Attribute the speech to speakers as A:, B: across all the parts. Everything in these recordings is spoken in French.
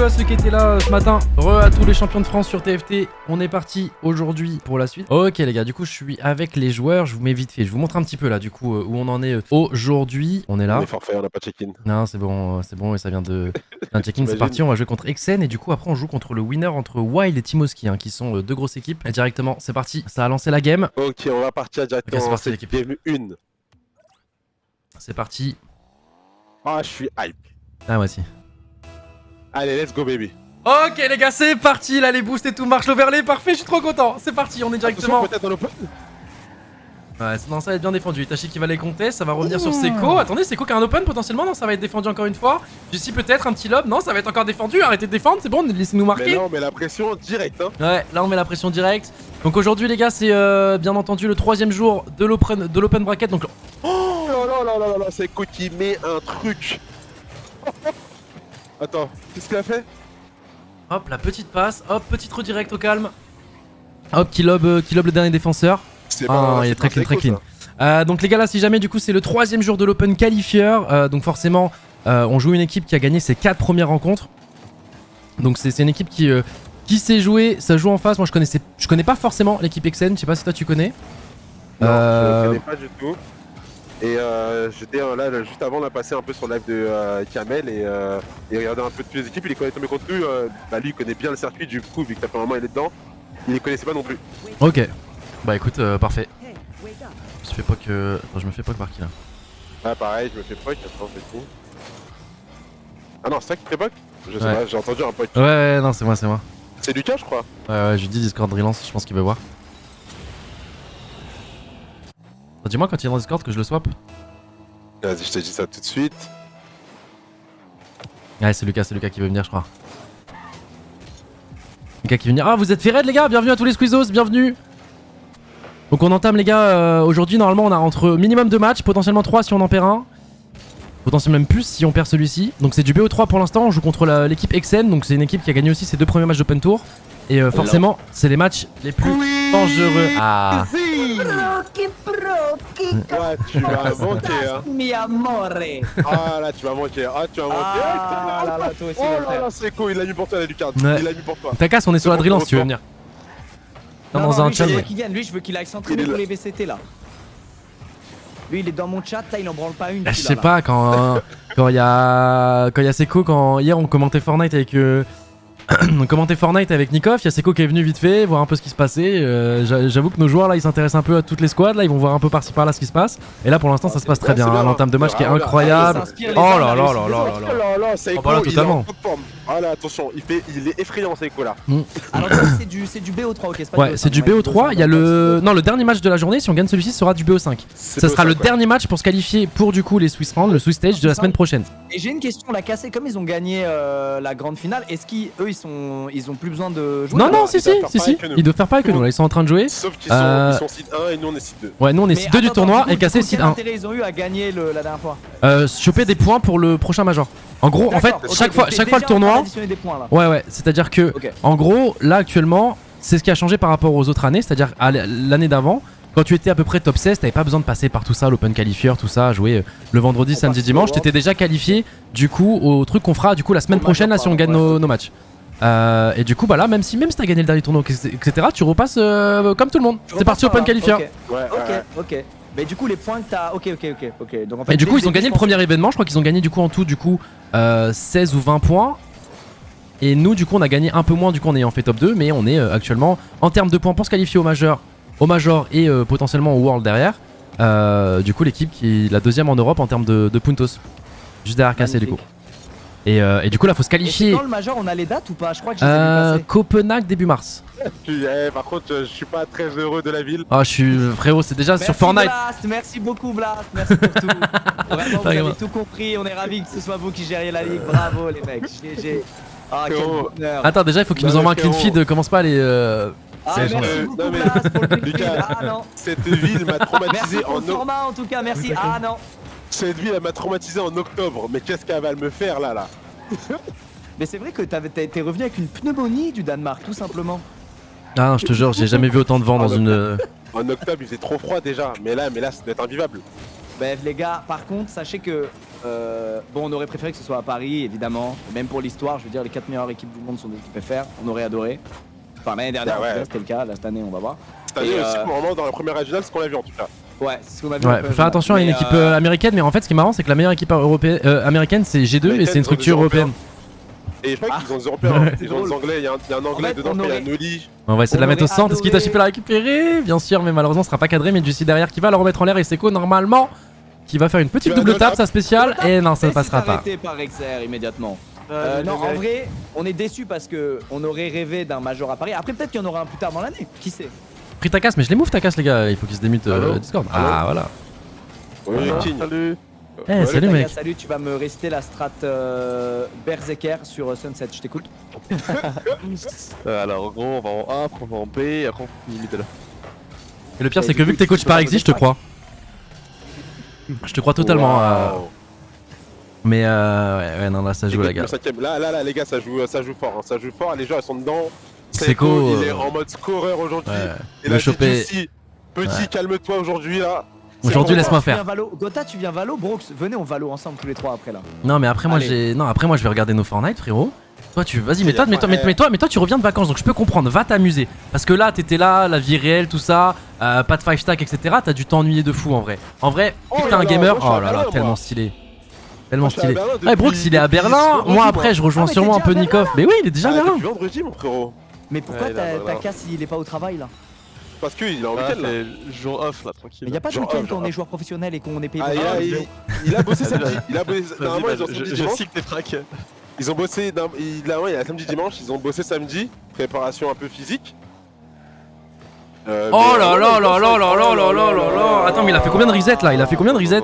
A: à ceux qui étaient là ce matin. Re à tous les champions de France sur TFT. On est parti aujourd'hui pour la suite. Ok les gars, du coup je suis avec les joueurs. Je vous mets vite fait. Je vous montre un petit peu là du coup où on en est aujourd'hui. On est là.
B: On est forfait, on n'a pas check-in.
A: Non c'est bon et ça vient de un check-in. C'est parti, on va jouer contre Exen et du coup après on joue contre le winner entre Wild et Timoski qui sont deux grosses équipes. Et directement c'est parti, ça a lancé la game.
B: Ok, on va partir directement.
A: Ok, c'est parti,
B: cette
A: l'équipe.
B: game 1.
A: C'est parti.
B: Ah, je suis hype.
A: Ah moi aussi.
B: Allez, let's go baby.
A: Ok les gars, c'est parti, là les boosts et tout marche, l'overlay, parfait, je suis trop content. C'est parti, on est directement.
B: Attention, peut-être dans l'open.
A: Ouais, non, ça va être bien défendu. Itachi qui va les compter, ça va revenir sur Seiko. Attendez, Seiko qui a un open potentiellement, non, ça va être défendu encore une fois. Ici peut-être un petit lob, non, ça va être encore défendu. Arrêtez de défendre, c'est bon, laissez-nous
B: Mais
A: marquer.
B: là, on met la pression directe. Hein.
A: Ouais, là on met la pression directe. Donc aujourd'hui les gars, c'est bien entendu le 3ème jour de l'open bracket. Donc
B: Oh là là là là là, c'est Seiko qui met un truc. Attends, qu'est-ce qu'il a fait?
A: hop, la petite passe, hop, petit redirect au calme. Hop, qui lob le dernier défenseur.
B: C'est
A: Ah, il est très clean, très clean. Donc les gars là si jamais du coup c'est le 3ème jour de l'Open qualifieur, donc forcément on joue une équipe qui a gagné ses 4 premières rencontres. Donc c'est une équipe qui s'est jouée, ça joue en face. Moi je connais pas forcément l'équipe Exen, je sais pas si toi tu connais.
B: Non, je connais pas du tout. Et j'étais là juste avant, on a passé un peu sur le live de Kamel et regardé un peu de toutes les équipes. Il est tombé contre lui, lui il connaît bien le circuit, du coup vu que t'as fait un moment il est dedans, il les connaissait pas non plus.
A: Ok, bah écoute parfait. Je me fais poke, attends, je me fais poke par qui là?
B: Ah pareil, je me fais poke, attends c'est tout. Ah non, c'est ça qui te fait poke? Je sais
A: Ouais.
B: pas, j'ai entendu un poke.
A: Ouais, non c'est moi.
B: C'est Lucas je crois.
A: Ouais, je lui dis Discord relance, je pense qu'il veut voir. Dis-moi quand il est dans Discord que je le swap.
B: Vas-y, je te dis ça tout de suite.
A: Ouais, c'est Lucas qui veut venir, je crois. Lucas qui veut venir. Ah, vous êtes fait raid, les gars. Bienvenue à tous les Squeezos, bienvenue. Donc, on entame, les gars. Aujourd'hui, normalement, on a entre minimum 2 matchs, potentiellement 3 si on en perd un. Potentiellement même plus si on perd celui-ci. Donc, c'est du BO3 pour l'instant. On joue contre l'équipe Exen. Donc, c'est une équipe qui a gagné aussi ses 2 premiers matchs d'Open Tour. Et forcément, c'est les matchs les plus dangereux. Ah.
B: Ouais, tu vas manquer hein.
C: Mi amore.
B: Ah là, tu vas manquer. Ah, tu vas manquer.
C: Ah là là, toi aussi,
B: Oh
C: mon
B: là
C: frère.
B: là, c'est cool, il l'a mis pour toi, la Lucas.
A: Ouais.
B: Il l'a mis pour toi.
A: T'as casse, on est sur la drill si tu veux venir. Dans un
C: lui,
A: chat.
C: je veux qu'il gagne. Lui, je veux qu'il aille s'entraîner
B: Il est
C: pour
B: là.
C: les VCT là. Lui, il est dans mon chat, là, il en branle pas une.
A: Je
C: celui-là,
A: sais
C: là.
A: pas, quand il y a Seiko, hier on commentait Fortnite avec on commentait Fortnite avec Nikov, il y a Seiko qui est venu vite fait voir un peu ce qui se passait. J'avoue que nos joueurs là ils s'intéressent un peu à toutes les squads, là ils vont voir un peu par-ci par là ce qui se passe. Et là pour l'instant ça se passe très bien, hein, l'entame de match qui est incroyable.
C: s'inspire les
A: Oh
C: armes,
A: là
C: là,
A: là
C: aussi,
A: là
C: des
A: là
C: autres.
A: là
B: Oh
A: là.
B: là là, Seiko,
A: Oh bah là,
B: il est
A: totalement.
B: en top forme. Ah là, attention, il est effrayant Seiko là.
C: Alors, c'est du BO3, ok, c'est pas
A: Ouais, c'est du BO3, il y a le dernier match de la journée, si on gagne celui-ci, ce sera du BO5. Ça sera le dernier match pour se qualifier pour du coup les Swiss Round, le Swiss Stage de la semaine prochaine.
C: Et j'ai une question, la cassée, comme ils ont gagné la grande finale, est-ce qu'ils ils ont plus besoin de jouer
A: Non,
C: alors
A: non, si,
B: ils doivent faire pareil
A: si,
B: que nous.
A: ils doivent faire pareil que nous, là ils sont en train de jouer.
B: Sauf qu'ils
A: Euh,
B: sont seed 1 et nous on est seed 2.
A: Ouais, nous on est
C: Mais
A: seed 2 du
C: attends,
A: tournoi
C: du coup,
A: et cassé seed
C: quel
A: 1.
C: intérêt ils ont eu à gagner la dernière fois?
A: Choper des points pour le prochain major. En gros, en fait,
C: D'accord, ok,
A: chaque
C: donc
A: fois
C: t'es
A: le
C: déjà en train
A: tournoi.
C: d'additionner des points, là.
A: Ouais, c'est-à-dire que,
C: Ok.
A: en gros, là actuellement, c'est ce qui a changé par rapport aux autres années, c'est-à-dire à l'année d'avant. Quand tu étais à peu près top 16, t'avais pas besoin de passer par tout ça, l'open qualifier, tout ça, jouer le vendredi,
B: On
A: samedi,
B: passe
A: dimanche.
B: au
A: T'étais déjà qualifié du coup au truc qu'on fera du coup la semaine
C: Au
A: prochaine là
C: major,
A: si on gagne
C: pardon,
A: nos matchs. Et du coup, bah là, même si t'as gagné le dernier tournoi, etc., tu repasses comme tout le monde.
C: Tu
A: C'est parti
C: repasses
A: open
C: par là,
A: qualifier.
C: ok.
B: Ouais.
C: Ok. Mais du coup, les points que t'as. Ok. Donc, en fait,
A: Et du coup,
C: dès
A: ils ont
C: le
A: gagné
C: début,
A: le premier événement. Je crois qu'ils ont gagné du coup en tout 16 ou 20 points. Et nous, du coup, on a gagné un peu moins du coup en ayant fait top 2. Mais on est actuellement en termes de points pour se qualifier au major et potentiellement au world derrière. Du coup, l'équipe qui est la deuxième en Europe en termes de puntos. Juste derrière KC du coup.
C: Magnifique.
A: Et du coup, là, faut se
C: Et c'est
A: qualifier.
C: quand le major, on a les dates ou pas? Je crois que je les ai vu passer.
A: Copenhague début mars.
B: Par contre, je suis pas très heureux de la ville.
A: Ah, je suis frérot, c'est déjà sur Fortnite.
C: Blast, merci beaucoup Blast, merci pour tout. Vraiment, vous
A: Vraiment.
C: avez tout compris, on est ravis que ce soit vous qui gériez la ligue, bravo les mecs, GG. Ah, quel
B: Frérot.
C: bonheur.
A: Attends, déjà, il faut qu'ils
B: Non,
A: nous envoient un
B: mais
A: clean
B: frérot.
A: feed. Commence pas à les.
C: Ah,
A: c'est
C: merci
A: gentil.
C: beaucoup
B: Non, mais-
C: Blast pour le clip.
B: Lucas.
C: Ah non.
B: Cette ville m'a
C: Merci
B: traumatisé
C: pour
B: en
C: le format en tout cas, merci. Ah non.
B: Cette ville elle m'a traumatisé en octobre. Mais qu'est-ce qu'elle va me faire là?
C: Mais c'est vrai que t'es revenu avec une pneumonie du Danemark, tout simplement.
A: Ah, non, je te jure, j'ai jamais vu autant de vent dans une.
B: En octobre il faisait trop froid déjà. Mais là ça doit être invivable.
C: Bref les gars, par contre, sachez que bon, on aurait préféré que ce soit à Paris, évidemment. Même pour l'histoire, je veux dire, les 4 meilleures équipes du monde sont des équipes FR. On aurait adoré. Enfin, l'année dernière,
B: Ouais.
C: c'était le cas. Là, cette année, on va voir.
B: Cette année aussi, vraiment, dans la première régionale, ce qu'on a vu en tout cas.
C: Ouais, c'est ce qu'on a vu.
A: Ouais, faut faire attention à une équipe américaine, mais en fait, ce qui est marrant, c'est que la meilleure équipe européenne, américaine, c'est G2 et c'est une structure européenne.
B: Et je crois qu'ils ont des Européens, ils ont des Anglais, il y a un Anglais dedans, il y a Noli.
A: On va essayer de la mettre au centre. Est-ce qu'il t'a chippé la récupérer? Bien sûr, mais malheureusement, ce sera pas cadré. Mais Juicy derrière qui va la remettre en l'air et Seco normalement qui va faire une petite double tap, sa spéciale. Et non, ça ne passera pas.
C: Arrêté par Rexer immédiatement. Non, en vrai, on est déçus parce que on aurait rêvé d'un major à Paris. Après, peut-être qu'il y en aura un plus tard dans l'année. Qui sait?
A: Pris Takas, mais je les move Takas, les gars. Il faut qu'ils se démutent Discord. Ah, voilà.
B: Oui, King.
D: Salut.
A: Eh, salut, mec.
C: Salut, tu vas me réciter la strat Berserker sur Sunset. Je t'écoute.
D: Alors en gros on va en A, après on va en B, et après on finit middle.
A: Et le pire, c'est que vu que t'es coach par Exi, je te crois. Je te crois totalement. Mais ouais, non, là, ça joue, la gars.
B: Là, les gars, ça joue fort. Hein. Ça joue fort, les gens, ils sont dedans.
A: Seco,
B: il est en mode scoreur aujourd'hui.
A: Ouais.
B: Et là,
A: choper.
B: Petit, calme-toi aujourd'hui, là.
A: Aujourd'hui, laisse-moi faire.
C: Gotha, tu viens Valo, Brooks, venez on Valo ensemble tous les trois après là.
A: Non, mais après, moi, je vais regarder nos Fortnite, frérot. Toi, vas-y, mais toi, tu reviens de vacances, donc je peux comprendre. Va t'amuser. Parce que là, t'étais là, la vie réelle, tout ça, pas de 5 stack, etc. T'as dû t'ennuyer de fou en vrai. En vrai, putain, un gamer. Oh là là, tellement stylé. Tellement stylé. Ouais, Brooks, il est à Berlin. Moi, après, je rejoins sûrement un peu Nikoff. Mais oui, il est déjà à Berlin.
B: Depuis vendredi, mon frérot.
C: Mais pourquoi ta casse, il est pas au travail là?
B: Parce qu'il est en week-end là.
D: C'est jour off là, tranquille.
C: Mais y'a pas de week-end quand on est joueur professionnel et qu'on est payé pour
B: ça. Il a bossé samedi. Normalement, ils ont
D: je
B: dimanche.
D: cycle tes fracs.
B: Ils ont bossé. Il y a samedi, dimanche. Ils ont bossé samedi. Préparation un peu physique.
A: Oh là là là là là là là là là là. Attends, mais il a fait combien de resets là? Il a fait combien de resets?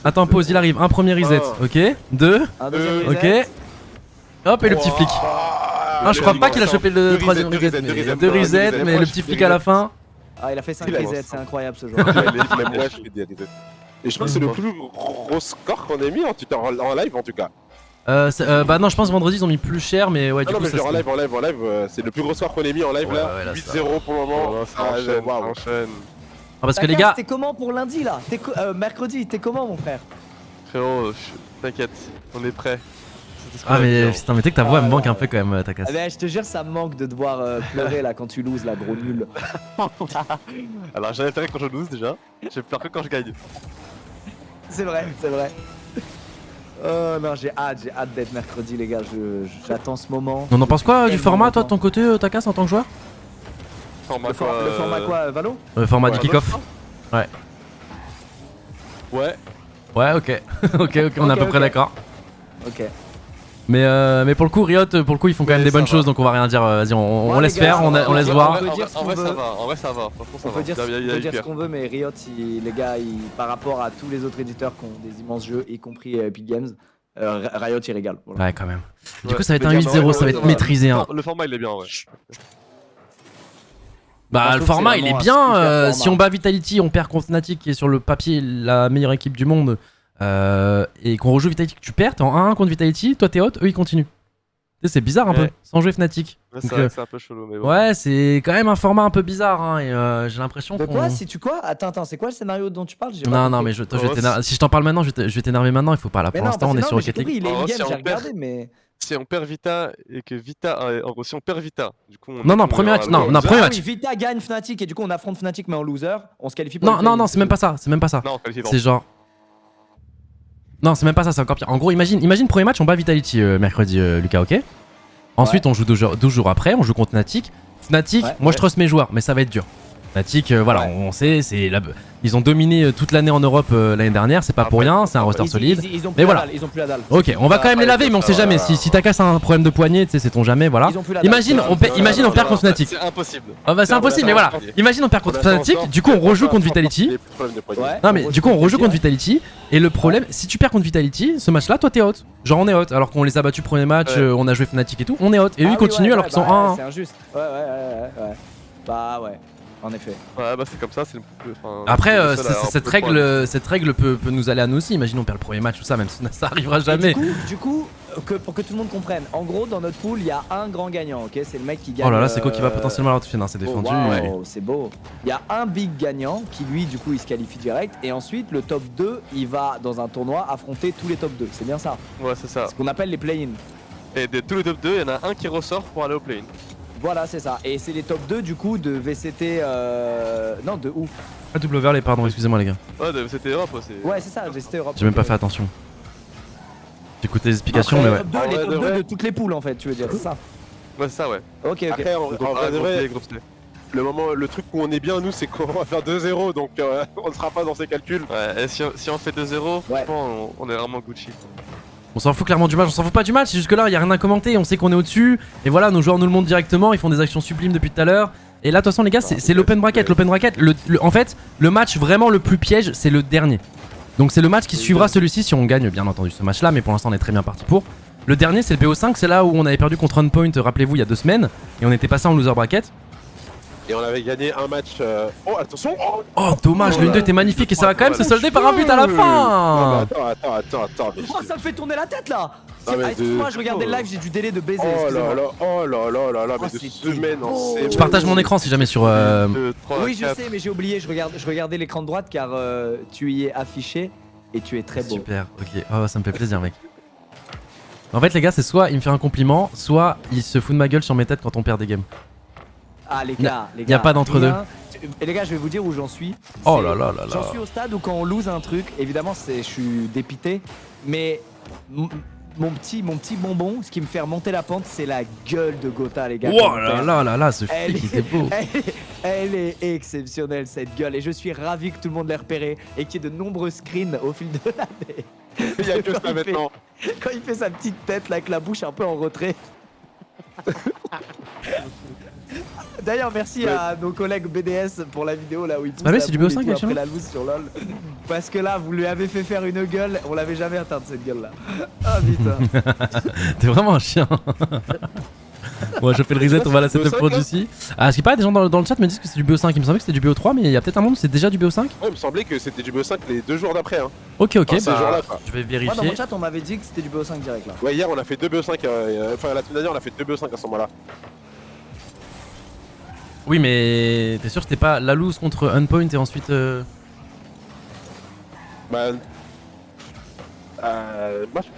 A: Attends, pause, il arrive. Un premier reset, ok. Deux, ok. Hop, et le petit flic. Ah, je crois pas qu'il a chopé le troisième reset. Deux resets, mais le petit flic à la fin.
C: Ah, il a fait 5 resets, c'est incroyable ce joueur.
B: Et je pense que c'est le plus gros score qu'on ait mis en live en tout cas.
A: Bah non, je pense vendredi ils ont mis plus cher, mais ouais, du coup.
B: Non, mais en live, c'est le plus gros score qu'on ait mis en live là. 8-0 pour le moment.
D: Ça enchaîne.
A: Parce que les gars.
C: T'es comment pour lundi là? Mercredi, t'es comment mon frère?
D: Frérot, t'inquiète, on est prêt.
A: Ah mais putain, mais t'es que ta voix me manque un peu quand même, ta casse.
C: Je te jure, ça me manque de devoir pleurer là quand tu loses, là, gros nul.
D: Alors j'ai intérêt quand je lose déjà, j'ai peur que quand je gagne.
C: C'est vrai, c'est vrai. Non, j'ai hâte d'être mercredi, les gars. J'attends ce moment.
A: On en pense quoi du format, toi, de ton côté, ta casse en tant que joueur?
C: Le format quoi, Valo?
A: Le format du kick-off. Ouais. Ouais, ok. ok, on est à peu près d'accord.
C: Ok.
A: Mais pour le coup, Riot, ils font quand même des bonnes choses, donc on va rien dire. Vas-y, on laisse faire, on laisse voir.
D: En vrai, ça va.
C: On peut dire ce qu'on veut, mais Riot, les gars, par rapport à tous les autres éditeurs qui ont des immenses jeux, y compris Epic Games, Riot, il régale. Voilà.
A: Ouais, quand même. Du coup, ça va être un 8-0, ça va être maîtrisé.
D: Le format, il est bien, ouais.
A: Bah, le format, il est bien. Si on bat Vitality, on perd contre Fnatic, qui est sur le papier la meilleure équipe du monde. Et qu'on rejoue Vitality, que tu perds, t'es en 1-1 contre Vitality, toi t'es hot, eux ils continuent. C'est bizarre un peu, sans jouer Fnatic.
D: Ouais, c'est un peu chelou, mais bon.
A: Ouais, c'est quand même un format un peu bizarre, hein, et j'ai l'impression
C: que. Quoi? Si tu quoi? Attends, c'est quoi le scénario dont tu parles?
A: Non, mais si je t'en parle maintenant, je vais t'énerver maintenant, il faut pas là. Pour l'instant, on est sur Rocket League.
C: Il est in-game, j'ai regardé, mais.
D: Si on perd Vita et que Vita. En gros, si on perd Vita, du coup.
A: Non, premier match. Non, premier match.
C: Vita gagne Fnatic et du coup on affronte Fnatic mais en loser, on se qualifie
A: pour. Non, c'est même pas ça.
D: Non,
A: c'est genre. Non, c'est même pas ça, c'est encore pire. En gros, imagine premier match, on bat Vitality mercredi, Lucas, ok? Ensuite, on joue 12 jours après, on joue contre Fnatic. Fnatic, moi je trust mes joueurs, mais ça va être dur. Fnatic, voilà, on sait, ils ont dominé toute l'année en Europe l'année dernière, c'est pas pour rien, c'est un roster solide. Mais voilà.
C: Ils ont plus la dalle.
A: Ok, on va quand même les laver, mais on sait jamais. Si ta casse a un problème de poignet, tu sais, c'est ton jamais, voilà. Imagine, on perd contre Fnatic.
D: C'est impossible.
A: Ah bah c'est impossible, mais voilà. Imagine, on perd contre Fnatic, du coup on rejoue contre Vitality. Non, mais du coup on rejoue contre Vitality. Et le problème, si tu perds contre Vitality, ce match-là, toi t'es hot. Genre on est hot, alors qu'on les a battus premier match, on a joué Fnatic et tout, on est hot. Et eux ils continuent alors qu'ils sont 1-1.
C: C'est injuste. Ouais. Bah ouais. En effet.
D: Ouais, bah c'est comme ça, c'est
A: après, cette règle peut nous aller à nous aussi. Imagine, on perd le premier match, tout ça, même si ça arrivera jamais.
C: Du coup, pour que tout le monde comprenne. En gros, dans notre pool, il y a un grand gagnant, ok? C'est le mec qui gagne.
A: Oh là là, c'est quoi qui va potentiellement leur toucher? Non, c'est défendu.
C: Wow, c'est beau. Il y a un big gagnant qui, lui, du coup, il se qualifie direct. Et ensuite, le top 2, il va dans un tournoi affronter tous les top 2. C'est bien ça?
D: Ouais, c'est ça.
C: Ce qu'on appelle les play-in.
D: Et de tous les top 2, il y en a un qui ressort pour aller au play-in.
C: Voilà, c'est ça. Et c'est les top 2, du coup, de VCT. Non, de où?
A: Ah, double overlay, pardon, excusez-moi les gars.
D: Ouais, c'était Europe aussi.
C: Ouais, c'est ça, VCT Europe.
A: J'ai même pas fait attention. J'écoutais les explications, mais ouais.
C: Les top 2 de toutes les poules, en fait, tu veux dire, c'est ça?
D: Ouais, c'est ça, ouais.
C: Ok, ok.
B: Après, en vrai, de vrai, le truc où on est bien, nous, c'est qu'on va faire 2-0, donc on ne sera pas dans ces calculs.
D: Ouais, et si on fait 2-0, franchement, on est vraiment Gucci.
A: On s'en fout clairement du match, on s'en fout pas du match, c'est juste que là, il y a rien à commenter, on sait qu'on est au-dessus. Et voilà, nos joueurs nous le montrent directement, ils font des actions sublimes depuis tout à l'heure. Et là, de toute façon, les gars, c'est l'open bracket. L'open bracket, en fait, le match vraiment le plus piège, c'est le dernier. Donc c'est le match qui suivra celui-ci si on gagne bien entendu ce match là, mais pour l'instant on est très bien parti pour. Le dernier c'est le BO5, c'est là où on avait perdu contre Unpoint, rappelez-vous, il y a 2 semaines. Et on était passé en loser bracket.
B: Et on avait gagné un match... Oh attention.
A: Oh dommage, l'une 2 était magnifique et ça va quand même se solder par un but à la fin.
B: Attends. Mais
C: Oh, ça me fait tourner la tête là!
B: Non, mais
C: Excuse-moi, je regardais le live, j'ai du délai de baiser.
B: Oh
C: excusez-moi.
B: là, mais de
C: c'était
B: semaine en
C: beau.
B: CM.
A: Je partage mon écran si jamais sur...
D: 2, 3,
C: Oui, je
D: 4.
C: sais, mais j'ai oublié, je regardais l'écran de droite car tu y es affiché et tu es très beau.
A: Super, ok, oh ça me fait plaisir mec. En fait les gars c'est soit il me fait un compliment, soit il se fout de ma gueule sur mes têtes quand on perd des games.
C: Ah les gars,
A: y a pas d'entre deux.
C: Et les gars, je vais vous dire où j'en suis.
A: Oh là là là là.
C: J'en suis au stade où quand on lose un truc, évidemment je suis dépité, mais mon petit bonbon, ce qui me fait remonter la pente, c'est la gueule de Gotha les gars.
A: Oh là là là là, ce
C: Elle
A: flic il était beau.
C: Elle est exceptionnelle cette gueule et je suis ravi que tout le monde l'ait repéré et qu'il y ait de nombreux screens au fil de l'année.
B: Il y a que ça maintenant.
C: Quand il fait sa petite tête là avec la bouche un peu en retrait. D'ailleurs merci à nos collègues BDS pour la vidéo là où il pousse
A: Ah oui,
C: la
A: c'est du
C: boule
A: BO5
C: et tout
A: actuellement
C: après la loose sur LoL. Parce que là vous lui avez fait faire une gueule, on l'avait jamais atteinte cette gueule là. Ah putain.
A: T'es vraiment un chien. Bon, je fais le reset, on va la setup pour ici. Ah, est-ce qu'il paraît des gens dans le chat me disent que c'est du BO5? Il me semblait que c'était du BO3, mais il y a peut-être un monde où c'est déjà du BO5.
B: Ouais, il me semblait que c'était du BO5 les 2 jours d'après. Hein.
A: Ok,
B: Enfin, ces
A: bah
B: jours-là, quoi.
A: je vais
C: Moi dans
A: vérifier.
C: mon chat on m'avait dit que c'était du BO5 direct là.
B: Ouais, hier on a fait 2 BO5. Enfin, la semaine dernière on a fait 2 BO5 à ce moment-là.
A: Oui, mais t'es sûr que c'était pas la loose contre Unpoint et ensuite.
B: Bah.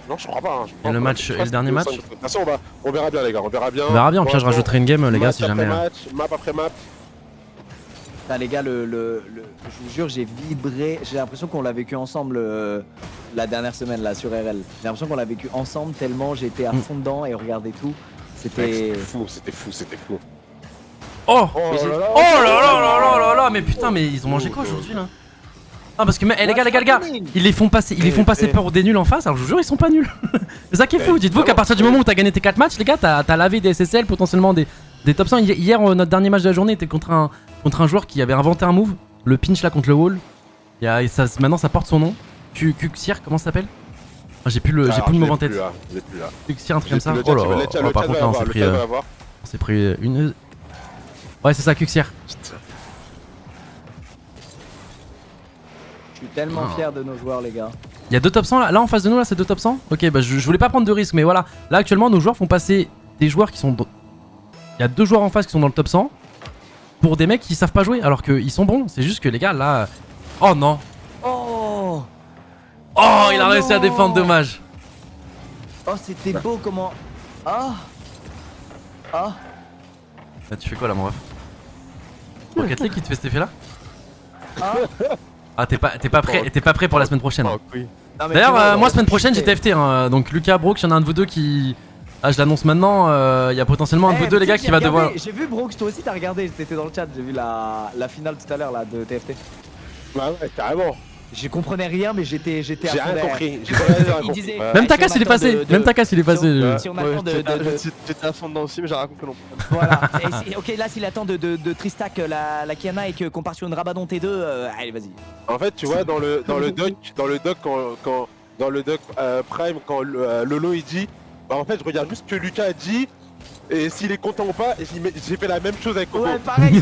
B: Non, je crois pas. Hein.
A: Et le match, et le dernier match?
B: De toute façon, on verra bien, les gars. On verra bien.
A: On verra bien, au pire, je rajouterai une game, les gars,
B: Match
A: si jamais.
B: après match, map après map.
C: Putain, les gars, je vous jure, j'ai vibré. J'ai l'impression qu'on l'a vécu ensemble la dernière semaine là sur RL. J'ai l'impression qu'on l'a vécu ensemble tellement j'étais à fond dedans et regardez tout. C'était
B: C'était fou.
A: Oh!
B: Oh là là,
A: Oh là là là là là là! Mais putain, mais ils ont mangé quoi aujourd'hui là? Ah, parce que, les gars, ils les font passer pour des nuls en face, alors je vous jure, ils sont pas nuls. C'est ça qui est fou. Dites-vous qu'à partir du moment où t'as gagné tes 4 matchs, les gars, t'as lavé des SSL, potentiellement des top 100. Hier, notre dernier match de la journée était contre un joueur qui avait inventé un move, le pinch là contre le wall. Maintenant, ça porte son nom. Kuxier, comment ça s'appelle? J'ai plus le move en tête. Kuxier, un truc comme ça. Oh là là, par contre, là, on s'est pris une. Ouais, c'est ça, Kuxier.
C: Je suis tellement fier de nos joueurs, les gars.
A: Il y a 2 top 100 là en face de nous, là c'est 2 top 100. Ok, bah je voulais pas prendre de risques, mais voilà. Là actuellement, nos joueurs font passer des joueurs qui sont. Il y a 2 joueurs en face qui sont dans le top 100 pour des mecs qui savent pas jouer alors qu'ils sont bons. C'est juste que les gars là. Oh non!
C: Oh!
A: Oh, il a réussi à défendre, dommage.
C: Oh, c'était beau comment. Ah! Ah!
A: Là, tu fais quoi là, mon ref? Rocket League qui te fait cet effet là?
C: Ah!
A: Ah, t'es pas prêt pour la semaine prochaine.
D: Oh, oui.
A: D'ailleurs, moi semaine prochaine j'ai TFT, hein, donc Lucas, Brooks, il y en a un de vous deux qui. Ah, je l'annonce maintenant, il y a potentiellement un de vous deux les gars qui va devoir.
C: J'ai vu Brooks, toi aussi t'as regardé, t'étais dans le chat, j'ai vu la finale tout à l'heure là de TFT.
B: Bah ouais, carrément.
C: Je comprenais rien, mais j'étais à
B: J'ai
C: fond
B: rien
C: derrière.
B: compris.
C: Il disait,
A: Même Takas il est passé, même Takas il est passé.
C: Si on attend de.
D: J'étais à fond dedans aussi, mais j'ai rien compris non plus.
C: Voilà. Ok, là, s'il attend de Tristac la Kiana et qu'on part sur une Rabadon T2, allez, vas-y.
B: En fait, tu vois, dans le doc Prime, quand Lolo il dit, bah en fait, je regarde juste ce que Lucas a dit. Et s'il est content ou pas, j'ai fait la même chose avec Coco.
C: Ouais, pareil.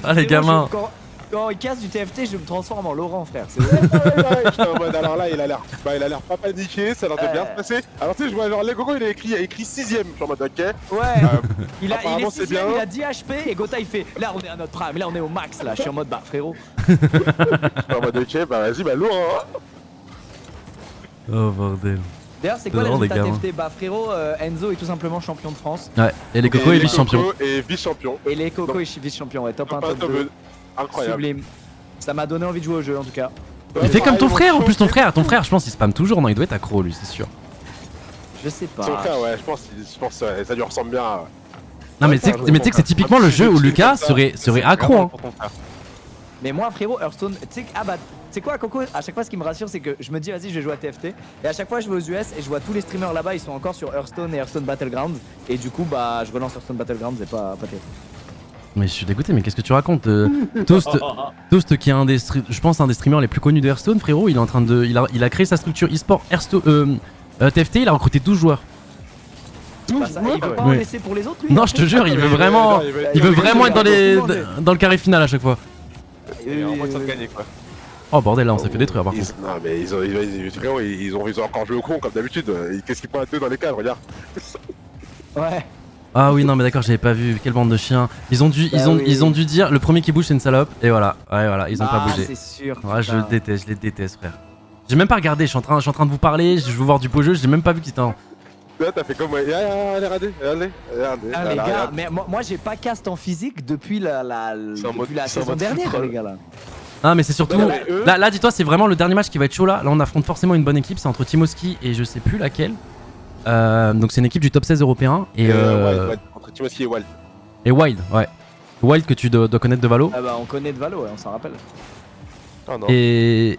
A: Ah, les gamins.
C: Quand il casse du TFT, je me transforme en Laurent, frère. C'est
B: J'étais en mode, alors là, il a l'air pas paniqué, ça a l'air de bien se passer. Alors tu sais, je vois genre les Gogo, il a écrit 6ème. Je suis en mode, ok.
C: Ouais. Il est
B: apparemment, c'est
C: 6ème,
B: bien.
C: il a 10 HP et Gota il fait. Là on est à notre prime, là on est au max là. Je suis en mode bah frérot.
B: Je suis en mode, ok, bah vas-y, bah lourd. Hein.
A: Oh bordel.
C: D'ailleurs c'est quoi les
A: Vraiment des
C: résultats
A: gamins.
C: TFT? Bah frérot, Enzo est tout simplement champion de France.
A: Ouais, et les Coco est
B: les
A: vice-champion.
B: Coco est vice-champion.
C: Et les Coco
B: Donc,
C: est vice-champion, ouais, top 1,
B: Top
C: top 2.
B: 2. Incroyable.
C: Sublime. Ça m'a donné envie de jouer au jeu en tout cas.
A: Il fait comme ton
B: Pareil,
A: frère en
B: mon
A: plus, ton
B: choqué.
A: frère, je pense il spam toujours, non il doit être accro lui, c'est sûr.
C: Je sais pas.
B: Son frère, ouais, je pense ouais, ça lui ressemble bien.
A: Non mais tu sais que c'est typiquement le jeu où Lucas serait accro hein.
D: Pour ton frère.
C: Mais moi frérot, Hearthstone, tu sais ah bah tu sais quoi Coco, à chaque fois ce qui me rassure c'est que je me dis vas-y je vais jouer à TFT et à chaque fois je vais aux US et je vois tous les streamers là-bas ils sont encore sur Hearthstone et Hearthstone Battlegrounds et du coup bah je relance Hearthstone Battlegrounds et pas TFT.
A: Mais je suis dégoûté, mais qu'est-ce que tu racontes Toast qui est un des je pense un des streamers les plus connus de Hearthstone, frérot, il est en train de il a créé sa structure e-sport Hearthstone TFT, il a recruté 12 joueurs.
C: Bah, ça, il veut pas en
A: Ouais.
C: laisser pour les autres lui.
A: Non, je te jure, il veut vraiment être dans le carré final à chaque fois.
D: Il est en mode de gagner quoi.
A: Oh bordel, là on s'est fait détruire par contre.
B: Non mais ils ont encore joué au con comme d'habitude. Qu'est-ce qu'ils font à deux dans les cadres, regarde.
C: Ouais.
A: Ah oui, non mais d'accord, j'avais pas vu, quelle bande de chiens. Ils ont dû dire le premier qui bouge c'est une salope et voilà. Ouais voilà, ils ont pas bougé.
C: C'est sûr.
A: Ouais, je
C: putain.
A: les déteste frère. J'ai même pas regardé, je suis en train de vous parler, je veux voir du beau jeu, j'ai même pas vu qu'il était en...
B: Là t'as fait comme moi. Regardez.
C: Ah les gars, mais moi j'ai pas cast en physique depuis la saison dernière les gars là.
A: Ah mais c'est surtout...
B: Non, mais eux-
A: Là dis-toi, c'est vraiment le dernier match qui va être chaud là. Là on affronte forcément une bonne équipe, c'est entre Timoski et je sais plus laquelle. Donc c'est une équipe du top 16 européen et
B: Wild, entre Timothy et Wild.
A: et Wild, ouais. Wild que tu dois connaître de Valo.
C: Ah bah on connaît de Valo, ouais, on s'en rappelle.
D: Oh non.
A: Et...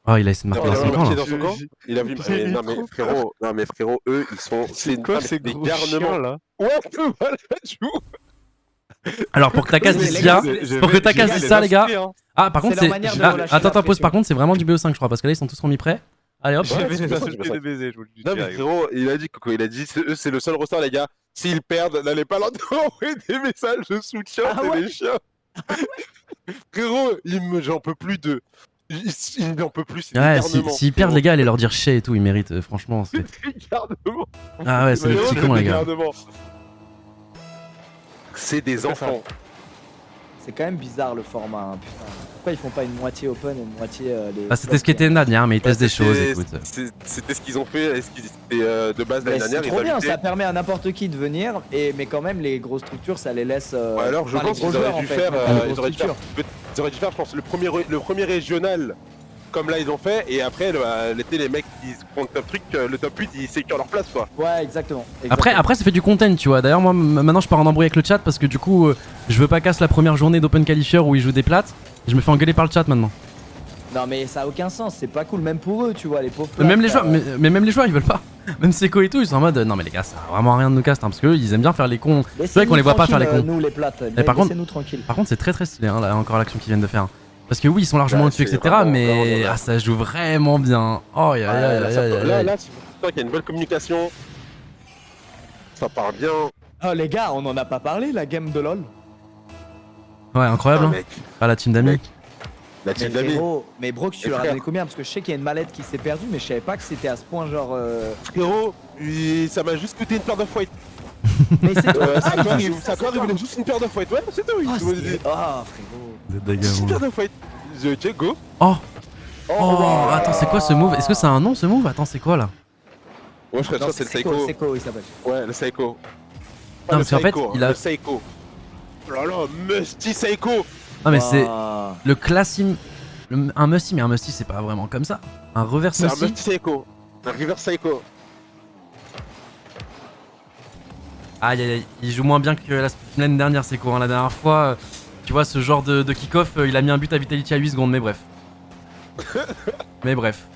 A: Oh il a essayé de marquer
B: Non,
A: dans
B: il a
A: son camp là.
B: marqué dans son camp. Il a vu. Non mais frérot, eux ils sont.
D: C'est quoi ces
B: des
D: gros
B: garnements
D: chiens là?
B: Ouais, voilà, tu vois.
A: Alors pour que ta case
C: Mais
A: dise
C: les
A: ça,
C: gars,
A: pour que ta case dise ça les gars. Ah par
C: C'est
A: contre
C: leur
A: c'est...
C: manière de
A: Ah,
C: relâcher
A: attends,
C: la
A: pause, par
C: pression.
A: contre c'est vraiment du BO5 je crois parce que là ils sont tous remis prêts. Allez hop.
D: Je vais les
B: c'est
D: insulter
B: ça.
D: des baisers, je vous le dis
B: Non mais
D: direct.
B: frérot, il a dit Coco, il a dit eux c'est le seul roster les gars. S'ils perdent, n'allez pas leur envoyer des messages de soutien,
C: Ah
B: c'est
C: ouais.
B: des chiens. Frérot, j'en peux plus de. Il n'en peut plus, c'est des
A: Ouais,
B: garnements.
A: s'ils perdent les gars, allez leur dire chez et tout, ils méritent, franchement.
B: C'est des garnements.
A: Ah ouais, c'est le
B: Frérot,
A: petit con
B: des
A: les gars.
B: garnements. C'est des enfants.
C: C'est quand même bizarre le format, hein, putain. Pourquoi ils font pas une moitié open et une moitié les.
A: Ah c'était ce qui était dernier, mais ils testent des choses, écoute.
B: C'était ce qu'ils ont fait, ce qui était de base
C: Mais
B: l'année
C: c'est
B: dernière.
C: trop
B: ils
C: bien,
B: ajoutaient-
C: ça permet à n'importe qui de venir, mais quand même les grosses structures ça les laisse.
B: Ouais, alors je
C: enfin,
B: pense
C: les gros
B: qu'ils
C: joueurs,
B: auraient dû
C: en fait,
B: faire,
C: mais pas les
B: ils
C: grosses
B: auraient dû faire,
C: structures.
B: ils auraient dû faire, je pense, le premier régional, comme là ils ont fait, et après l'été les mecs qui font le top truc, le top 8 ils sécurent leur place quoi.
C: Ouais, exactement.
A: Après ça fait du content, tu vois. D'ailleurs moi maintenant je pars en embrouille avec le chat parce que du coup je veux pas casser la première journée d'Open Qualifier où ils jouent des plates. Je me fais engueuler par le chat maintenant.
C: Non mais ça a aucun sens, c'est pas cool, même pour eux, tu vois, les pauvres.
A: Même les
C: plates,
A: joueurs, mais même les joueurs ils veulent pas. Même Seco et tout, ils sont en mode non mais les gars ça a vraiment rien de nous casse hein, parce qu'eux ils aiment bien faire les cons. C'est vrai qu'on les voit pas faire les cons.
C: Nous les plates,
A: par contre-
C: laissez-nous tranquilles.
A: Par contre c'est très stylé hein, là encore l'action qu'ils viennent de faire. Parce que oui ils sont largement
B: Ouais,
A: au-dessus
B: c'est
A: etc
B: vraiment
A: mais
B: bien.
A: ça joue vraiment bien. Oh aïe aïe aïe aïe aïe.
B: Là c'est pour ça qu'il y a une bonne communication. Ça part bien.
C: Oh les gars, on en a pas parlé la game de LoL.
A: Ouais incroyable
B: Ah,
A: hein.
B: mec,
A: Ah la team d'amis.
B: mec. La
C: Mais
B: team d'amis.
C: frérot, mais Brox, tu
B: Et
C: leur as
B: frère.
C: donné combien? Parce que je sais qu'il y a une mallette qui s'est perdue, mais je savais pas que c'était à ce point genre.
B: Frérot, ça m'a juste coûté une paire de fouettes.
C: Mais c'est toi.
B: Ça il voulait juste une paire de fouettes. Ouais, c'est tout.
C: Ah
B: Je me dis,
C: frérot.
B: juste une paire de fouettes. Ok, go.
A: Oh oh attends c'est quoi ce move? Est-ce que c'est un nom ce move? Attends c'est quoi là?
B: Ouais, je crois
C: Non,
B: que c'est le Seiko.
C: Seiko, il s'appelle.
B: Ouais, le Seiko.
A: Non,
B: Pas le
A: parce qu'en fait,
B: Seiko,
A: il a-
B: le Seiko. Oh là là, Musty Seiko.
A: Non mais c'est
C: Ah.
A: le classim. Un musty, mais un musty c'est pas vraiment comme ça. Un reverse
B: C'est un
A: musty.
B: Musty Seiko. Un reverse Seiko.
A: Aïe aïe aïe, il joue moins bien que la semaine dernière, c'est quoi hein. La dernière fois, tu vois, ce genre de kick-off, il a mis un but à Vitality à 8 secondes, mais bref. Mais bref.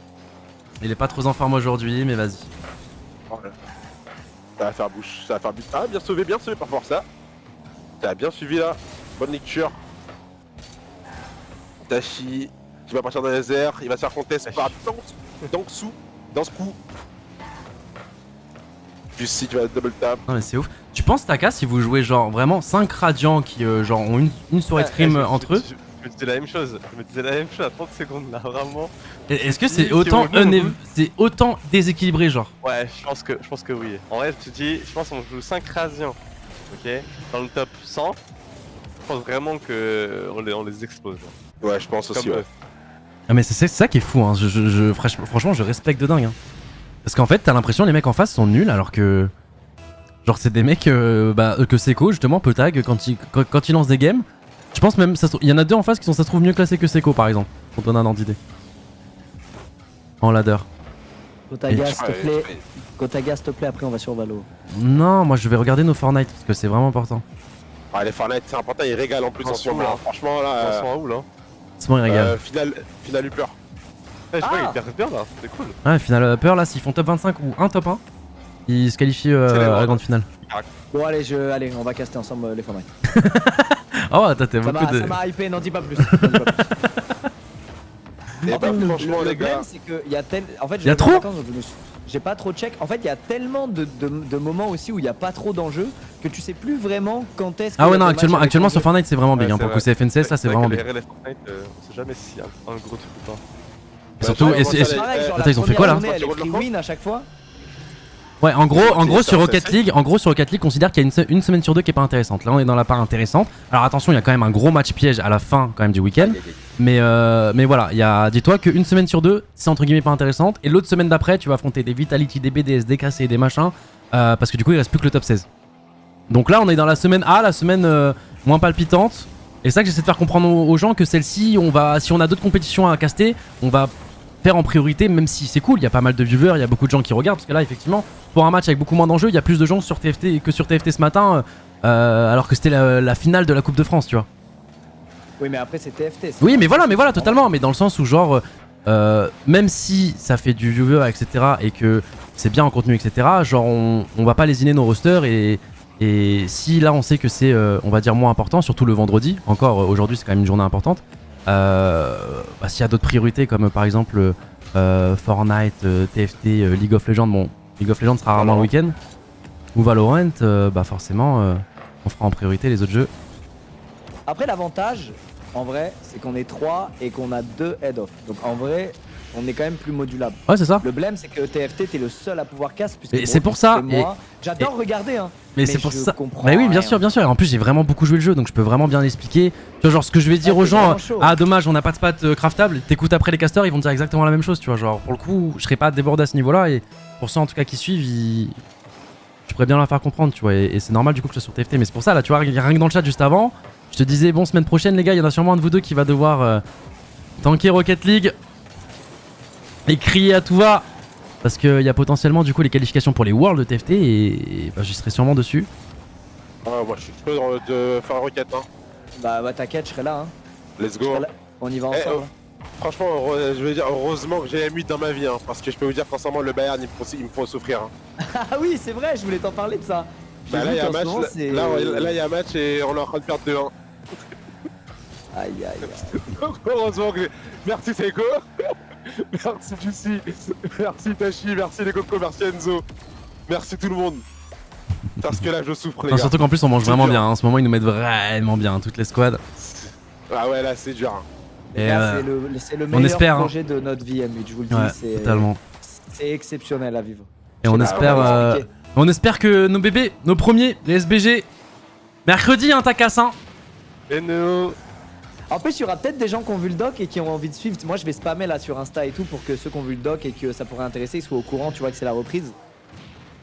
A: Il est pas trop en forme aujourd'hui, mais vas-y.
B: Oh là. Ça va faire bouche, ça va faire but. Ah, bien sauvé par Forza. Ça a bien suivi là. Bonne lecture. Tachi qui va partir dans les airs. Il va se faire contest par Dangsou. Danskou. Jussi qui va double tap.
A: Non mais c'est ouf. Tu penses Taka si vous jouez genre vraiment 5 radiants qui genre ont une soirée de stream entre eux?
D: me disais la même chose. Je me disais la même chose à 30 secondes là, vraiment.
A: Est-ce que c'est
D: Si,
A: autant,
D: si on joue,
A: c'est autant déséquilibré, genre?
D: Ouais, je pense que oui. En vrai, je te dis, je pense qu'on joue 5 Rasiens, ok, dans le top 100. Je pense vraiment que on les explose. Genre.
B: Ouais, je pense aussi.
D: Comme
B: Ouais.
A: Ah, mais c'est ça qui est fou, hein. Franchement, je respecte de dingue. Hein. Parce qu'en fait, t'as l'impression les mecs en face sont nuls alors que. Genre, c'est des mecs que Seco, justement, peut tag quand il lance des games. Je pense même, il y en a deux en face qui sont, ça se trouve, mieux classés que Seco, par exemple. Pour donner un ordre d'idée. En ladder.
C: Kotaga, s'il te plaît. Kotaga, s'il te plaît, après on va sur Valo.
A: Non, moi je vais regarder nos Fortnite parce que c'est vraiment important.
B: Ah, les Fortnite, c'est important, ils régalent en plus en ce moment. Hein. Franchement,
D: On
B: là.
D: s'en va où là?
A: C'est bon, il régale.
B: Final Upper.
D: Je vois, il perd bien là, c'est cool.
A: Ouais, final upper, là, s'ils font top 25 ou un top 1, ils se qualifient à la grande finale.
C: Bon, allez, on va caster ensemble les Fortnite.
A: Oh, t'as beaucoup de.
C: Ça m'a hypé, n'en dis pas plus. N'en dis pas plus.
B: Et
C: En
B: bah,
C: fait,
B: franchement,
C: le
B: les gars.
C: problème, c'est qu'il y a En fait,
A: Y a trop
C: j'ai pas trop check. En fait, il y a tellement de moments aussi où il y a pas trop d'enjeux que tu sais plus vraiment quand est-ce.
A: Ah ouais, non, actuellement sur Fortnite, c'est vraiment big. Hein, pour le coup, c'est FNCS, ça, c'est vraiment big.
D: Les RLF Fortnite, on sait jamais si un gros truc ou pas.
A: Surtout,
B: ouais,
C: C'est pareil, genre,
A: attends, ils ont fait quoi là?
C: Elle est free win à chaque fois.
A: Ouais, en gros
B: ça,
A: sur
B: ça,
A: Rocket
B: c'est-
A: League, considère qu'il y a une semaine sur deux qui est pas intéressante. Là, on est dans la part intéressante. Alors attention, il y a quand même un gros match piège à la fin quand même du week-end. Mais voilà, il y a, dis-toi qu'une semaine sur deux, c'est entre guillemets pas intéressante. Et l'autre semaine d'après, tu vas affronter des Vitality, des BDS, des KC, des machins, parce que du coup, il reste plus que le top 16. Donc là, on est dans la semaine A, la semaine moins palpitante. Et c'est ça que j'essaie de faire comprendre aux gens que celle-ci, si on a d'autres compétitions à caster, on va faire en priorité, même si c'est cool, il y a pas mal de viewers, il y a beaucoup de gens qui regardent, parce que là, effectivement, pour un match avec beaucoup moins d'enjeux, il y a plus de gens sur TFT que sur TFT ce matin, alors que c'était la finale de la Coupe de France, tu vois.
C: Oui, mais après, c'est TFT.
A: Oui, mais voilà, totalement, mais dans le sens où, genre, même si ça fait du viewer, etc., et que c'est bien en contenu, etc., genre, on va pas lésiner nos rosters, et si là, on sait que c'est, on va dire, moins important, surtout le vendredi, encore aujourd'hui, c'est quand même une journée importante. S'il y a d'autres priorités comme par exemple Fortnite, TFT, League of Legends, bon League of Legends sera rarement le week-end, ou Valorant, forcément on fera en priorité les autres jeux.
C: Après, l'avantage, en vrai, c'est qu'on est 3 et qu'on a 2 head-off. Donc en vrai, on est quand même plus modulable.
A: Ouais, c'est ça.
C: Le blème, c'est que TFT, t'es le seul à pouvoir casse. Puisque
A: Et c'est pour ça,
C: moi, j'adore regarder, hein.
A: Mais c'est pour
C: je
A: ça.
C: comprends
A: Bah oui, bien
C: rien.
A: sûr, bien sûr. Et en plus, j'ai vraiment beaucoup joué le jeu, donc je peux vraiment bien l'expliquer. Tu vois, genre ce que je vais dire
C: Ah,
A: aux
C: c'est
A: gens,
C: vraiment chaud.
A: ah dommage, on n'a pas de spot craftable. T'écoutes après les casters, ils vont te dire exactement la même chose, tu vois. Genre pour le coup, je serais pas débordé à ce niveau-là, et pour ceux en tout cas qui suivent, je pourrais bien leur faire comprendre, tu vois. Et c'est normal du coup que je sois sur TFT, mais c'est pour ça là, tu vois, rien que dans le chat juste avant, je te disais bon, semaine prochaine, les gars, il y en a sûrement un de vous deux qui va devoir tanker Rocket League et crier à tout va. Parce qu'il y a potentiellement du coup les qualifications pour les Worlds de TFT et j'y serai sûrement dessus.
B: Ah, moi, je suis prêt de faire un requête. Hein.
C: Bah t'inquiète, je serai là, hein.
B: Let's
C: Je
B: go.
C: serai là. On y va ensemble. hein.
B: Franchement, je veux dire, heureusement que j'ai M8 dans ma vie. Hein, parce que je peux vous dire qu'en ce moment, le Bayern, il me faut souffrir. Hein.
C: Ah oui, c'est vrai, je voulais t'en parler de ça. J'ai
B: Bah, là,
C: vu
B: il y a un
C: qu'en ce
B: match.
C: moment, c'est-
B: Là, il y a un match et on est en train de perdre 2-1.
C: Aïe aïe aïe.
B: Donc, heureusement que merci Seiko, merci Juicy, merci Tachi, merci les cocos, merci Enzo, merci tout le monde. Parce que là je souffre les
A: Non,
B: gars.
A: surtout qu'en plus on mange
B: C'est
A: vraiment
B: dur.
A: bien, hein. En ce moment ils nous mettent vraiment bien, toutes les squads.
B: Ah ouais là c'est dur. Hein.
A: Et
C: Là, c'est le meilleur
A: espère, hein.
C: projet de notre vie, M8, je vous le dis.
A: Ouais,
C: c'est
A: totalement.
C: C'est exceptionnel à vivre.
A: Et on
C: Je sais pas
A: espère,
C: comment expliquer.
A: on espère que nos bébés, nos premiers, les SBG, mercredi, hein, ta casse, hein.
D: Et nous.
C: En plus, il y aura peut-être des gens qui ont vu le doc et qui ont envie de suivre. Moi, je vais spammer là sur Insta et tout pour que ceux qui ont vu le doc et que ça pourrait intéresser, ils soient au courant, tu vois, que c'est la reprise.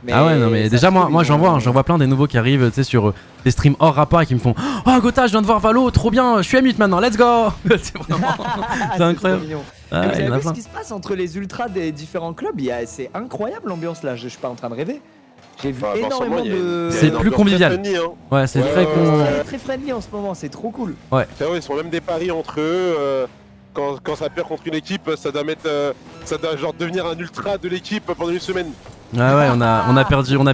C: Mais
A: Ah ouais, non, mais
C: ça
A: déjà,
C: se trouve,
A: moi
C: ils
A: j'en vois,
C: vont-
A: hein, j'en vois plein des nouveaux qui arrivent, tu sais, sur des streams hors rapport et qui me font oh, Gotha, je viens de voir Valo, trop bien, je suis M8 maintenant, let's go. C'est vraiment.
C: C'est
A: incroyable.
C: trop mignon.
A: Ah,
C: Mais vous
A: il y en
C: avez
A: a
C: vu ce
A: plein.
C: qui se passe entre les ultras des différents clubs? C'est incroyable l'ambiance là, je suis pas en train de rêver. J'ai vu
B: Bah,
C: énormément
B: forcément, il y a-
C: de.
B: il y a
A: C'est
B: une
A: plus
B: ambiance
A: convivial.
B: très funny, hein.
A: Ouais, c'est
B: Ouais,
A: très
B: ouais,
A: con.
B: ouais.
C: C'est très friendly en ce moment, c'est trop cool.
B: Frérot, ils font même des paris entre eux. Quand ça perd contre une équipe, ça doit mettre, ça doit genre devenir un ultra de l'équipe pendant une semaine.
A: Ah ouais, on a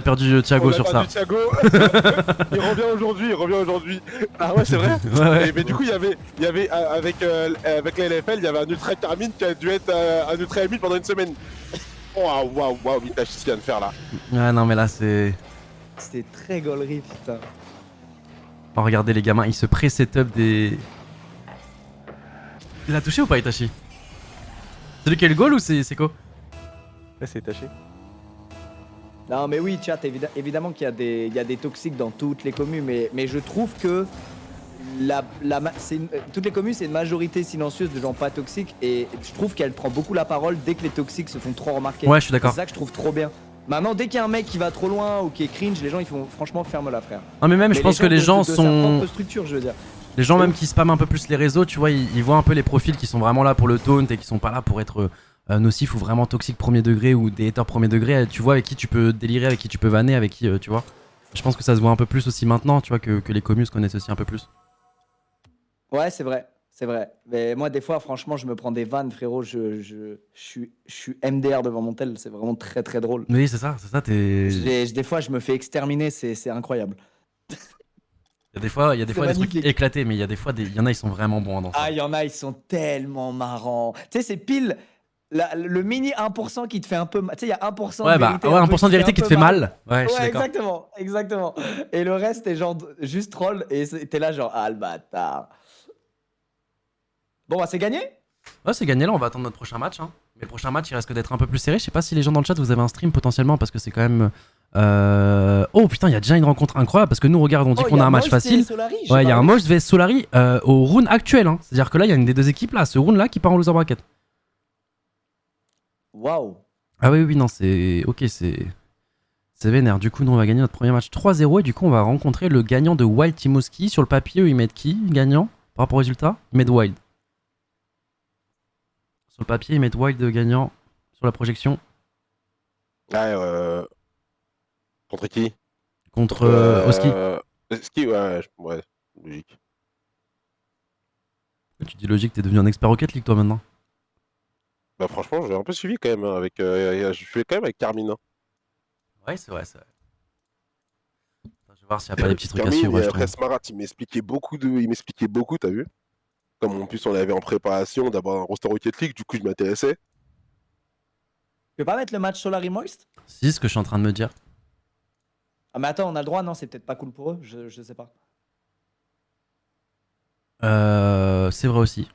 A: perdu Thiago
B: On a
A: sur ça.
B: perdu Thiago. il revient aujourd'hui. Ah ouais, c'est vrai.
A: Ouais, ouais.
B: Mais du coup, il y avait avec la LFL, il y avait un ultra Carmine qui a dû être un ultra M8 pendant une semaine. Waouh, Vitachi, ce qu'il vient de faire là.
A: Ouais, non, mais là, c'est.
C: C'était très gaulerie, putain.
A: Oh, regardez les gamins, ils se pré-setup des. Il a touché ou pas Itachi? C'est lui qui a eu le goal ou c'est Seko?
D: Ouais, c'est taché.
C: Non mais oui chat, évidemment qu'il y a des toxiques dans toutes les communes, mais je trouve que toutes les communes c'est une majorité silencieuse de gens pas toxiques et je trouve qu'elle prend beaucoup la parole dès que les toxiques se font trop remarquer.
A: Ouais, je suis d'accord.
C: C'est ça que je trouve trop bien. Maintenant dès qu'il y a un mec qui va trop loin ou qui est cringe, les gens ils font franchement ferme-la frère.
A: Non mais même je pense que les gens
C: de sa
A: sont...
C: propre structure, je veux dire.
A: Les gens même qui spamment un peu plus les réseaux, tu vois, ils voient un peu les profils qui sont vraiment là pour le taunt et qui sont pas là pour être nocifs ou vraiment toxiques premier degré ou des haters premier degré. Tu vois avec qui tu peux délirer, avec qui tu peux vanner, avec qui tu vois. Je pense que ça se voit un peu plus aussi maintenant, tu vois, que les communes se connaissent aussi un peu plus.
C: Ouais c'est vrai. C'est vrai, mais moi des fois franchement je me prends des vannes frérot, je suis MDR devant mon tel, c'est vraiment très très drôle.
A: Oui c'est ça, t'es...
C: Des fois je me fais exterminer, c'est incroyable.
A: Il y a des fois des
C: magnifique.
A: trucs éclatés, mais il y a des fois, il y en a ils sont vraiment bons dans ça.
C: Ah il y en a, ils sont tellement marrants. Tu sais c'est pile le mini 1% qui te fait un peu... Tu sais il y a 1%
A: Ouais
C: de
A: bah,
C: vérité.
A: ouais, 1% de vérité qui te fait mal. Ouais, je suis
C: Ouais
A: d'accord.
C: exactement. Et le reste est genre juste troll et t'es là genre ah le bâtard. Bon bah c'est gagné.
A: Ouais c'est gagné là, on va attendre notre prochain match. Hein. Mais le prochain match il risque d'être un peu plus serré. Je sais pas si les gens dans le chat vous avez un stream potentiellement parce que c'est quand même... Oh putain il y a déjà une rencontre incroyable parce que nous regarde on dit qu'on a un match facile. Ouais il y a un Mosh vs Solari au round actuel. Hein. C'est à dire que là il y a une des deux équipes là, ce round là qui part en loser bracket.
C: Waouh.
A: Ah oui non c'est... Ok c'est vénère. Du coup nous on va gagner notre premier match 3-0 et du coup on va rencontrer le gagnant de Wild Timoski. Sur le papier eux, ils mettent qui gagnant par rapport au résultat? Ils mettent Wild. Sur le papier ils mettent Wild gagnant. Sur la projection.
B: Ouais, contre qui?
A: Contre Oski.
B: Oski, ouais, logique.
A: Tu dis logique, t'es devenu un expert Rocket League toi maintenant.
B: Bah franchement, j'ai un peu suivi quand même, hein, avec, je suis quand même avec Carmine. Hein.
A: Ouais, c'est vrai. Attends, je vais voir s'il n'y a pas des petits trucs à
B: Carmine,
A: suivre.
B: et
A: Ouais, je
B: après
A: trouve.
B: Smarat, il m'expliquait beaucoup, t'as vu? Comme en plus on avait en préparation d'avoir un roster Rocket League, du coup je m'intéressais.
C: Tu peux pas mettre le match Solari Moist?
A: Si, ce que je suis en train de me dire.
C: Ah mais attends, on a le droit? Non, c'est peut-être pas cool pour eux, je sais pas.
A: C'est vrai aussi.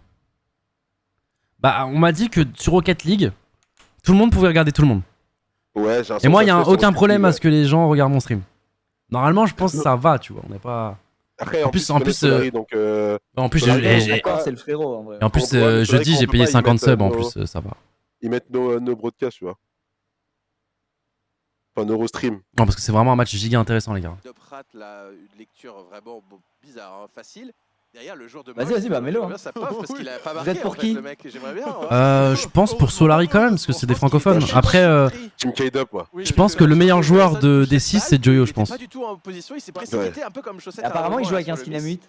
A: Bah, on m'a dit que sur Rocket League, tout le monde pouvait regarder tout le monde.
B: Ouais, j'ai un
A: Et moi, il y a
B: sens
A: aucun
B: sur
A: problème à
B: Rocket
A: ce que les gens regardent mon stream. Normalement, je pense que ça va, tu vois. On n'est pas.
B: League. Après,
A: en
B: en
A: plus,
B: plus, je connais Solari, donc,
A: En plus,
B: Solari,
C: Ouais,
A: j'ai-
C: d'accord, c'est le frérot en vrai.
A: et en plus,
B: Ouais, mais c'est vrai
A: jeudi,
B: qu'on
A: j'ai
B: peut
A: payé
B: pas y
A: 50
B: mettre,
A: subs en
B: nos-
A: plus, ça va.
B: ils mettent nos broadcasts, tu vois. Enfin, nos streams.
A: Non, parce que c'est vraiment un match giga intéressant, les gars.
E: de Pratt, là, une lecture vraiment bizarre, hein, facile. Derrière, le joueur de
C: Vas-y, bah, mets-le, hein.
E: Ça poffe parce qu'il a pas
C: Vous
E: marqué.
C: êtes pour
E: en fait,
C: qui
E: le mec, j'aimerais bien. Ouais.
A: Je pense pour Solari quand même, parce que c'est des francophones. Après,
B: Team K-Dub, quoi.
E: Oui,
A: je pense que le meilleur joueur des 6, c'est Joyo, je
E: Il était
A: pense.
E: pas du tout en position, il s'est précipité un peu comme Chaussette.
C: Apparemment, il
E: à
C: joue avec un
E: sur
C: skin
E: le
C: M8.
E: miss.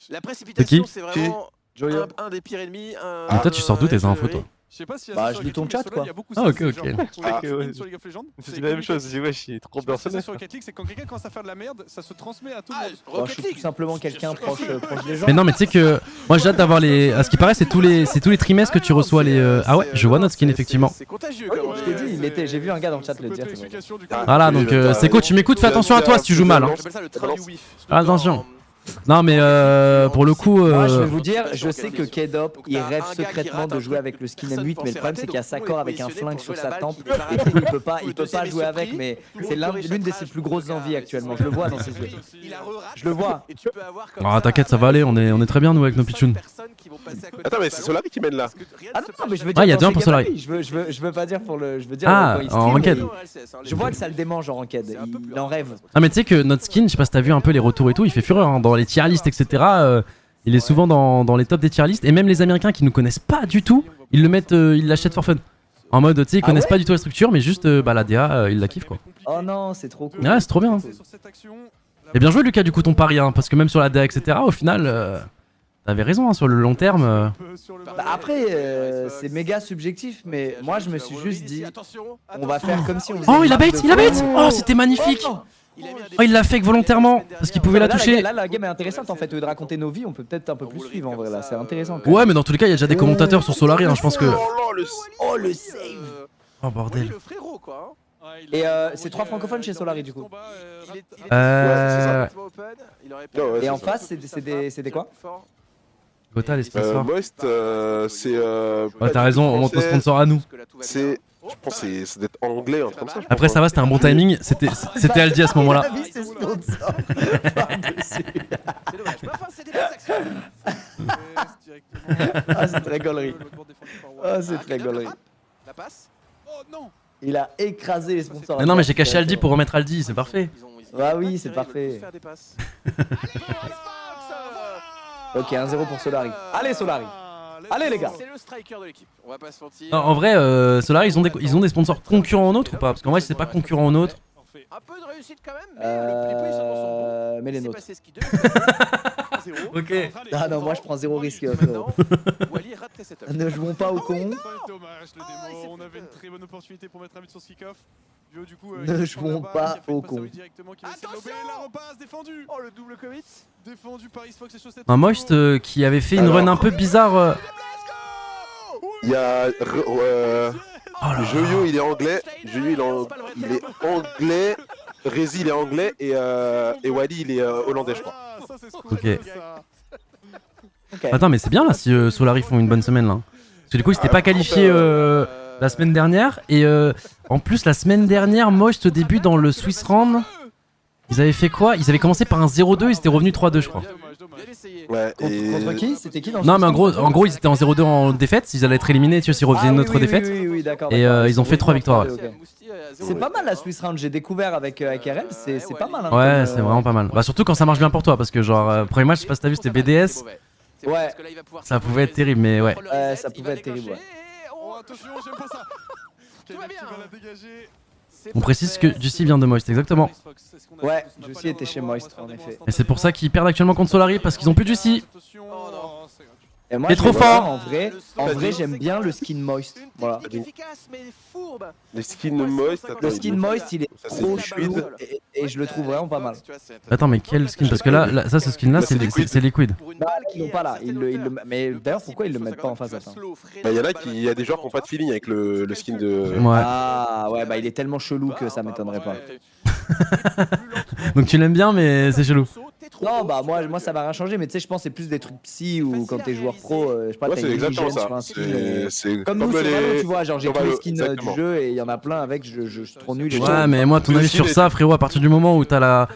E: La
A: C'est
E: précipitation,
A: qui
E: c'est vraiment
C: Joyo.
E: un des pires ennemis.
A: Mais toi, tu sors d'où tes infos, toi?
F: Je sais pas si
C: Bah, je lis ton chat, quoi.
A: Ah, ok, ok.
D: C'est
F: Sur League of Legends.
D: C'est la même chose, je dis ouais, je suis trop
F: Je pense que
D: personnel.
F: c'est sur Rocket League, c'est quand quelqu'un commence à faire de la merde, ça se transmet à tout le monde.
C: Bah, je
E: Rocket
C: suis
E: League.
C: tout simplement quelqu'un proche des gens.
A: Mais non, mais tu sais que moi j'ai hâte d'avoir les. À ce qui paraît, c'est tous les trimestres que tu reçois les. Ah ouais, je vois notre skin effectivement.
E: C'est contagieux
C: Oui,
E: comme
C: je t'ai dit, il était. J'ai vu un gars dans le chat le dire. c'est vrai.
A: Voilà, donc c'est cool, tu m'écoutes, fais attention à toi si tu joues mal. Hein.
E: J'appelle ça le train du whiff.
A: Attention. Non, mais pour le coup.
C: Moi, je vais vous dire, je sais que K-Dop, il rêve secrètement de jouer avec le skin M8, mais le problème c'est qu'il y a Sakor avec un flingue sur sa tempe, et du coup il peut pas jouer avec, mais c'est l'une de ses plus grosses envies actuellement, je le vois dans ses yeux. Je le vois.
A: Ah, t'inquiète, ça va aller, on est très bien nous avec nos pitchouns.
B: Attends, mais c'est Solari qui mène là.
C: Ah non, mais je veux dire.
A: Ah, il y a
C: dans
A: 2-1
C: ses
A: pour Solari.
C: gameplays, je veux pas dire pour le. Je veux dire.
A: Ah,
C: quand il
A: en
C: stream,
A: ranked.
C: je vois que ça le démange en ranked. Il en rêve.
A: Ah, mais tu sais que notre skin, je sais pas si t'as vu un peu les retours et tout, il fait fureur hein, dans les tier lists, etc. Il est souvent dans les tops des tier lists, et même les Américains qui nous connaissent pas du tout, ils le mettent, ils l'achètent for fun. En mode, tu sais, ils
C: Ah
A: connaissent
C: ouais
A: pas du tout la structure, mais juste bah, la DA, ils la kiffent quoi.
C: Oh non, c'est trop cool.
A: Ouais, c'est trop bien. Hein. Et bien joué, Lucas, du coup, ton pari, hein, parce que même sur la DA, etc., au final, t'avais raison, hein, sur le long terme.
C: Bah après, c'est méga subjectif, mais moi je me suis juste dit, on va faire comme si on faisait.
A: Oh, il a
C: une
A: bait,
C: map de
A: il a bait.
C: foot.
A: Oh, c'était magnifique. Oh, il l'a fake volontairement, parce qu'il pouvait la toucher.
C: Là, la game est intéressante en fait. Au lieu de raconter nos vies, on peut peut-être un peu plus suivre en vrai. Là, c'est intéressant.
A: Ouais, mais dans tous les cas, il y a déjà des commentateurs sur Solari, hein, je pense que.
C: Oh le save.
A: Oh, bordel.
E: Le frérot quoi.
C: Et c'est 3 francophones chez Solari du coup.
A: Euh.
C: Et en face, c'est des quoi?
A: Gotha, les sponsors.
B: Moist, c'est.
A: Ouais, t'as raison, on monte nos sponsors à nous.
B: C'est. Je pense que c'est d'être anglais, un truc comme ça. je
A: Après,
B: pense,
A: ça va, c'était un bon timing. C'était Aldi à ce moment-là.
C: Ah oui, c'est sponsor. Par-dessus.
E: C'est dommage. Mais enfin, c'est des bonnes actions.
C: Ah, c'est très gaulerie. Ah, c'est très
E: Kylian,
C: gaulerie.
E: la frappe, la passe.
F: Oh non.
C: Il a écrasé les sponsors.
A: Mais non, mais j'ai caché Aldi pour remettre Aldi, c'est parfait.
C: Bah oui, c'est parfait. Ok, 1-0 pour Solari. Allez, Solari. Allez, les gars.
E: C'est le striker de l'équipe. On va pas se mentir.
A: Non, en vrai, Solari, ils ont des sponsors concurrents en autre ou pas? Parce qu'en vrai, si c'est pas concurrent en autre.
E: Un peu de réussite quand même, mais les positionnements sont bons.
C: Mais les
E: Il s'est
C: nôtres.
E: passé ce qui devait. 0.
A: Ok.
C: Ah non, moi je prends zéro risque. frérot.
E: Maintenant, Wally rate tes setups.
C: Ne jouons pas au con.
F: Dommage le
E: Ah, il s'est
F: démo. On
E: fait,
F: avait une très bonne opportunité pour mettre un but sur ce kick-off. Du coup,
C: Ne jouons pas au con.
F: Attention, la repasse défendue.
E: Oh, le double commit.
F: Défendu par Xbox et chaussettes.
A: Un Moist qui avait fait une run un peu bizarre.
B: Il y a.
A: Oh là là.
B: Joyo, il est anglais. Joyo, il est anglais. Rezi, il est anglais. Et Wally, il est hollandais, je crois.
F: Ah, ça, c'est
A: Ok.
F: ça.
C: Ok.
A: Attends, mais c'est bien là si Solari font une bonne semaine là. Parce que du coup, ils s'étaient pas qualifiés la semaine dernière. Et en plus, la semaine dernière, Moist au début dans le Swiss Round, ils avaient fait quoi? Ils avaient commencé par un 0-2, ils étaient revenus 3-2, je crois.
F: Dommage, dommage.
E: Bien essayé.
B: Ouais, et.
C: Contre qui? C'était qui dans
A: Non,
C: ce
A: mais en
C: système
A: gros, ils étaient en 0-2 en défaite. Ils allaient être éliminés, tu vois, s'ils refaisaient une autre défaite.
C: Oui, d'accord.
A: Et,
C: d'accord.
A: ils ont fait 3 victoires, ouais.
C: Ok. C'est pas mal la Swiss Round, j'ai découvert avec RL, c'est pas mal. Hein,
A: Ouais,
C: comme,
A: c'est vraiment pas mal. Bah, surtout quand ça marche bien pour toi, parce que genre, premier match, je sais pas si t'as vu, c'était BDS.
C: Ouais.
A: Ça pouvait être terrible, mais ouais.
C: Ouais, ça pouvait être terrible, ouais.
F: Oh, attention, j'aime pas ça.
E: Tout va bien.
F: Qui va la dégager.
A: On précise que Jussi vient de Moist, exactement.
C: Ouais, Jussi était chez Moist, en effet.
A: Et c'est pour ça qu'ils perdent actuellement contre Solari, parce qu'ils ont plus de Jussi.
F: Attention.
E: Oh non.
C: Et moi,
A: T'es
C: je
A: trop
C: vais voir,
A: fort.
C: En vrai, j'aime bien le skin Moist. Voilà.
E: Une technique efficace mais fourbe.
B: Les skins Moist.
C: Le skin Moist, il est
B: Ça, c'est
C: trop
B: liquide.
C: chelou et je le trouve vraiment pas mal.
A: Attends, mais quel skin? Parce que là ça, ce skin là, c'est liquide.
C: Bah, ils l'ont pas là. Mais d'ailleurs, pourquoi ils le mettent pas en face à ça?
B: Bah, il y a des joueurs qui ont pas de feeling avec le skin de.
A: Ouais.
C: Ah ouais, bah il est tellement chelou que ça m'étonnerait pas.
A: Donc tu l'aimes bien, mais c'est chelou.
C: Non, bah moi ça va rien changer, mais tu sais, je pense que c'est plus des trucs psy ou quand t'es joueur pro, je sais pas,
B: Ouais,
C: t'as
B: c'est
C: une
B: exactement
C: hygiène
B: ça.
C: sur un skin.
B: C'est
C: Comme nous sur
B: les-
C: Valo, tu vois, genre j'ai
B: sur
C: tous les
B: Valo,
C: skins
B: exactement.
C: du jeu et il y en a plein avec, je suis trop nul. Et
A: Ouais,
C: tout.
A: mais moi, ton
B: Le
A: avis
B: style
A: sur
B: est-
A: ça, frérot, à partir du moment où t'as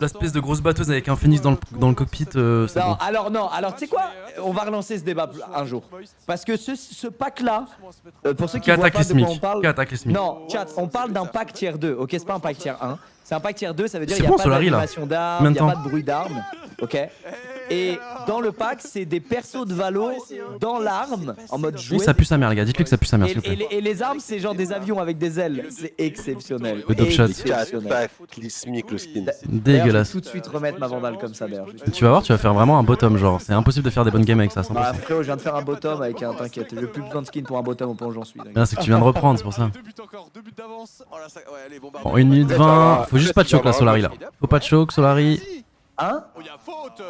A: l'espèce de grosse batteuse avec un phénix dans le cockpit, c'est
C: Non,
A: bon.
C: alors tu sais quoi? On va relancer ce débat un jour. Parce que ce pack-là, pour ceux qui voient pas de quoi
A: Cataclysmique.
C: on parle.
A: Cataclysmique.
C: Non, chat, on parle d'un pack tier 2, ok? C'est pas un pack tier 1. C'est un pack tier 2, ça veut dire
A: C'est
C: qu'il n'y a
A: bon,
C: pas
A: Solari, là.
C: d'animation d'armes,
A: Combien
C: il
A: de
C: n'y a
A: temps
C: pas de bruit d'armes, ok? Et dans le pack, c'est des persos de Valo dans l'arme, en mode jouet.
A: Oui, ça pue sa mère, les gars. Dites-lui que ça pue sa mère, s'il vous plaît.
C: Et les armes, c'est genre des avions avec des ailes. C'est exceptionnel.
A: Le dope shot.
C: Exceptionnel.
B: Cataclysmique le skin.
C: D'ailleurs, je
A: Dégueulasse.
C: vais tout de suite remettre ma vandale comme ça, d'ailleurs.
A: Tu vas voir, tu vas faire vraiment un bottom, genre. C'est impossible de faire des bonnes games avec ça, c'est
C: Bah
A: impossible.
C: frérot, je viens de faire un bottom avec un, t'inquiète, j'ai plus besoin de skin pour un bottom au point où j'en suis.
A: Là, c'est que tu viens de reprendre, c'est pour ça.
F: 2 buts encore, 2 buts d'avance.
E: Oh là, ça... ouais, allez, bon,
A: Bon, 1 minute 20. Faut juste pas de choc là, Solari là. Faut pas de choc, Solari.
C: Hein?
F: Oh, y'a faute.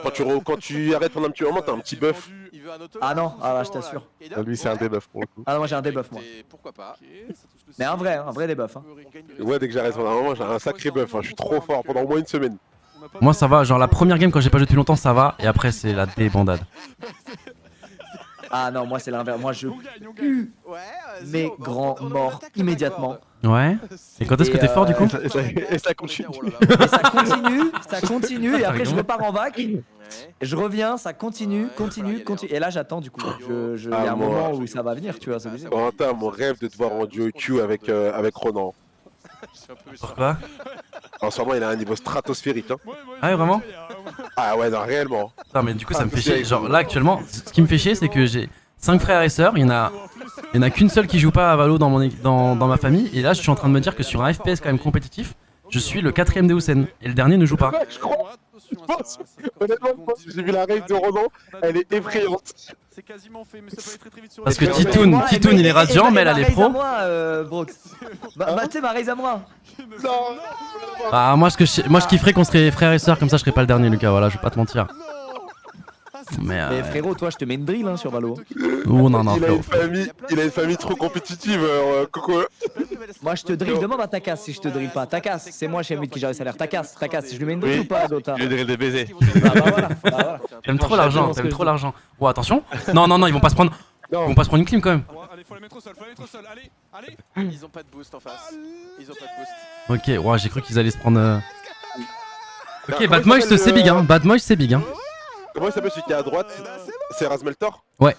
B: Quand tu arrêtes pendant un petit moment, t'as un petit buff.
E: Il veut un auto.
C: Ah non, ah là, je t'assure.
B: Lui, c'est un debuff pour le coup.
C: Ah non, moi j'ai un debuff moi.
E: Pourquoi pas.
C: Mais un vrai debuff. Hein.
B: Ouais, dès que j'arrête pendant un moment, j'ai un sacré buff. Je suis trop fort pendant au moins une semaine.
A: Moi, ça va. Genre, la première game quand j'ai pas joué depuis longtemps, ça va. Et après, c'est la débandade.
C: Ah non, moi c'est l'inverse. Moi je pue
E: Ouais,
C: mes grands morts immédiatement.
A: Ouais. Et quand est-ce que t'es fort du coup?
B: Et ça continue.
C: Et ça continue, et après je repars en vac. Je reviens, ça continue. Et là j'attends du coup. Il y a un moment où ça va venir, tu vois. C'est obligé.
B: Corentin, mon rêve de te voir en duo Q avec Ronan.
A: Pourquoi?
B: En ce moment, il a un niveau stratosphérique. Hein.
A: Ah ouais, vraiment?
B: Ah ouais, non, réellement.
A: Non, mais du coup, ça me fait chier. Genre, là, actuellement, ce qui me fait chier, c'est que j'ai 5 frères et sœurs. Il y en a qu'une seule qui joue pas à Valo dans ma famille. Et là, je suis en train de me dire que sur un FPS quand même compétitif, je suis le 4ème Deusen. Et le dernier ne joue pas.
B: Ouais, je crois. Honnêtement, je pense que j'ai vu la règle de Ronan, elle est effrayante.
F: C'est quasiment fait, mais ça peut aller très très vite sur
A: Parce que
F: les-
A: Titoun, il est radiant, mais elle, elle est pro.
C: Ma raise à moi, Brox. Bah, tu sais, ma raise à moi.
B: Non.
A: Ah, moi, je kifferais qu'on serait frères et sœurs, comme ça, je serais pas le dernier, Lucas. Voilà, je vais pas te mentir. Mais
C: Mais frérot, toi, je te mets une drill hein, sur Valo.
A: Oh non,
B: Il a
A: frérot.
B: il a une famille trop compétitive, Coco.
C: Moi, je te drill. Demande à Takas si je te drill pas. Takas, c'est moi chez lui qui gère les salaires. Takas, je lui mets une drill
D: Oui.
C: ou pas, Dota?
D: Je vais drill des baisers.
C: Bah voilà.
A: T'aimes trop l'argent, t'aimes trop l'argent. Oh, attention. Non, ils vont pas se prendre. Ils vont pas se prendre une clim quand même.
F: Allez, faut les mettre au sol, allez, allez.
E: Ils ont pas de boost en face. Ils ont pas de boost.
A: Ok, ouais, j'ai cru qu'ils allaient se prendre. Ok,
B: comment
A: Bad
B: il
A: Moist
B: s'appelle,
A: c'est big, hein. Bad Moist c'est big, hein.
B: Comment il s'appelle celui qui est à droite? C'est Razmeltor?
F: Bah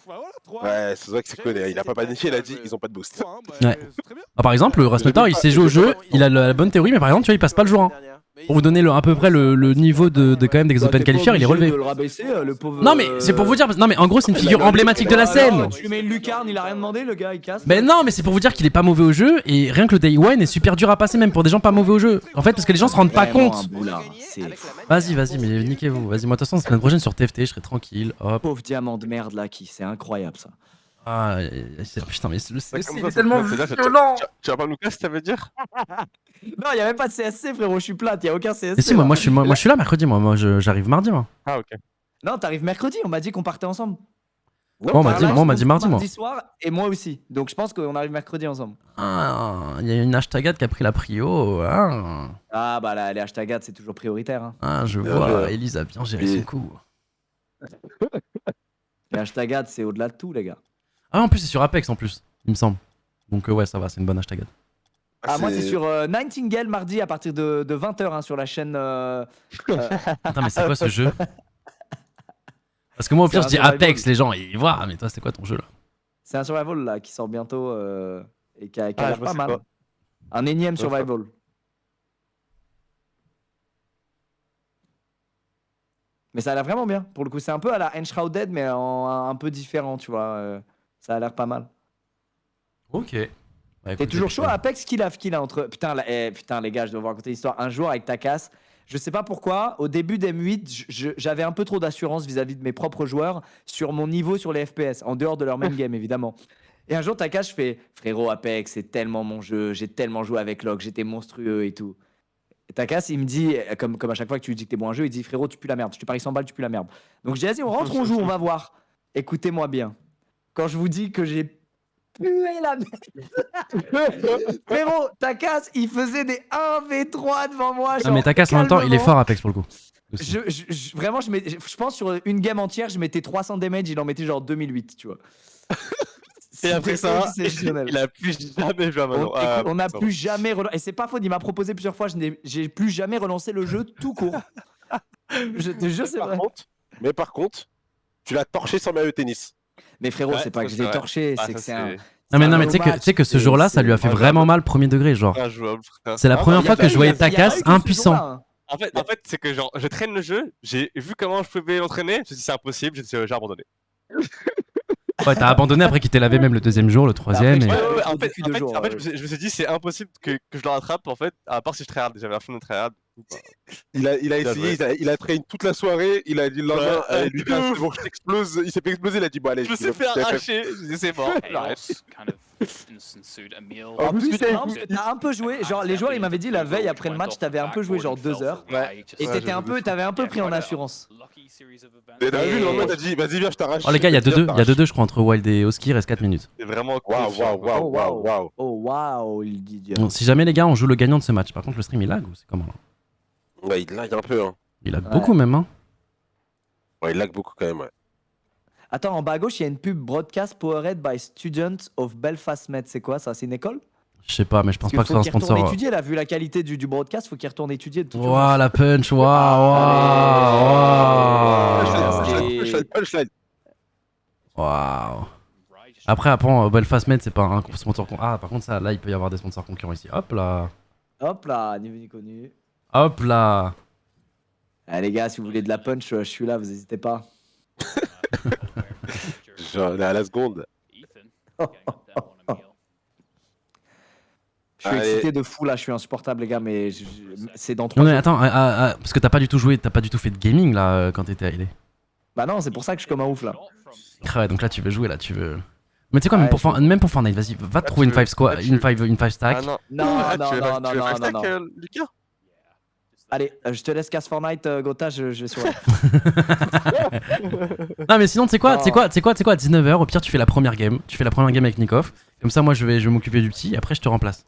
F: voilà, 3.
B: Ouais, c'est vrai que c'est connu. Il a pas paniqué, il a dit ils ont pas de boost.
A: Ouais.
F: C'est très bien.
A: Ah, par exemple, Rasmussen, il sait jouer au jeu, il a la bonne théorie, mais par exemple, tu vois, il passe pas le jour 1. Pour vous donner à peu près le niveau de quand même des Open Qualifiers, il est relevé.
C: De le rabaisser, le pauvre,
A: Non mais c'est pour vous dire, non mais en gros c'est une figure emblématique de la scène.
C: Tu lui mets une lucarne, il a rien demandé, le gars il casse.
A: Mais non mais c'est pour vous dire qu'il est pas mauvais au jeu et rien que le Day One est super dur à passer même pour des gens pas mauvais au jeu. En fait parce que les gens se rendent pas compte. Vas-y, mais niquez-vous. Vas-y, moi de toute façon la semaine prochaine sur TFT je serai tranquille. Hop.
C: Pauvre diamant de merde là, qui c'est incroyable ça.
A: Ah putain mais le CSC
D: Comme
A: il est
D: ça,
A: tellement
D: c'est-à-dire,
A: violent.
D: Tu vas pas nous casser, ça veut dire?
C: Non, il y a même pas de CSC frérot, je suis plate, il y a aucun CSC.
A: Mais si moi je suis là mercredi moi j'arrive mardi moi.
D: Ah, ok.
C: Non, t'arrives mercredi, on m'a dit qu'on partait ensemble.
A: Moi on m'a dit mardi moi.
C: Mardi soir et moi aussi. Donc je pense qu'on arrive mercredi ensemble.
A: Ah, il y a une hashtagade qui a pris la prio.
C: Ah bah là, les hashtags c'est toujours prioritaire hein.
A: Ah, je vois, Elise a bien géré son coup.
C: Les hashtags c'est au-delà de tout les gars.
A: Ah, en plus, c'est sur Apex en plus, il me semble. Donc, ouais, ça va, c'est une bonne hashtag.
C: Ah, moi c'est sur Nightingale mardi à partir de 20h hein, sur la chaîne.
A: Attends, mais c'est quoi ce jeu? Parce que moi, au pire, je dis Apex, les gens ils voient, mais toi, c'est quoi ton jeu là?
C: C'est un survival là qui sort bientôt et qui a
D: Ah,
C: l'air
D: je vois
C: pas
D: c'est
C: mal.
D: quoi.
C: Un énième survival. Mais ça a l'air vraiment bien. Pour le coup, c'est un peu à la Enshrouded, mais un peu différent, tu vois. Ça a l'air pas mal.
A: Ok. Bah,
C: T'es toujours chaud à Apex? Qui l'a entre. Putain, putain, les gars, je dois vous raconter l'histoire. Un jour avec Takas, je sais pas pourquoi, au début d'M8, j'avais un peu trop d'assurance vis-à-vis de mes propres joueurs sur mon niveau sur les FPS, en dehors de leur main game, évidemment. Et un jour, Takas, je fais frérot, Apex, c'est tellement mon jeu, j'ai tellement joué avec Locke, j'étais monstrueux et tout. Et Takas, il me dit, comme à chaque fois que tu lui dis que t'es bon à un jeu, il dit frérot, tu pues la merde, tu paries 100 balles, tu pues la merde. Donc je dis, vas-y, on rentre, on joue, on va voir. Écoutez-moi bien. Quand je vous dis que j'ai pué la merde. Frérot, Takas, il faisait des 1v3 devant moi.
A: Ah, mais Takas en même temps, il est fort Apex pour le coup.
C: Vraiment, je pense sur une game entière, je mettais 300 damage, il en mettait genre 2008, tu vois.
D: Et après ça,
C: exceptionnel.
D: il a plus jamais joué à Valorant.
C: On n'a plus jamais relancé. Et c'est pas faux, il m'a proposé plusieurs fois, j'ai plus jamais relancé le jeu tout court. Je sais pas.
B: Mais par contre, tu l'as torché sans maillot de tennis.
C: Mais frérot,
D: Ouais,
C: c'est pas
D: ça,
C: que je
D: c'est
C: l'ai
D: vrai.
C: torché,
D: Ah,
C: c'est que
D: ça,
C: c'est un.
A: Non, mais
C: un
A: tu
C: match,
A: sais que ce jour-là, ça lui a fait vraiment mal premier degré, genre.
D: Injouable, frère.
A: C'est la première
B: bah,
A: fois que je voyais Takas impuissant.
C: hein.
D: En fait, c'est que genre, je traîne le jeu, j'ai vu comment je pouvais l'entraîner, je me suis dit c'est impossible, j'ai abandonné.
A: Ouais, t'as abandonné après qu'il t'ait lavé même le deuxième jour, le troisième.
C: Après,
A: Et...
C: Ouais,
D: En fait,
C: depuis 2 jours,
D: je me suis dit c'est impossible que je le rattrape en fait, à part si je tryhard, j'avais un fond de tryhard.
B: Il a essayé, il a traîné toute la soirée, il a dit le lendemain,
D: Ouais.
B: lui dit, c'est bon, je t'explose, il s'est fait exploser, il a dit bon allez,
D: Je me suis fait arracher, je disais c'est mort, j'arrête.
C: En plus,
B: putain,
C: c'est marrant parce que t'as un peu joué, genre les joueurs ils m'avaient dit la veille après le match, t'avais un peu joué genre 2 heures.
D: Ouais.
C: Et t'avais un peu pris en assurance.
B: Et t'as vu, le lendemain, t'as dit vas-y, viens, je t'arrache.
A: Oh, les gars, il y a 2-2, je crois, entre Wild et Oski, il reste 4 minutes.
D: C'est vraiment
B: Waouh.
C: Oh waouh, il dit.
A: Bon, si jamais les gars, on joue le gagnant de ce match. Par contre, le stream il lag ou c'est comment là?
B: Ouais, il lag un peu, hein.
A: Il lag beaucoup même, hein.
B: Ouais, il lag beaucoup quand même, ouais.
C: Attends, en bas à gauche, il y a une pub broadcast powered by Students of Belfast Med. C'est quoi ça? C'est une école?
A: Je sais pas, mais je pense pas que ce soit un
C: Faut qu'il retourne
A: sponsor.
C: étudier là, vu la qualité du broadcast, faut qu'il retourne étudier.
A: Waouh, la punch, waouh,
B: Punchline.
A: waouh. Après, Belfast Med, c'est pas un sponsor. Ah, par contre, ça, là, il peut y avoir des sponsors concurrents ici. Hop là.
C: Hop là, niveau ni connu.
A: Hop là.
C: Allez les gars, si vous voulez de la punch, je suis là, vous n'hésitez pas.
B: Genre, à la seconde.
C: Je suis
B: Allez.
C: excité de fou là, je suis insupportable les gars, mais c'est dans 3
A: Non, mais
C: jours.
A: attends, parce que t'as pas du tout joué, t'as pas du tout fait de gaming là quand t'étais à LA.
C: Bah non, c'est pour ça que je suis comme un ouf là.
A: Ouais, donc là, tu veux jouer là, tu veux. Mais tu sais quoi,
C: Ouais,
A: même pour Fortnite, vas-y, va te trouver une 5 squad, une 5 stack.
D: Ah non,
C: Non,
D: Ah,
C: non,
D: tu veux
C: non,
D: pas-
C: non,
D: tu veux
C: non,
D: pas
C: non,
D: stack,
C: non.
D: Lucas?
C: Allez, je te laisse casse Fortnite, Gotha, je vais sur là.
A: Non, mais sinon, tu sais quoi, 19h, au pire, tu fais la première game avec Nikov. Comme ça, moi, je vais m'occuper du petit, après, je te remplace.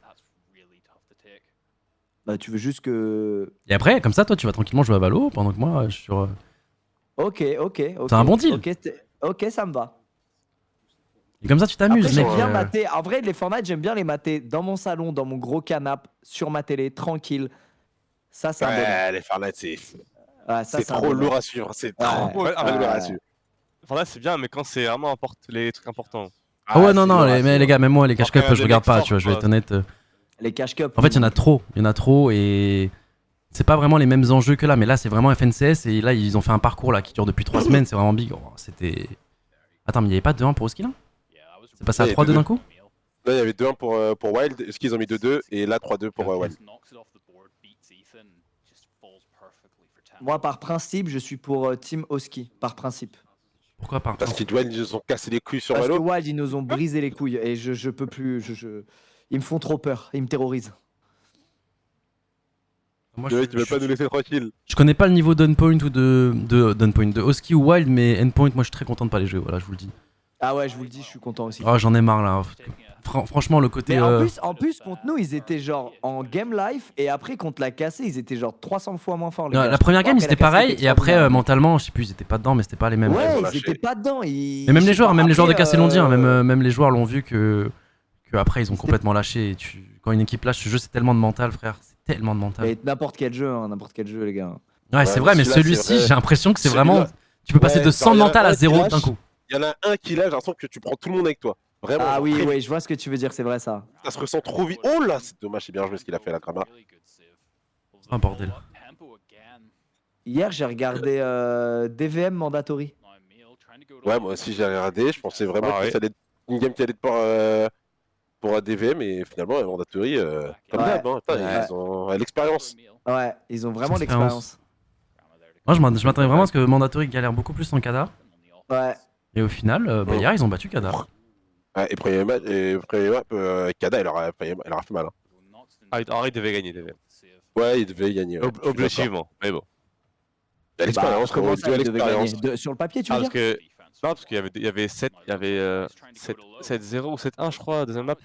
C: Bah tu veux juste que...
A: Et après, comme ça, toi, tu vas tranquillement jouer à Valo pendant que moi, je suis sur.
C: Ok.
A: C'est un bon deal.
C: Ok, ça me va.
A: Et comme ça, tu
C: Après,
A: t'amuses, mec.
C: j'aime bien mater. En vrai, les Fortnite, j'aime bien les mater dans mon salon, dans mon gros canapé, sur ma télé, tranquille. Ça, c'est un bonheur.
B: Ouais, les Fortnite,
C: Ouais, ça,
B: c'est
C: un
B: trop
C: bonheur.
B: lourd à suivre. C'est
C: Ouais.
B: trop
D: Ouais,
B: lourd à suivre.
D: Enfin là c'est bien, mais quand c'est vraiment les trucs importants.
A: Ah ouais, non,
B: c'est
A: non,
B: lourd à
A: mais
B: suivre.
A: les gars, même moi, les cash cups,
D: Après,
A: je
D: des
A: regarde
D: mecs
A: pas,
D: forts,
A: tu vois, je vais
D: quoi.
A: être honnête.
C: Les cash cups.
A: En fait, il y en a trop et c'est pas vraiment les mêmes enjeux que là, mais là, c'est vraiment FNCS et là, ils ont fait un parcours là qui dure depuis 3 semaines, c'est vraiment big. Oh, c'était. Attends, mais il y avait pas 2-1 pour Oski là? C'est passé à
B: Ouais, il y
A: 3-2
B: avait
A: d'un coup?
B: Là, il y avait 2-1 pour Wild. Est-ce qu'ils ont mis 2-2 et là 3-2 pour Wild.
C: Moi, par principe, je suis pour Team Oski. Par principe.
A: Pourquoi pas?
B: Parce qu'ils Wild, ils nous ont cassé les couilles sur
C: Parce que
B: Valo.
C: Wild, ils nous ont brisé les couilles et je peux plus. Ils me font trop peur. Ils me terrorisent.
A: Moi,
B: Le mec, ils veulent pas nous laisser tranquille.
A: je connais pas le niveau d'Unpoint ou de Oski ou Wild, mais Endpoint, moi, je suis très content de pas les jouer, voilà, je vous le dis.
C: Ah ouais, je vous le dis, je suis content aussi.
A: Oh, j'en ai marre là. Franchement, le côté.
C: Mais en plus, contre nous, ils étaient genre en game life et après, contre la cassée, ils étaient genre 300 fois moins forts. Les gars.
A: La première game,
C: Bon,
A: ils
C: après,
A: étaient
C: la cassée
A: pareil,
C: était
A: et après,
C: extraordinaire.
A: mentalement, je sais plus, ils étaient pas dedans, mais c'était pas les mêmes.
C: Ouais,
B: ils ont
C: ils
B: lâché.
C: étaient pas dedans.
A: Mais même
C: je
A: les
C: sais
A: joueurs,
C: pas,
A: même les joueurs de
C: après,
A: KC l'ont dit, hein, même les joueurs l'ont vu que après ils ont complètement lâché. Et quand une équipe lâche ce jeu, c'est tellement de mental, frère. C'est tellement de mental.
C: Mais n'importe quel jeu, les gars.
A: Ouais, c'est
B: Ouais,
A: vrai, mais
B: mais celui-là,
A: celui-ci,
B: c'est vrai.
A: j'ai l'impression que c'est
B: Celui-là-
A: vraiment. Tu peux passer
B: Ouais,
A: de 100 de
B: genre,
A: mental
B: y en a
A: à
B: un qui
A: 0
B: lâche.
A: d'un coup.
B: Il y en a un qui lâche, j'ai l'impression que tu prends tout le monde avec toi. Vraiment.
C: Ah
B: genre,
C: oui,
B: très
C: oui, je vois ce que tu veux dire, c'est vrai ça.
B: Ça se ressent trop vite. Oh là, c'est dommage, c'est bien joué ce qu'il a fait la Grama.
A: Un bordel.
C: Hier, j'ai regardé DVM Mandatory.
B: Ouais, moi aussi j'ai regardé. Je pensais vraiment
D: Ah
B: que
D: ouais.
B: ça allait être une game qui allait être pour ADVM, mais finalement, Mandatory, comme
C: Ouais.
B: d'hab, hein. Putain,
C: Ouais.
B: ils ont l'expérience.
C: Ouais, ils ont vraiment
A: Expérience.
C: l'expérience.
A: Moi, je m'attendais vraiment à ce que Mandatory galère beaucoup plus en Kada.
C: Ouais.
A: Et au final, hier, ils ont battu Kada.
B: Ouais, et premier match, Kada, il aura fait mal. Hein.
D: Ah, il devait gagner,
B: Ouais, il devait gagner. Ouais. Je suis d'accord.
D: Objectivement, mais bon.
B: Il a l'expérience,
C: Bah, comment
B: comment
C: ça, il devait gagner sur le papier, tu veux
D: Parce
C: dire
D: que. Non, parce qu'il y avait 7-0 ou 7-1, je crois, deuxième map.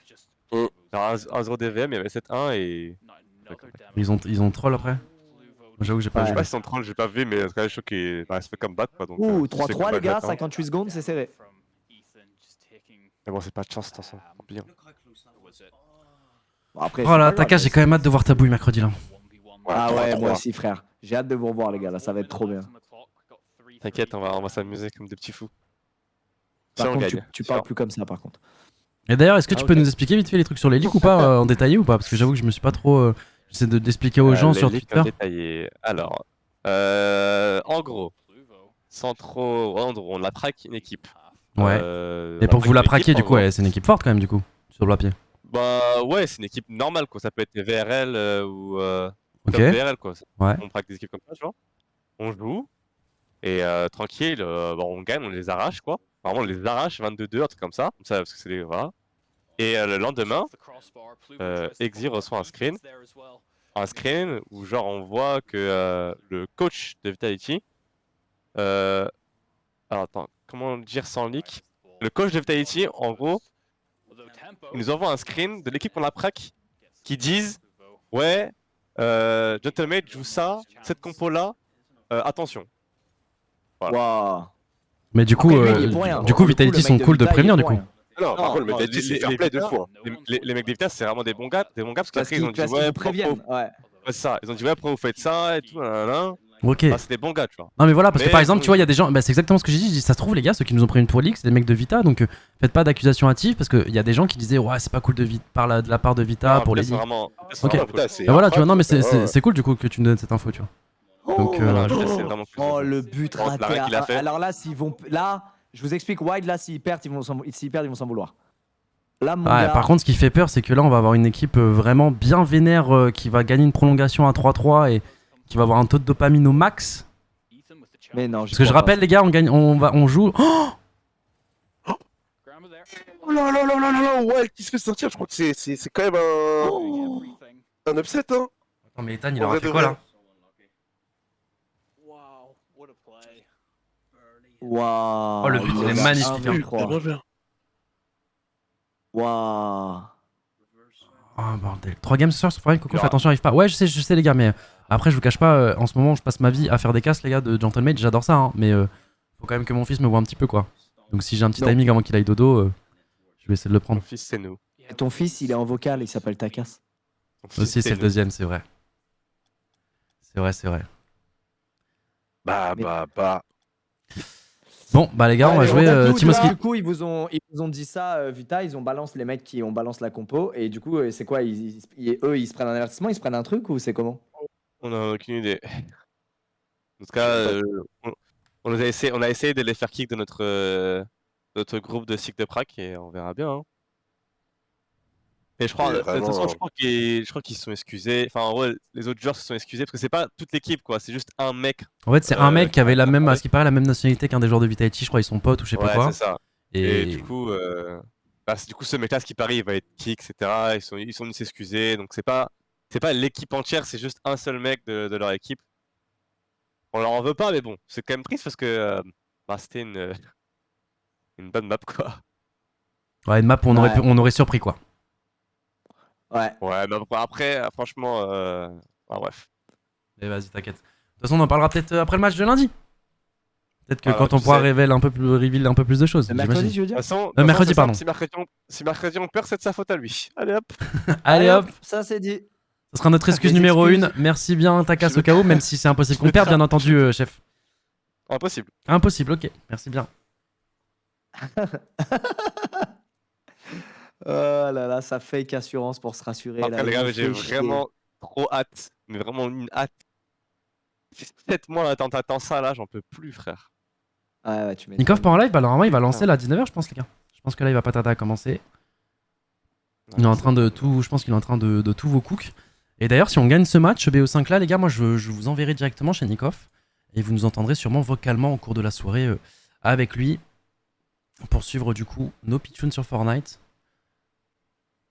B: Mm.
D: Alors 1-0 DVM, il y avait 7-1 et.
A: Ils ont troll après. J'avoue que j'ai pas
C: Ouais.
D: Je sais
A: vu.
D: pas si c'est en troll, j'ai pas vu, mais en tout cas, je suis qu'il se fait comeback quoi. Donc,
C: Ouh,
D: tu sais que
C: 3-3 les
D: back
C: gars,
D: l'attend.
C: 58 secondes, c'est serré.
D: Mais bon, c'est pas de chance, de toute façon. Tant pis, hein.
C: Bon, après,
A: Oh
C: c'est
A: là,
C: pas grave,
A: Taka, j'ai quand même hâte de voir ta bouille mercredi là.
C: Ah ouais,
B: 3-3.
C: moi aussi, frère. J'ai hâte de vous revoir, les gars, là, ça va être trop bien.
D: T'inquiète, on va s'amuser comme des petits fous.
C: Par
D: Si on
C: contre,
D: gagne.
C: tu parles plus comme ça, par contre.
A: Et d'ailleurs, est-ce que tu
C: Ah,
A: peux
C: ok.
A: nous expliquer vite fait les trucs sur les leaks ou pas, en détaillé ou pas? Parce que j'avoue que je me suis pas trop. J'essaie d'expliquer aux gens
D: Les
A: sur
D: leaks
A: Twitter.
D: détaillés. Alors, en gros, sans trop. En gros, on a track une équipe.
A: Ouais.
D: On
A: Et
D: a
A: pour que vous la
D: track une
A: praquiez,
D: équipe,
A: du
D: en
A: coup,
D: gros.
A: ouais, c'est une équipe forte quand même, du coup, sur le papier.
D: Bah ouais, c'est une équipe normale quoi. Ça peut être des VRL ou
A: Ok.
D: top VRL quoi.
A: Ouais.
D: On pratique des équipes comme ça, tu vois. On joue et tranquille, bah, on gagne, on les arrache quoi. Vraiment, on les arrache 22-2, un truc comme ça parce que c'est des voilà. Et le lendemain, Exi reçoit un screen où genre on voit que le coach de Vitality, alors attends, comment dire sans leak? Le coach de Vitality, en gros, il nous envoie un screen de l'équipe qu'on a prac qui disent ouais, Gentlemate joue ça, cette compo là, attention. Voilà.
C: Waouh.
A: Mais du coup,
C: Après, lui, il est pour rien.
A: du coup,
C: Pour le
A: Vitality
C: le
A: sont
C: mec de
A: cool de
C: Vita, il est
A: prévenir, du
C: pour
A: coup.
C: rien.
B: Non, par contre, le mec d'Haïti, c'est fair play de fou. Hein.
D: Les mecs des Vitas, c'est vraiment des bons gars parce
C: Parce
D: qu'après ils ont
C: qu'ils
D: dit
C: vous
D: ouais,
C: préviennent. Ouais.
D: c'est ça, ils ont dit ouais, après vous faites ça et tout, nanana.
A: Ok.
D: Ah, c'est des bons gars, tu vois.
A: Non mais voilà, parce que
D: Mais
A: par exemple,
D: bon,
A: tu vois, il y a des gens, bah, c'est exactement ce que j'ai dit, je dis, ça se trouve les gars, ceux qui nous ont pris une pour leak, c'est des mecs de Vita, donc faites pas d'accusations hâtives, parce qu'il y a des gens qui disaient, ouais, c'est pas cool de la part de Vita
D: Non,
A: pour les
D: Vita, c'est
A: leaks.
D: vraiment.
A: Ok.
D: vraiment
B: Putain,
D: cool.
B: c'est
A: Bah voilà, tu vois, non mais
B: incroyable.
A: c'est cool du coup que tu me donnes cette info, tu vois. Donc,
C: Oh,
D: Non, Vita, c'est vraiment cool.
C: Oh, le but
D: Bon,
C: raté.
D: l'arrêt qu'il a fait.
C: Alors là, s'ils vont. Là, je vous explique, Wild, là, s'ils perdent, ils vont s'en vouloir. Là, mon
A: Ouais,
C: gars.
A: par contre, ce qui fait peur, c'est que là, on va avoir une équipe vraiment bien vénère qui va gagner une prolongation à 3-3 et qui va avoir un taux de dopamine au max.
C: Mais non,
A: Parce que je rappelle, les gars, on joue. Oh
B: Oh là là là là là là, ouais, qui se fait sortir, je crois que c'est quand même un upset, hein.
A: Attends, mais Ethan, il
B: En
A: aura
B: vrai
A: fait
B: de
A: quoi
B: vrai.
A: là?
C: Waouh.
A: Oh, le but, il est magnifique, hein.
C: Waouh.
A: Oh bordel. 3 games ce soir, faut que Coco
D: Il y
A: fait
D: aura-
A: attention, arrive pas. Ouais, je sais les gars, mais Après, je vous cache pas, en ce moment, je passe ma vie à faire des casques, les gars, de Gentlemate. J'adore ça, hein, mais faut quand même que mon fils me voit un petit peu, quoi. Donc, si j'ai un petit
C: Non.
A: timing avant qu'il aille dodo, je vais essayer de le
D: Mon
A: prendre.
D: fils, c'est nous.
C: Et ton fils, il est en vocal, il s'appelle Takas.
D: Mon fils,
A: Aussi, c'est le
D: nous.
A: deuxième, c'est vrai. C'est vrai.
B: Bah.
A: Bon, bah, les gars, on va jouer Timoski.
C: Du coup, ils vous ont dit ça, Vita, ils ont balance les mecs qui ont balance la compo. Et du coup, c'est quoi eux, ils se prennent un avertissement, ils se prennent un truc ou c'est comment?
D: On a aucune idée. En tout cas, on a essayé de les faire kick de notre groupe de cycle de prac et on verra bien. Hein. Et je crois,
B: Et
D: de toute façon,
B: vraiment,
D: je crois qu'ils se sont excusés. Enfin, en vrai, les autres joueurs se sont excusés parce que c'est pas toute l'équipe, quoi. C'est juste un mec.
A: En fait, c'est un mec qui avait la même, à
D: ouais.
A: ce qui paraît, la même nationalité qu'un des joueurs de Vitality. Je crois ils sont potes ou je sais pas
D: Ouais,
A: quoi.
D: c'est ça. Et du coup, ce mec-là, ce qui paraît, il va être kick, etc. Ils sont venus s'excuser. Donc c'est pas l'équipe entière, c'est juste un seul mec de leur équipe. On leur en veut pas, mais bon, c'est quand même triste parce que c'était une bonne map, quoi.
A: Ouais, une map, on aurait surpris, quoi.
C: Ouais.
D: Ouais, mais après franchement, bref.
A: Et vas-y, t'inquiète. De toute façon, on en parlera peut-être après le match de lundi. Peut-être que
D: Alors,
A: quand on
D: tu
A: pourra
D: sais.
A: reveal un peu plus de choses.
C: Le mercredi,
A: j'imagine.
C: tu veux
D: De
C: dire?
D: toute façon,
A: mercredi,
D: c'est simple,
A: pardon.
D: si mercredi on perd, c'est de sa faute à lui. Allez hop.
A: Allez hop,
C: Ça c'est dit.
A: ça sera notre excuse
C: Les
A: numéro
C: excuses.
A: 1. Merci bien, Takas,
D: Je
A: au cas où, même si c'est impossible
D: je
A: qu'on
D: me
A: perde, bien
D: tra-
A: entendu, chef.
D: Impossible.
A: Impossible, ok. Merci bien.
C: Oh là là, ça fake assurance pour se rassurer.
D: Après
C: là,
D: les
C: il
D: gars,
C: nous
D: mais j'ai
C: fait chier.
D: vraiment trop hâte. Mais vraiment une hâte. Ça fait 7 mois t'attends ça là, j'en peux plus, frère.
C: Ouais, tu m'étonnes.
A: Nikov pas en live, bah normalement il va lancer là à 19h, je pense, les gars. Je pense que là il va pas tarder à commencer. Il est en train de tout, je pense qu'il est en train de tout vos cooks. Et d'ailleurs, si on gagne ce match BO5 là, les gars, moi je vous enverrai directement chez Nikov. Et vous nous entendrez sûrement vocalement au cours de la soirée avec lui. Pour suivre du coup nos pitchouns sur Fortnite.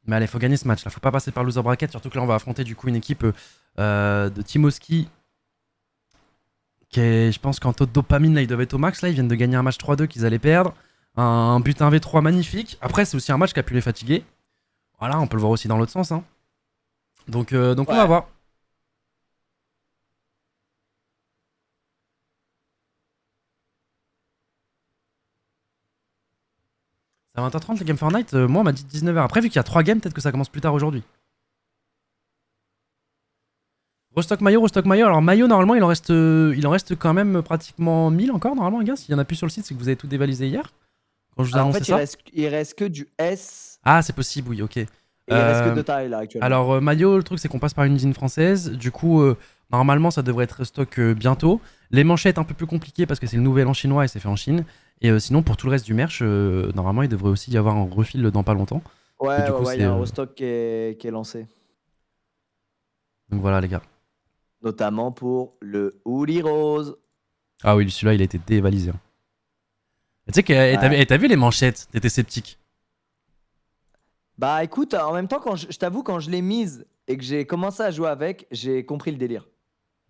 A: Mais allez, faut gagner ce match là, faut pas passer par loser bracket. Surtout que là on va affronter du coup une équipe de Timoski. Qui est, je pense qu'en taux de dopamine là ils doivent être au max. Là ils viennent de gagner un match 3-2 qu'ils allaient perdre. Un but 1v3 magnifique. Après c'est aussi un match qui a pu les fatiguer. Voilà, on peut le voir aussi dans l'autre sens. Hein. Donc on va voir. C'est à 20h30 les games Fortnite. Moi on m'a dit 19h. Après vu qu'il y a 3 games, peut-être que ça commence plus tard aujourd'hui. Restock maillot. Alors maillot normalement il en reste quand même pratiquement 1000 encore normalement les gars. S'il y en a plus sur le site c'est que vous avez tout dévalisé hier. Quand je vous ai
C: En
A: annoncé
C: fait,
A: ça.
C: il reste que du S.
A: Ah c'est possible oui ok.
C: Et il reste que de taille là actuellement.
A: Alors maillot le truc c'est qu'on passe par une usine française. Du coup normalement ça devrait être stock bientôt. Les manchettes un peu plus compliquées parce que c'est le nouvel an chinois et c'est fait en Chine. Et sinon pour tout le reste du merch normalement il devrait aussi y avoir un refil dans pas longtemps.
C: Ouais,
A: du coup,
C: il y a un
A: c'est,
C: restock qui est lancé.
A: Donc voilà les gars.
C: Notamment pour le hoodie rose.
A: Ah oui celui-là il a été dévalisé. Hein. Tu sais que t'as vu les manchettes, t'étais sceptique.
C: Bah écoute, en même temps, je t'avoue, quand je l'ai mise et que j'ai commencé à jouer avec, j'ai compris le délire.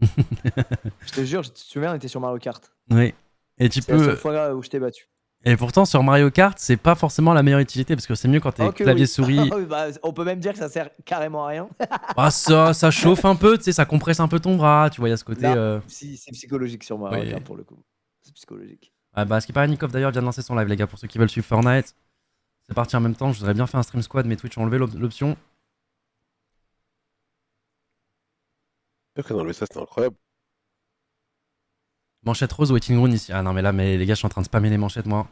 C: Je te jure, tu te souviens, on était sur Mario Kart.
A: Oui. Et tu
C: C'est la
A: peux.
C: seule fois où je t'ai battu.
A: Et pourtant sur Mario Kart c'est pas forcément la meilleure utilité parce que c'est mieux quand t'es
C: Ok,
A: clavier
C: oui.
A: souris.
C: Oui, bah, on peut même dire que ça sert carrément à rien.
A: Ah ça chauffe un peu, tu sais, ça compresse un peu ton bras, tu vois, il y a ce côté.
C: Non, si, c'est psychologique sur Mario
A: Oui.
C: Kart pour le coup. C'est psychologique.
A: Ah bah ce qui paraît Nikov d'ailleurs vient de lancer son live les gars pour ceux qui veulent suivre Fortnite. C'est parti en même temps, je voudrais bien faire un stream squad mais Twitch a enlevé l'option.
B: Après d'enlever ça, c'était incroyable.
A: Manchette rose Waiting Room ici. Ah non mais là les gars je suis en train de spammer les manchettes moi.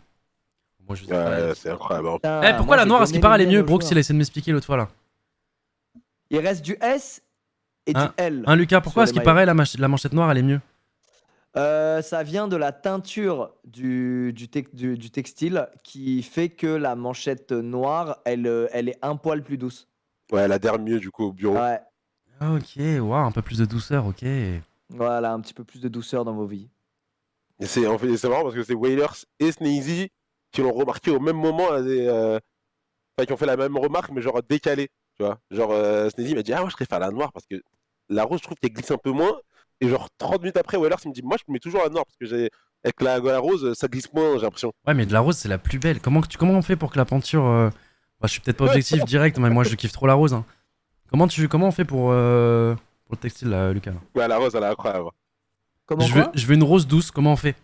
A: Moi je
B: Ouais, c'est incroyable. Hein.
A: Eh pourquoi la noire à ce qui paraît elle est mieux? Brooks il a essayé de m'expliquer l'autre fois là.
C: Il reste du S et du L.
A: Hein Lucas, pourquoi à ce
C: sur
A: qui
C: les
A: paraît la manchette noire elle est mieux?
C: Ça vient de la teinture du textile qui fait que la manchette noire, elle est un poil plus douce.
B: Ouais, elle adhère mieux du coup au bureau.
C: Ouais,
A: Ah, ok, waouh, un peu plus de douceur, ok.
C: voilà, un petit peu plus de douceur dans vos vies.
B: Et c'est en fait, c'est marrant parce que c'est Wailers et Sneezy qui l'ont remarqué au même moment, enfin, qui ont fait la même remarque, mais genre décalé. Tu vois, genre Sneezy m'a dit ah moi je préfère la noire parce que la rose je trouve qu'elle glisse un peu moins. Et genre 30 minutes après, Wailers il me dit moi je mets toujours la noire parce que avec la rose ça glisse moins, j'ai l'impression.
A: Ouais, mais de la rose c'est la plus belle. Comment on fait pour que la peinture. Bah, je suis peut-être pas objectif direct, mais moi je kiffe trop la rose. Hein. Comment on fait pour Pour le textile, Lucas. Là.
B: Ouais, la rose, elle est incroyable.
C: Comment
A: Je veux une rose douce, comment on fait?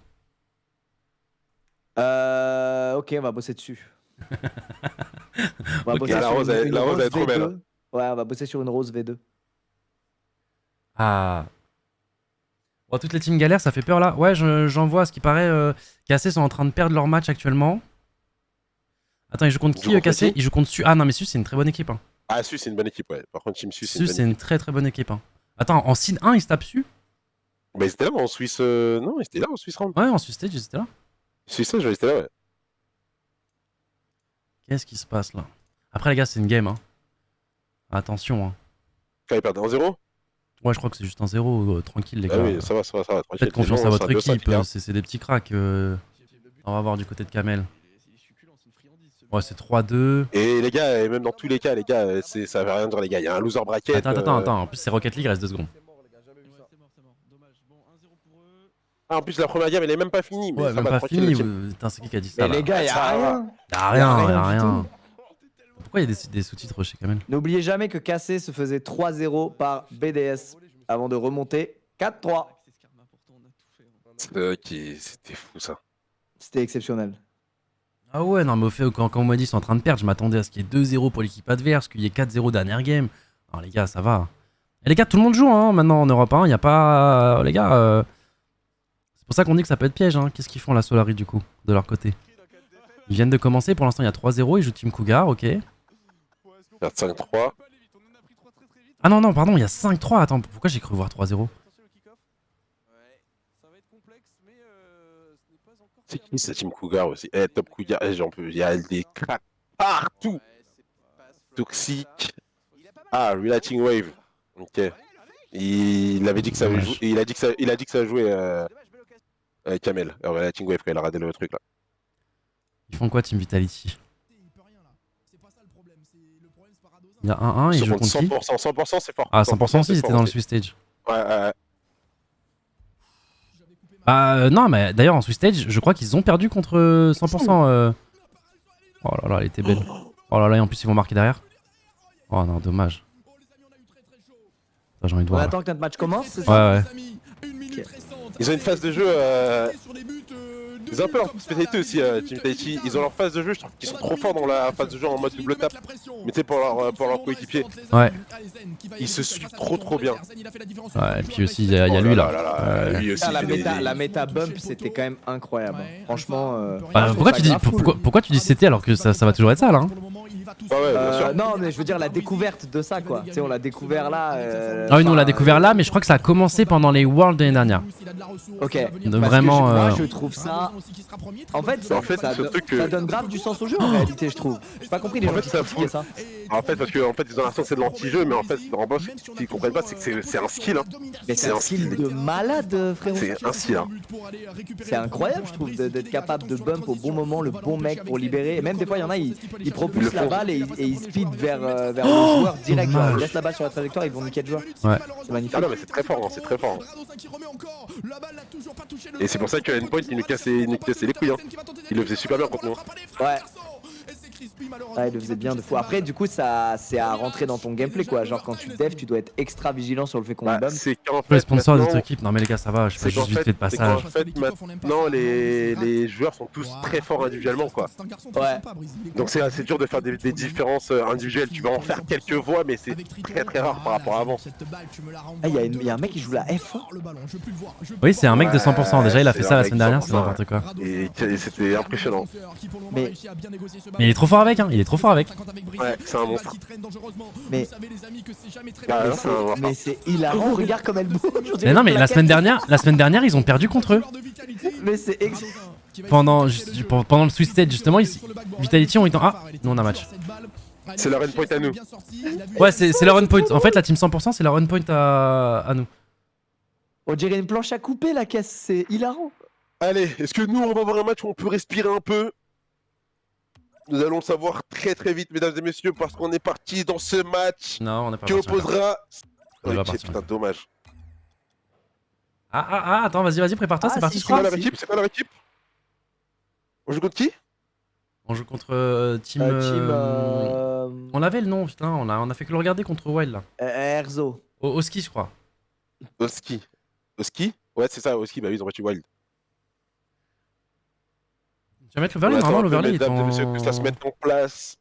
C: Ok, on va bosser dessus. On va
A: Ok.
C: bosser
B: La
C: sur
B: rose,
C: une
B: la rose, elle est trop
C: V2.
B: belle. Hein.
C: Ouais, on va bosser sur une rose V2.
A: Ah. Bon, toutes les teams galères, ça fait peur là. Ouais, j'en vois, ce qui paraît. Cassé sont en train de perdre leur match actuellement. Attends, ils jouent contre
B: Ils
A: qui,
B: jouent contre
A: Cassé?
B: qui
A: Ils jouent contre Su. Ah non, mais Su, c'est une très bonne équipe. Hein.
B: Ah, Su, c'est une bonne équipe, ouais. Par contre, Team Su, c'est une
A: Su,
B: bonne
A: c'est une très très bonne équipe. Hein. Attends, en Seed 1, ils se tapent Su?
B: Bah, ils étaient là en Suisse. Non, ils étaient là en Suisse Round.
A: Ouais, en Su Stage, ils étaient là.
B: Suisse Stage, ils étaient là, ouais.
A: Qu'est-ce qui se passe là? Après, les gars, c'est une game. Hein. Attention. Hein.
B: Quand ils perdent 1-0.
A: Ouais, je crois que c'est juste un 0. Tranquille, les
B: Ah
A: gars.
B: oui, ça va, tranquille.
A: Faites confiance
B: Sinon,
A: à votre
B: c'est un 2-5,
A: équipe.
B: hein.
A: C'est des petits cracks. On va voir du côté de Kamel. Ouais, c'est 3-2.
B: Et les gars, et même dans tous les cas, les gars, ça veut rien dire, les gars. Il y a un loser bracket.
A: Attends. En plus, c'est Rocket League, il reste 2 secondes.
B: Ah, en plus, la première game, elle est même pas finie. Mais
A: Ouais,
B: ça
A: même
B: va,
A: pas
B: tranquille,
A: fini.
B: le team.
A: Putain, c'est qui a dit ça
C: Mais
A: là?
C: les gars, y'a rien.
A: Y'a rien, y'a
C: rien du
A: rien. Pourquoi il y a des sous-titres chez Kamel?
C: N'oubliez jamais que Cassé se faisait 3-0 par BDS avant de remonter 4-3.
B: C'était fou, ça.
C: C'était exceptionnel.
A: Ah ouais, non, mais au fait, quand on m'a dit qu'ils sont en train de perdre, je m'attendais à ce qu'il y ait 2-0 pour l'équipe adverse, qu'il y ait 4-0 dernière game. Non, les gars, ça va. Et les gars, tout le monde joue hein, maintenant en Europe. Il n'y a pas. Les gars. C'est pour ça qu'on dit que ça peut être piège. Hein. Qu'est-ce qu'ils font la Solari du coup, de leur côté? Ils viennent de commencer. Pour l'instant, il y a 3-0. Ils jouent Team Cougar, ok.
B: Perdre 5-3.
A: Ah non, pardon, il y a 5-3. Attends, pourquoi j'ai cru voir 3-0?
B: C'est qui ce Team Cougar aussi? Eh, Top Cougar, j'en peux. Il y a des cracks partout. Toxique. Ah, Relating Wave. Ok. Il avait dit que ça avait joué. Il a dit que ça jouait Kamel. Relating Wave quand il a raté le truc là.
A: Ils font quoi Team Vitality? Il y a 1-1, ils jouent contre qui?
B: 100%, c'est fort.
A: Ah, 100% aussi,
B: c'est
A: ils étaient
B: fort
A: dans le
B: aussi.
A: Swiss Stage.
B: Ouais.
A: Non, mais d'ailleurs, en Swiss Stage, je crois qu'ils ont perdu contre 100%. Oh là là, elle était belle. Oh là là, et en plus, ils vont marquer derrière. Oh non, dommage. J'ai envie de
C: On
A: voir.
C: attend que notre match commence, c'est ça?
A: Ouais.
B: Ils ont une phase de jeu. Ils ont un peu leur spécialité aussi, Team Vitality. Ils ont leur phase de jeu, je trouve qu'ils sont trop forts dans la phase de jeu en mode double tap. Mais tu sais, pour leur coéquipier,
A: Ouais.
B: ils se suivent trop bien.
A: Ouais, et puis aussi, il y a lui là.
B: Lui aussi,
C: Ah,
B: il fait
C: la méta bump, c'était quand même incroyable. Franchement.
A: Pourquoi tu dis c'était alors que ça va toujours être ça là hein?
B: Ouais, bien sûr.
C: Non, mais je veux dire la découverte de ça, quoi. Tu sais, on l'a découvert là.
A: Ah oui, nous on l'a découvert là, mais je crois que ça a commencé pendant les Worlds de l'année dernière.
C: Ok.
A: Vraiment,
C: Moi, je trouve ça. En fait, ça donne grave du sens au jeu en réalité, je trouve. J'ai pas compris les gens qui critiquaient ça.
B: En fait, parce qu'en fait, ils ont l'impression que c'est de l'anti-jeu, mais en fait, en boss, ce qu'ils comprennent pas, c'est que c'est un skill. Hein.
C: Mais c'est un skill de malade, frérot.
B: C'est un skill. Hein.
C: C'est incroyable, je trouve, d'être capable de bump au bon moment, le bon mec pour libérer. Et même des fois, il y en a, ils propulsent la balle et ils speed vers le joueur direct. Genre, ils laissent la balle sur la trajectoire, ils vont niquer le joueur.
A: Ouais.
C: C'est magnifique.
B: Ah non, mais c'est très fort, hein, c'est très fort. Hein. Et c'est pour ça que Endpoint, il nous cassait les couilles. Hein. Il le faisait super bien contre nous.
C: Ouais. Ah, il le faisait bien de fou. Après, du coup, ça c'est à rentrer dans ton gameplay, quoi. Genre, quand tu dev, tu dois être extra vigilant sur le fait qu'on bump.
B: C'est qu'en
A: Les
B: fait.
A: sponsors de
B: maintenant-
A: notre équipe, non mais les gars, ça va, je fais juste vite fait de passage.
B: En fait, maintenant, les joueurs sont tous très forts individuellement, quoi.
C: Ouais.
B: Donc c'est assez dur de faire des différences individuelles. Tu vas en faire quelques voix, mais c'est très rare par rapport à avant.
C: Ah, il y a un mec qui joue la F1.
A: Oui, c'est un mec de 100%. Déjà, il a fait
B: c'est
A: ça
B: un
A: la
B: mec
A: semaine dernière,
B: 100%,
A: c'est n'importe quoi.
B: Et c'était impressionnant.
C: Mais
A: Mais il est trop fort avec, hein, il est trop fort avec.
B: Ouais, c'est un monstre.
C: Mais-
B: Ah, non, c'est un monstre.
C: Mais c'est hilarant, regarde comme elle bouge.
A: Mais non, mais la semaine dernière, ils ont perdu contre eux.
C: Mais c'est
A: Pendant le Swiss Stage, justement, Vitality ont été. Ah, nous on a match.
B: C'est leur endpoint à nous.
A: Ouais, c'est leur endpoint. En fait, la team 100%, c'est leur endpoint à nous.
C: On dirait une planche à couper la caisse, c'est hilarant.
B: Allez, est-ce que nous, on va avoir un match où on peut respirer un peu? Nous allons le savoir très vite, mesdames et messieurs, parce qu'on est parti dans ce match
A: Non, on n'est pas
B: qui
A: parti encore.
B: opposera.
A: On est pas
B: Ok,
A: parti
B: putain, dommage.
A: Attends, vas-y, prépare-toi,
C: Ah,
A: c'est parti,
C: si,
A: je
B: C'est quoi
A: crois.
B: leur équipe? C'est quoi leur équipe? On joue contre qui?
A: On joue contre team. On avait le nom, putain, on a fait que le regarder contre Wild là.
C: Erzo.
A: Au ski, je crois.
B: Oski. Oski? Ouais, c'est ça, Oski, bah oui, ils ont battu Wild.
A: Tu vas mettre l'overlay? Normalement, l'overlay il est
B: Mesdames et messieurs,
A: en...
B: que ça se mette en place.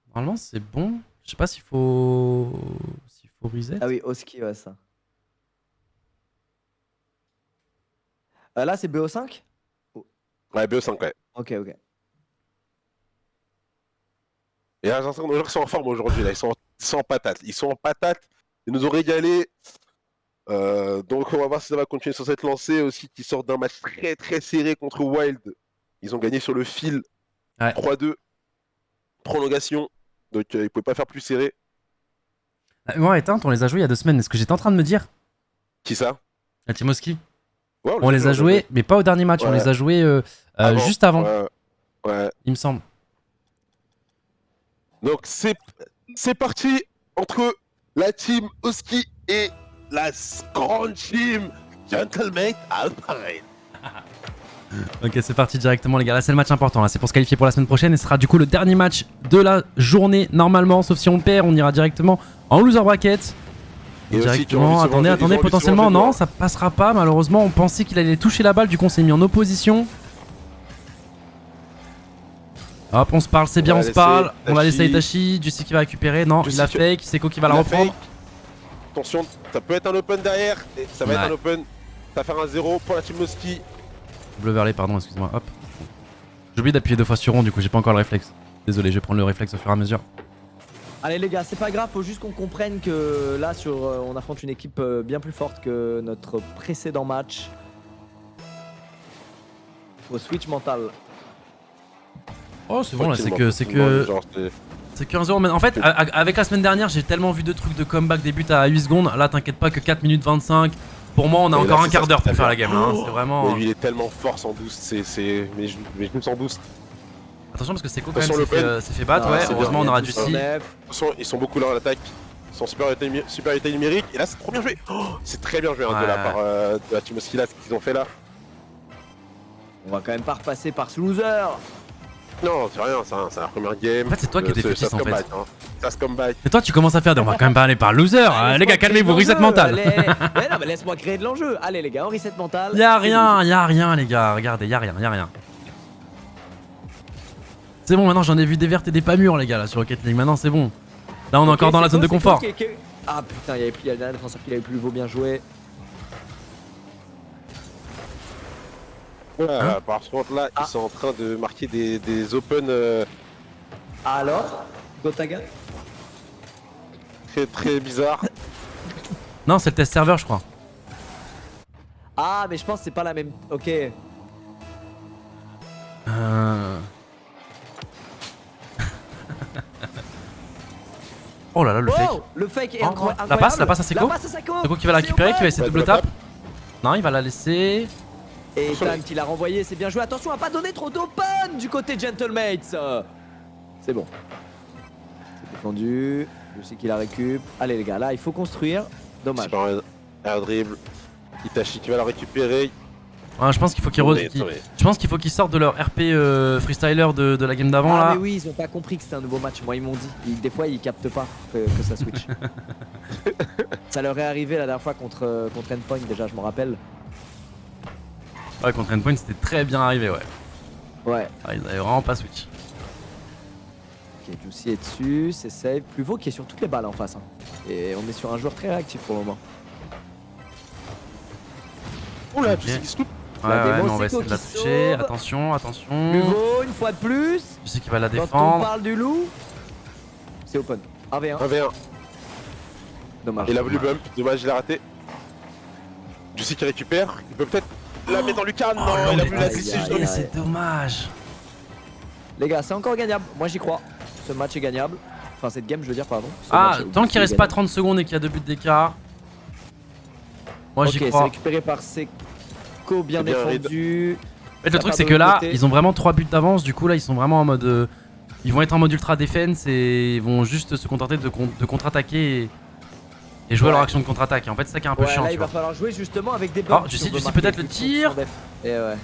A: Normalement, c'est bon. Je sais pas s'il faut... reset.
C: Ah oui, Oski, ouais, ça. Là, c'est BO5?
B: Ouais, BO5, ouais.
C: Ok, ok.
B: Et là, j'ai l'impression que nos joueurs sont en forme aujourd'hui, là. Ils sont en patate. Ils sont en patate. Ils nous ont régalé. Donc, on va voir si ça va continuer sur cette lancée aussi, qui sort d'un match très très serré contre Wild. Ils ont gagné sur le fil.
A: Ouais.
B: 3-2. Prolongation. Donc, ils ne pouvaient pas faire plus serré.
A: Moi, éteinte, on les a joués il y a 2 semaines. Est-ce que j'étais en train de me dire?
B: Qui ça?
A: La Team Oski.
B: Ouais,
A: On les a joués, mais pas au dernier match. On
B: Ouais.
A: les a joués juste avant,
B: Ouais.
A: il me semble.
B: Donc, c'est parti entre la team Oski et la grande team Gentleman Alpharine.
A: Ok, c'est parti directement, les gars. Là, c'est le match important. Là, c'est pour se qualifier pour la semaine prochaine. Et ce sera du coup le dernier match de la journée, normalement. Sauf si on perd, on ira directement en loser bracket.
B: Et aussi,
A: Directement. Attendez, potentiellement, non, ça passera pas. Malheureusement, on pensait qu'il allait toucher la balle. Du coup, on s'est mis en opposition. Hop, on se parle, c'est bien, on se parle. On va laisser Itachi. Juicy qui va récupérer. Non, il a fake. Seko qui va la reprendre.
B: Attention, ça peut être un open derrière. Et ça va être un open. Ça va faire un 0 pour la team Oski.
A: Double overlay, pardon, excuse-moi. Hop. J'ai oublié d'appuyer 2 fois sur rond, du coup, j'ai pas encore le réflexe. Désolé, je vais prendre le réflexe au fur et à mesure.
C: Allez les gars, c'est pas grave, faut juste qu'on comprenne que là on affronte une équipe bien plus forte que notre précédent match. Faut switch mental.
A: Oh, c'est bon là, c'est que 1-0. Mais en fait, avec la semaine dernière, j'ai tellement vu de trucs de comeback des buts à 8 secondes. Là, t'inquiète pas que 4 minutes 25. Pour moi, on a encore un quart d'heure pour faire la game. Hein. C'est vraiment.
B: Mais lui, il est tellement fort sans boost. Mes genoux sans boost.
A: Attention parce que Seko quand même s'est fait battre. Ouais, heureusement, on aura du si.
B: Attention, ils sont beaucoup là à l'attaque. Ils sont supériorité numérique. Et là, c'est trop bien joué. Oh, c'est très bien joué de la part de la team Oski là, ce qu'ils ont fait là.
C: On va quand même pas repasser par ce loser.
B: Non, c'est rien, c'est la première game.
A: En fait, c'est toi qui étais fétichiste en fait.
B: Ça se comeback.
A: Et toi, tu commences à faire on va quand même pas aller par loser. Les gars, calmez-vous, reset mental.
C: Mais non, mais laisse-moi créer de l'enjeu. Allez les gars, on reset mental.
A: Y'a rien, les gars. Regardez, y'a rien. C'est bon, maintenant j'en ai vu des vertes et des pas mûres, les gars, là sur Rocket League. Maintenant, c'est bon. Là, on est encore dans la zone de confort.
C: Ah putain, il y a le dernier défenseur qui avait plus vaut bien joué.
B: Par contre, là, ils sont en train de marquer des open.
C: Alors, Gotaga
B: Très très bizarre.
A: Non, c'est le test serveur, je crois.
C: Ah, mais je pense que c'est pas la même. Ok.
A: Oh là là, le fake.
C: Le fake est incroyable.
A: La passe à Seko. Seko qui va la récupérer, qui va essayer de double tap. Non, il va la laisser.
C: Et Tank qui l'a renvoyé, c'est bien joué. Attention à pas donner trop d'open du côté Gentlemates. C'est bon. C'est défendu. Je sais qu'il la récup. Allez les gars, là il faut construire. Dommage.
B: C'est pas un air dribble. Itachi qui va la récupérer.
A: Je pense qu'il faut qu'ils sortent de leur RP freestyler de la game d'avant là.
C: Ah mais oui, ils ont pas compris que c'était un nouveau match. Moi ils m'ont dit. Des fois ils captent pas que ça switch. Ça leur est arrivé la dernière fois contre Endpoint déjà, je me rappelle.
A: Ouais, contre Endpoint c'était très bien arrivé, ouais.
C: Ouais.
A: Ah, ils avaient vraiment pas switch.
C: Ok, Juicy est dessus, c'est safe. Pluvaux qui est sur toutes les balles en face. Hein. Et on est sur un joueur très réactif pour le moment.
B: Oula, Juicy qui se loupe.
A: Ouais, mais on va essayer de la toucher. Attention.
C: Pluvaux, une fois de plus.
A: Je sais qu'il va la défendre.
C: Quand on parle du loup, c'est open. 1v1.
B: 1v1.
C: Dommage.
B: Il a voulu bump, dommage, il a raté. Juicy qui récupère. Il peut peut-être la mettre dans Lucan. Non, il a voulu la glisser juste dans le.
A: C'est dommage.
C: Les gars, c'est encore gagnable. Moi j'y crois. Ce match est gagnable. Enfin, cette game, je veux dire, pardon.
A: Tant qu'il reste pas 30 secondes et qu'il y a 2 buts d'écart. Moi j'y crois.
C: Ok, c'est récupéré par Seko, bien défendu.
A: En fait, le truc c'est que là, ils ont vraiment 3 buts d'avance. Du coup, là, ils sont vraiment en mode. Ils vont être en mode ultra defense et ils vont juste se contenter de contre-attaquer et jouer leur action de contre-attaque. En fait, c'est ça qui est un peu chiant.
C: Là, il va falloir jouer justement avec des bumps.
A: Oh, je sais peut-être le tir.
C: Et ouais.
A: Là,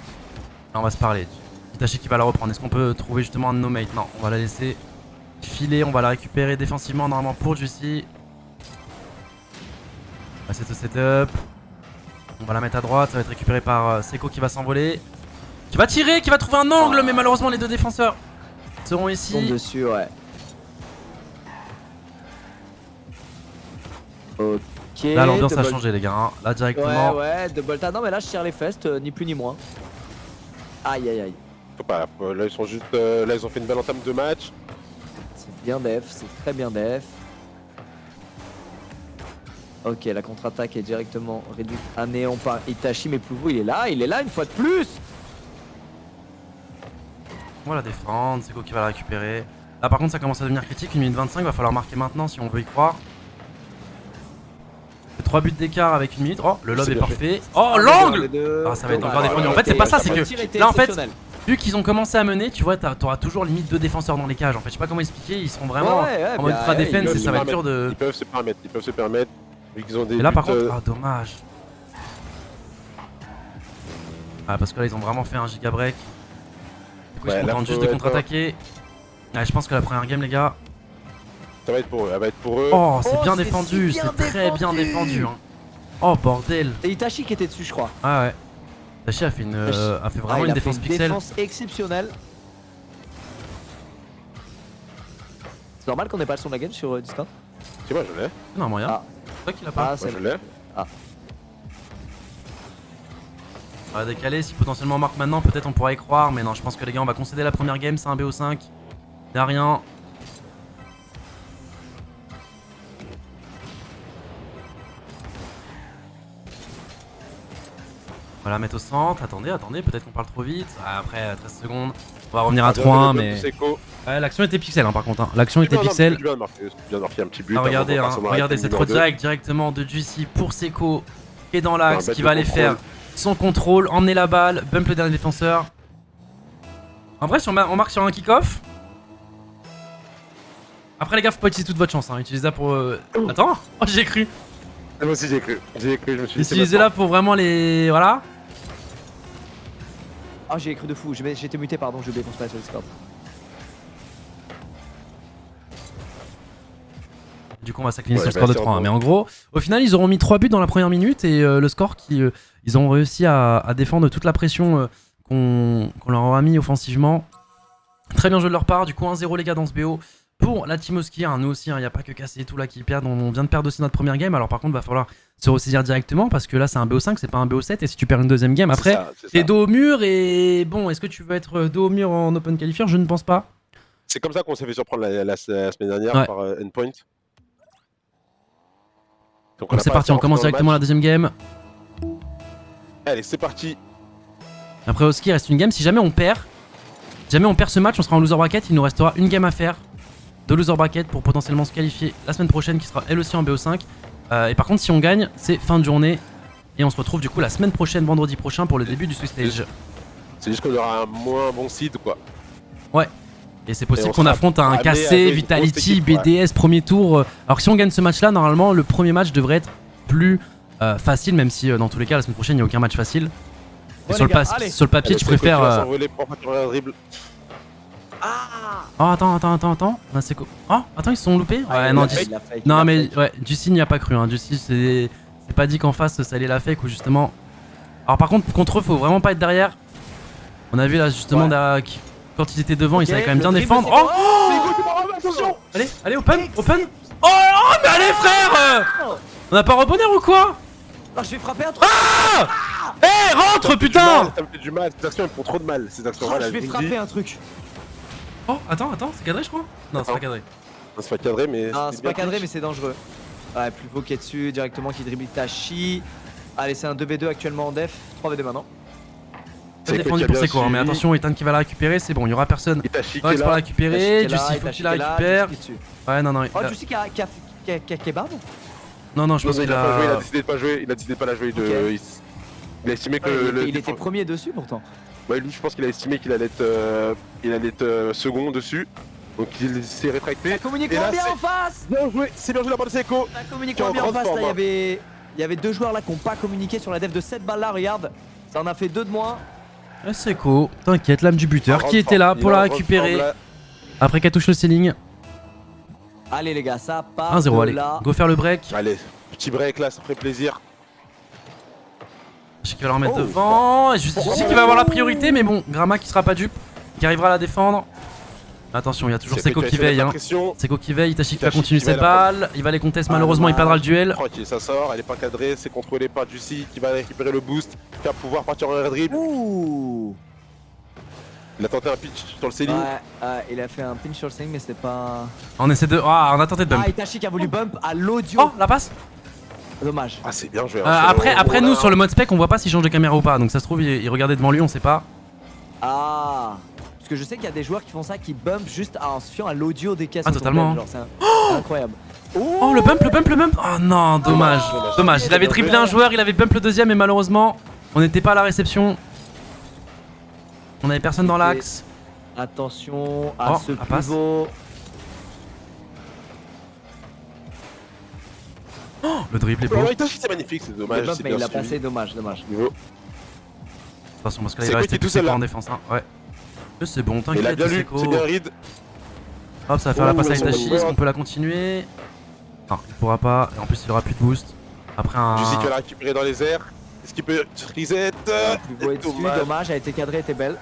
A: on va se parler. Itachi qui va la reprendre. Est-ce qu'on peut trouver justement un no mate? Non, on va la laisser filer. On va la récupérer défensivement normalement pour Juicy. C'est au setup. On va la mettre à droite, ça va être récupéré par Seco qui va s'envoler. Qui va tirer, qui va trouver un angle, mais malheureusement les deux défenseurs seront
C: Ils sont
A: ici.
C: dessus, ouais. Ok.
A: Là l'ambiance a
C: double-
A: changé les gars, hein. Là directement.
C: Ouais, double tap. Non, mais là, je tire les fesses, ni plus ni moins. Aïe, aïe, aïe.
B: Faut pas, là ils sont juste. Là ils ont fait une belle entame de match.
C: C'est bien def, c'est très bien def. Ok, la contre-attaque est directement réduite à néant par Itachi, mais Plouvou il est là une fois de plus.
A: On va la défendre, Seco qui va la récupérer. Là par contre ça commence à devenir critique, 1 minute 25, va falloir marquer maintenant si on veut y croire. 3 buts d'écart avec 1 minute. Oh, le lob
B: C'est
A: est
B: bien
A: parfait. Oh, l'angle. Ah, ça va être encore
C: Ouais,
A: défendu. En
C: ouais,
A: fait, c'est pas ça, c'est
C: le
A: que
C: tir était
A: là, en fait,
C: exceptionnel.
A: vu qu'ils ont commencé à mener, tu vois, t'auras toujours limite 2 défenseurs dans les cages. En fait, je sais pas comment expliquer, ils seront vraiment en mode ultra defense et ça va être dur de.
B: Ils peuvent se permettre. Vu qu'ils ont des.
A: Et là, par
B: buts,
A: contre, ah, dommage. Ah, parce que là, ils ont vraiment fait un giga break. Du coup, ils
B: Ouais,
A: se
B: là,
A: contentent
B: faut
A: juste de
B: être
A: contre-attaquer. Ouais, je pense que la première game, les gars.
B: Ça va être pour eux, elle va être pour eux.
A: Oh, c'est
C: Oh,
A: bien
C: c'est
A: défendu,
C: si bien
A: c'est très bien
C: défendu.
A: défendu. Hein. Oh, bordel.
C: C'est Itachi qui était dessus, je crois.
A: Ah ouais. Tachi a fait, a fait vraiment
C: il
A: une
C: a
A: défense
C: fait
A: pixel.
C: défense exceptionnelle. C'est normal qu'on ait pas le son de la game sur Discord.
B: C'est moi, je l'ai.
A: Non, moyen.
C: Ah.
A: C'est toi qui l'a pas.
C: Ah,
B: Moi,
C: c'est
B: je l'ai.
A: On va décaler, si potentiellement on marque maintenant, peut-être on pourra y croire, mais non, je pense que les gars, on va concéder la première game, c'est un BO5. Y'a rien. On va la mettre au centre. Attendez, peut-être qu'on parle trop vite. Ah, après 13 secondes. On va revenir à 3-1, mais. Ouais, l'action était pixel, hein, par contre. Hein. L'action était pixel.
B: Tu viens de marquer un petit but.
A: Ah, regardez,
B: avant
A: hein,
B: qu'on passe au
A: regardez
B: marque
A: cette
B: numéro deux.
A: redirect directement de Juicy pour Seco qui est dans l'axe,
B: Un
A: qui
B: bête
A: va
B: de
A: aller
B: contrôle.
A: faire son contrôle, emmener la balle, bump le dernier défenseur. En vrai, si on marque sur un kick-off. Après, les gars, faut pas utiliser toute votre chance. Hein. Utilisez-la pour. Attends, oh, j'ai cru.
B: Moi aussi, j'ai cru. Je me suis dit. c'est
A: Utilisez-la pour vraiment les. Voilà.
C: Ah, j'ai cru de fou. J'étais muté, pardon, j'ai oublié qu'on se passe sur Discord.
A: Du coup, on va s'incliner
B: Ouais,
A: sur le score de
B: bah,
A: 3.
B: c'est
A: Mais en gros, au final, ils auront mis 3 buts dans la première minute et le score ils ont réussi à défendre toute la pression qu'on leur aura mis offensivement. Très bien joué de leur part. Du coup, 1-0 les gars dans ce BO. Pour la Team Oski, hein, nous aussi, il n'y a pas que Cassé et tout là qui perdent. On vient de perdre aussi notre première game. Alors par contre, va falloir se ressaisir directement parce que là, c'est un BO5, c'est pas un BO7. Et si tu perds une deuxième game, après, t'es dos au mur. Et bon, est-ce que tu veux être dos au mur en Open Qualifier? Je ne pense pas.
B: C'est comme ça qu'on s'est fait surprendre la semaine dernière
A: Ouais.
B: par Endpoint.
A: Donc c'est parti, on commence directement la deuxième game.
B: Allez, c'est parti.
A: Après Oski, il reste une game. Si jamais on perd ce match, on sera en loser bracket. Il nous restera une game à faire de loser bracket pour potentiellement se qualifier la semaine prochaine qui sera elle aussi en BO5. Et par contre, si on gagne, c'est fin de journée. Et on se retrouve du coup la semaine prochaine, vendredi prochain, pour le début du Swiss Stage.
B: C'est juste qu'on aura un moins bon seed, quoi.
A: Et c'est possible
B: Et on
A: qu'on
B: sera
A: affronte un
B: amené
A: KC,
B: avec une
A: Vitality,
B: grosse équipe,
A: BDS, premier tour. Alors si on gagne ce match-là, normalement, le premier match devrait être plus facile, même si dans tous les cas, la semaine prochaine, il n'y a aucun match facile. Et
C: Ouais,
A: sur,
C: les gars, allez.
A: sur le papier,
B: Allez,
A: tu
B: c'est quoi,
A: préfères.
B: tu vas s'envoler pour pas faire un dribble.
A: Oh, attends. Ah, c'est quoi? Oh, attends, ils se sont loupés? Ouais, non,
C: il a fake,
A: non
C: il a
A: mais
C: fake.
A: ouais, Juicy n'y a pas cru. Hein. Juicy, c'est pas dit qu'en face, ça allait la fake ou justement. Alors par contre, contre eux, faut vraiment pas être derrière. On a vu là justement quand ils étaient devant, ils savaient quand même bien défendre. Oh,
B: Attention.
A: allez, open. Oh, mais allez, frère! On n'a pas rebondir ou quoi?
C: Ah, je vais frapper un truc.
A: Eh, rentre, putain!
B: Ça me fait du mal, ces actions elles me font trop de mal. Ces actions,
C: Oh,
B: voilà,
C: je vais
B: vous me
C: frapper
B: dis.
C: un truc.
A: Oh, attends, c'est cadré, je crois? Non, c'est pas cadré.
B: Non, c'est pas cadré, mais.
C: Non, c'est pas
B: bien
C: cadré,
B: pitch.
C: mais c'est dangereux. Ouais, plus beau qui est dessus, directement qui dribble Itachi. Allez, c'est un 2v2 actuellement en def. 3v2 maintenant.
A: C'est
B: Seco
A: défendu
B: qui a
A: pour
B: bien
A: Seco, hein, mais
B: suivi.
A: attention, Ethan qui va la récupérer, c'est bon, il y aura personne.
B: Itachi qui
A: Rex
B: est
A: pour la
B: là.
A: récupérer,
C: Itachi
A: Juicy,
C: qui est
A: faut
C: là,
A: qu'il la
C: Itachi qui est
A: récupère.
C: là, dessus.
A: Ouais, non,
C: Oh, Juicy qui a kebab.
A: non, je pense
B: Non, il
A: qu'il
B: a pas joué, il a
A: a.
B: décidé de pas jouer, il a décidé de pas la jouer.
C: Ok.
B: Il a estimé que
C: Il était premier dessus pourtant.
B: Ouais, lui, je pense qu'il a estimé qu'il allait être second dessus. Donc il s'est rétracté.
C: Ça communique
B: Et là,
C: bien
B: c'est-
C: en face.
B: Bien joué, c'est bien joué la part de Seco.
C: Ça communique
B: Qui est en
C: bien en
B: grande
C: face. Là,
B: forme,
C: il y avait deux joueurs là qui n'ont pas communiqué sur la def de cette balle là. Regarde, ça en a fait deux de moins.
A: Seco, t'inquiète, l'âme du buteur
B: En
A: qui
B: grande
A: était là
B: forme.
A: pour
B: Il est
A: la
B: en grande
A: récupérer
B: forme, là.
A: après qu'elle touche le ceiling.
C: Allez les gars, ça part
A: 1-0,
C: de
A: allez,
C: là.
A: go faire le break.
B: Allez, Petit break là, ça ferait plaisir.
A: Je sais qu'il va leur mettre devant. Je sais qu'il va avoir la priorité, mais bon, Grama qui sera pas dupe, qui arrivera à la défendre. Attention, il y a toujours Seko qui veille. Hein. Seko qui veille, Itachi qui va continuer cette balle. Il va les contester, malheureusement, il perdra le duel.
B: Tranquille, ça sort, elle est pas cadrée, c'est contrôlé par Juicy qui va récupérer le boost, qui va pouvoir partir en air dribble.
C: Ouh.
B: Il a tenté un pitch sur le ceiling.
C: Ouais, il a fait un pinch sur le ceiling, mais c'était pas.
A: On essaie de. Ah, on a tenté de bump.
C: Ah, Itachi qui a voulu bump à l'audio.
A: Oh, la passe.
C: Dommage.
B: Ah, c'est bien joué.
A: Après nous, sur le mode spec, on voit pas s'il change de caméra ou pas. Donc ça se trouve, il regardait devant lui, on sait pas.
C: Ah. Parce que je sais qu'il y a des joueurs qui font ça, qui bump juste en se fiant à l'audio des caisses.
A: Ah, totalement.
C: Genre, c'est incroyable.
A: Oh, le bump, le bump, le bump. Oh non, dommage. Dommage. Il avait triplé un joueur, il avait bump le deuxième, et malheureusement, on n'était pas à la réception. On avait personne dans l'axe.
C: Attention à ce
A: la passe.
C: pivot.
A: Oh, le dribble est beau.
B: C'est magnifique, c'est dommage.
C: Bump,
B: c'est
C: mais
B: bien
C: il a
B: suivi.
C: passé, dommage.
B: Niveau.
A: Attention, parce que là, il
B: Seko
A: va rester
B: qui est tout
A: tout
B: seul,
A: Seko
B: là.
A: en défense. Hein. Ouais. C'est bon,
B: Il a
A: t'inquiète,
B: bien lu,
A: Seko.
B: c'est bien read.
A: Hop, ça va faire la passe à
B: ils sont
A: Itachi.
B: bonnes.
A: Est-ce qu'on peut la continuer? Non, il pourra pas. Et en plus, il aura plus de boost. Après un.
B: Juicy qui va la récupérer dans les airs. Est-ce qu'il peut reset?
C: Pivot est dessus, dommage, a été cadré, était belle.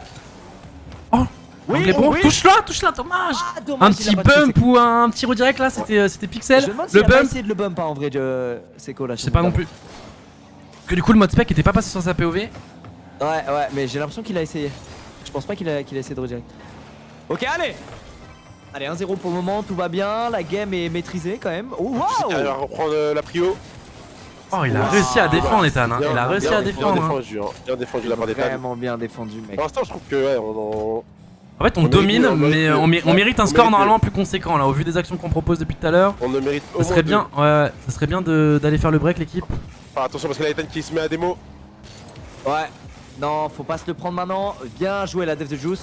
A: Oh,
C: oui,
A: il est bon.
C: oui.
A: Touche-la, dommage.
C: Ah, dommage,
A: Un
C: il a
A: petit
C: pas touché
A: bump ou un petit redirect là, c'était Pixel.
C: Je me demande
A: Le
C: s'il a pas
A: bump,
C: essayé de le bump, hein, en vrai, Seko là.
A: je sais pas non plus. Que du coup, le mode spec était pas passé sur sa POV.
C: Ouais, mais j'ai l'impression qu'il a essayé. Je pense pas qu'il a essayé de redirect. Ok, allez. Allez, 1-0 pour le moment, tout va bien. La game est maîtrisée quand même. Oh,
B: Il va
C: wow.
B: reprendre la prio.
A: Oh, il a réussi à défendre, Ethan. Hein. Il a réussi à défendre.
B: Bien
A: Hein.
B: défendu, bien défendu la part d'Ethan.
C: Vraiment bien défendu, mec.
B: Pour l'instant, je trouve que ouais,
A: En fait, on
B: On
A: domine,
B: mérite mieux,
A: mais
B: on mérite
A: on mérite un
B: on
A: score
B: mérite
A: normalement plus conséquent là, au vu des actions qu'on propose depuis tout à l'heure.
B: on ne mérite au
A: Ça
B: moins
A: serait
B: deux.
A: bien, ouais, ça serait bien d'aller faire le break, l'équipe.
B: Enfin, attention parce que là, Ethan qui se met à démo.
C: Ouais. Non, faut pas se le prendre maintenant. Bien joué la def de Juice.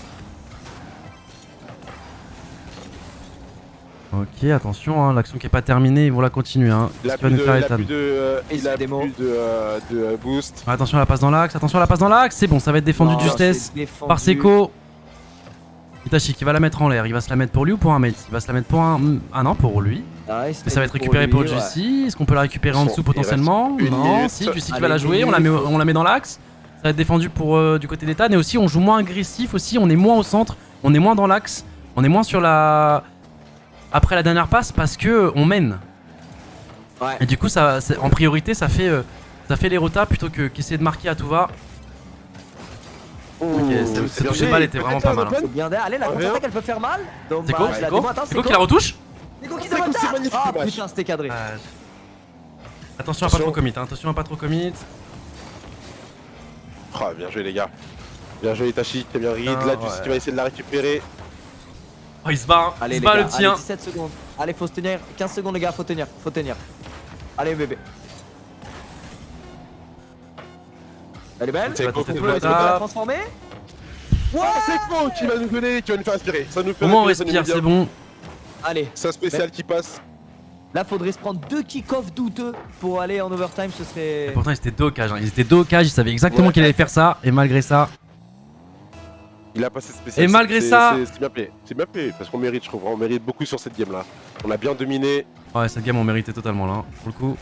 A: Ok, attention, hein, l'action qui est pas terminée, ils vont la continuer. Hein.
B: Il a
A: Qu'est-ce qu'il va
B: plus
A: nous faire,
B: de,
A: Ethan?
B: il a plus de boost.
A: Attention à la passe dans l'axe, attention à la passe dans l'axe, c'est bon, ça va être défendu
C: Non,
A: de justesse
C: c'est défendu.
A: par Seko. Itachi qui va la mettre en l'air, il va se la mettre pour lui ou pour un mate? Il va se la mettre pour un. Ah non, pour lui.
C: Nice,
A: Mais ça va être récupéré pour Juicy. Est-ce qu'on peut la récupérer en
B: Bon,
A: dessous
B: il
A: potentiellement?
B: reste une
A: Non,
B: minute.
A: si, Juicy qui
C: Allez,
A: va la jouer,
C: une
A: on la met dans l'axe. Ça va être défendu pour du côté d'Ethan. Et aussi, on joue moins agressif aussi, on est moins au centre, on est moins dans l'axe, on est moins sur la. Après la dernière passe parce que on mène.
C: Ouais.
A: Et du coup, ça, en priorité, ça fait les rotas plutôt qu'essayer de marquer à tout va. Ok, cette touche de balle était vraiment pas mal. Hein.
C: C'est bien derrière. Allez, la contre-attaque elle peut faire mal. Dommage.
A: Seko,
C: la
A: Seko,
C: démo, attends,
A: Seko qui la retouche.
C: Seko qui
B: Seko,
C: se
B: c'est magnifique,
C: Ah
B: le match.
C: putain, c'était cadré.
A: Attention à pas trop commit, hein. Attention à pas trop commit.
B: Oh, bien joué, les gars. Bien joué, Itachi, t'es bien read.
A: Ah,
B: Là, Juicy qui va essayer de la récupérer.
A: Oh, il se bat, hein.
C: Allez,
A: Il se
C: les
A: bat
C: gars,
A: le petit,
C: allez,
A: hein.
C: 17 secondes. Allez, faut se tenir. 15 secondes, les gars, faut tenir. Faut tenir. Allez, bébé. Elle est belle.
B: C'est
C: On
B: bon,
C: peut
B: c'est
C: on
B: bon,
C: peut
B: c'est
C: la transformer.
B: Ah, c'est Seko qui va nous donner, qui va nous faire aspirer. Ça nous fait
A: Au moins on
B: respirer, ça nous
A: respire,
B: met bien.
A: c'est bon.
C: Allez.
B: C'est un spécial qui passe.
C: Là, faudrait se prendre 2 kick-off douteux pour aller en overtime. Ce serait.
A: Et pourtant ils étaient dos au cage, hein. Ils étaient dos au cage, ils savaient exactement
B: Ouais.
A: qu'il allait faire ça. Et malgré ça.
B: Il a passé spécial.
A: Et malgré ça-
B: C'est bien payé. C'est bien payé parce qu'on mérite, je trouve. On mérite beaucoup sur cette game là. On a bien dominé.
A: Ouais, cette game on méritait totalement là, hein, pour le coup.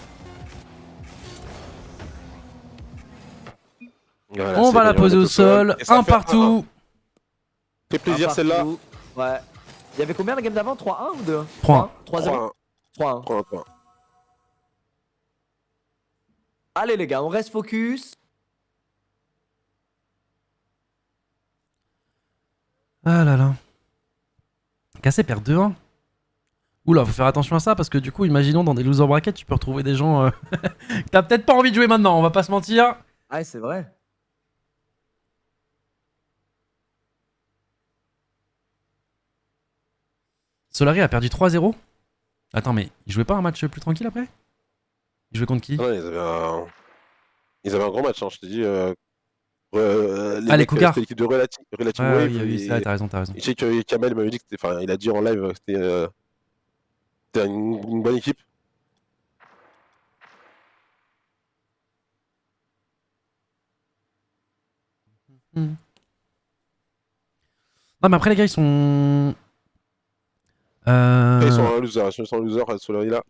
B: Voilà,
A: On
B: c'est
A: va la
B: bien,
A: poser
B: on est
A: au sol,
B: Et ça
A: un
B: fait
A: partout.
B: Fait plaisir
C: Un
B: celle-là.
C: partout. Ouais. Il y avait combien la game d'avant? 3-1 ou 2?
A: 3-1.
C: 3-0. 3-1.
B: 3-1.
C: Allez les gars, on reste focus.
A: Ah là là. Cassé perd 2-1. Oula, faut faire attention à ça parce que du coup, imaginons dans des loser brackets, tu peux retrouver des gens que t'as peut-être pas envie de jouer maintenant, on va pas se mentir.
C: Ouais, c'est vrai.
A: Solari a perdu 3-0. Attends, mais il jouait pas un match plus tranquille après? Il jouait contre qui?
B: Ouais, ils avaient un gros match, hein, je te dis.
A: Les Cougars.
B: C'était l'équipe de Relative
A: Ouais,
B: Wave.
A: oui,
B: et-
A: ça, t'as raison, t'as raison.
B: Je sais que Kamel m'avait dit que c'était. Enfin, il a dit en live que c'était une bonne équipe.
A: Non, mais après, les gars, ils sont.
B: Après, ils sont un loser, Solari là.